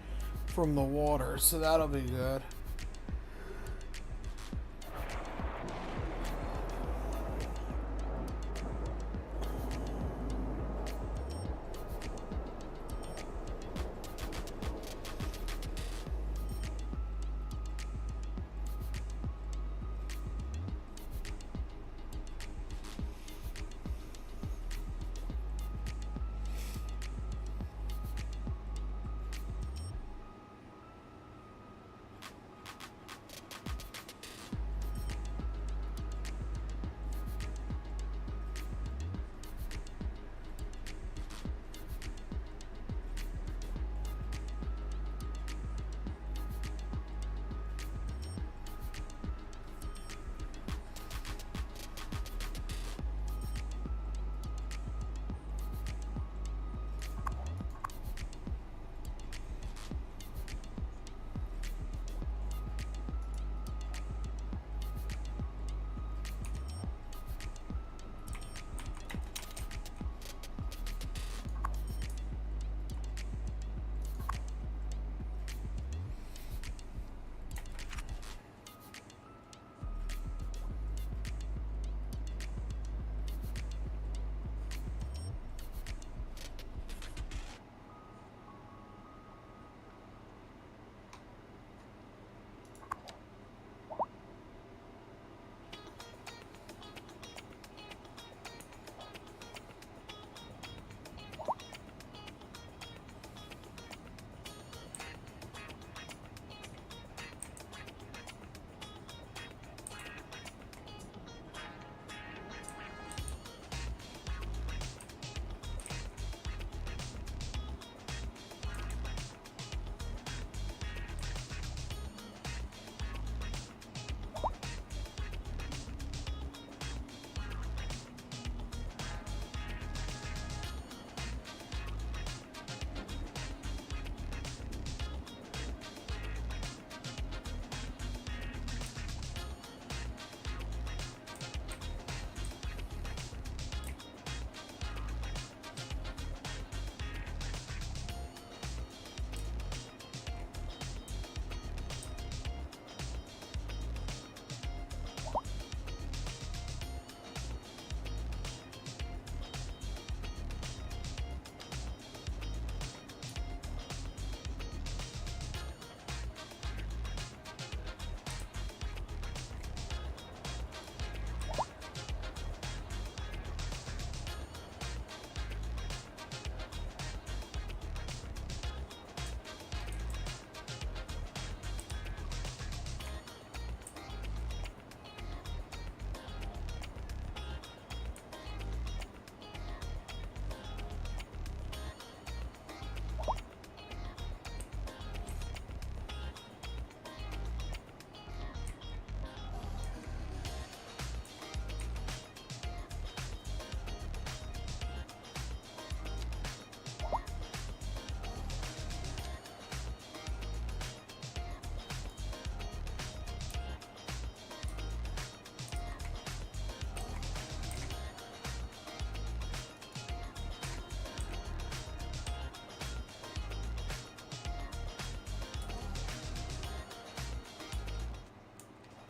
Speaker 1: from the water, so that'll be good.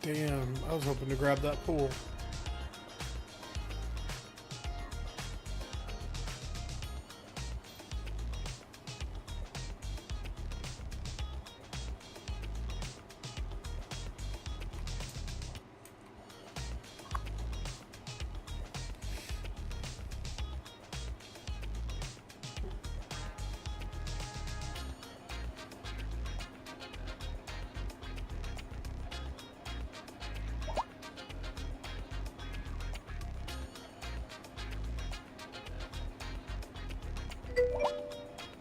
Speaker 1: Damn, I was hoping to grab that pool.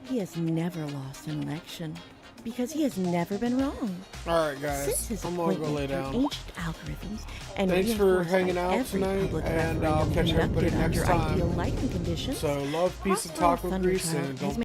Speaker 7: He has never lost an election because he has never been wrong.
Speaker 1: All right, guys,
Speaker 7: Since his
Speaker 1: I'm gonna go
Speaker 7: appointment
Speaker 1: lay
Speaker 7: through
Speaker 1: down.
Speaker 7: ancient algorithms and
Speaker 1: Thanks for
Speaker 7: reinforced by
Speaker 1: hanging out
Speaker 7: every
Speaker 1: tonight,
Speaker 7: public
Speaker 1: and I'll
Speaker 7: referendum
Speaker 1: catch everybody
Speaker 7: conducted
Speaker 1: next
Speaker 7: under ideal
Speaker 1: time.
Speaker 7: lighting conditions,
Speaker 1: So love, peace, and
Speaker 7: Prospero
Speaker 1: talk with Grease,
Speaker 7: Thunderchild
Speaker 1: and
Speaker 7: has
Speaker 1: don't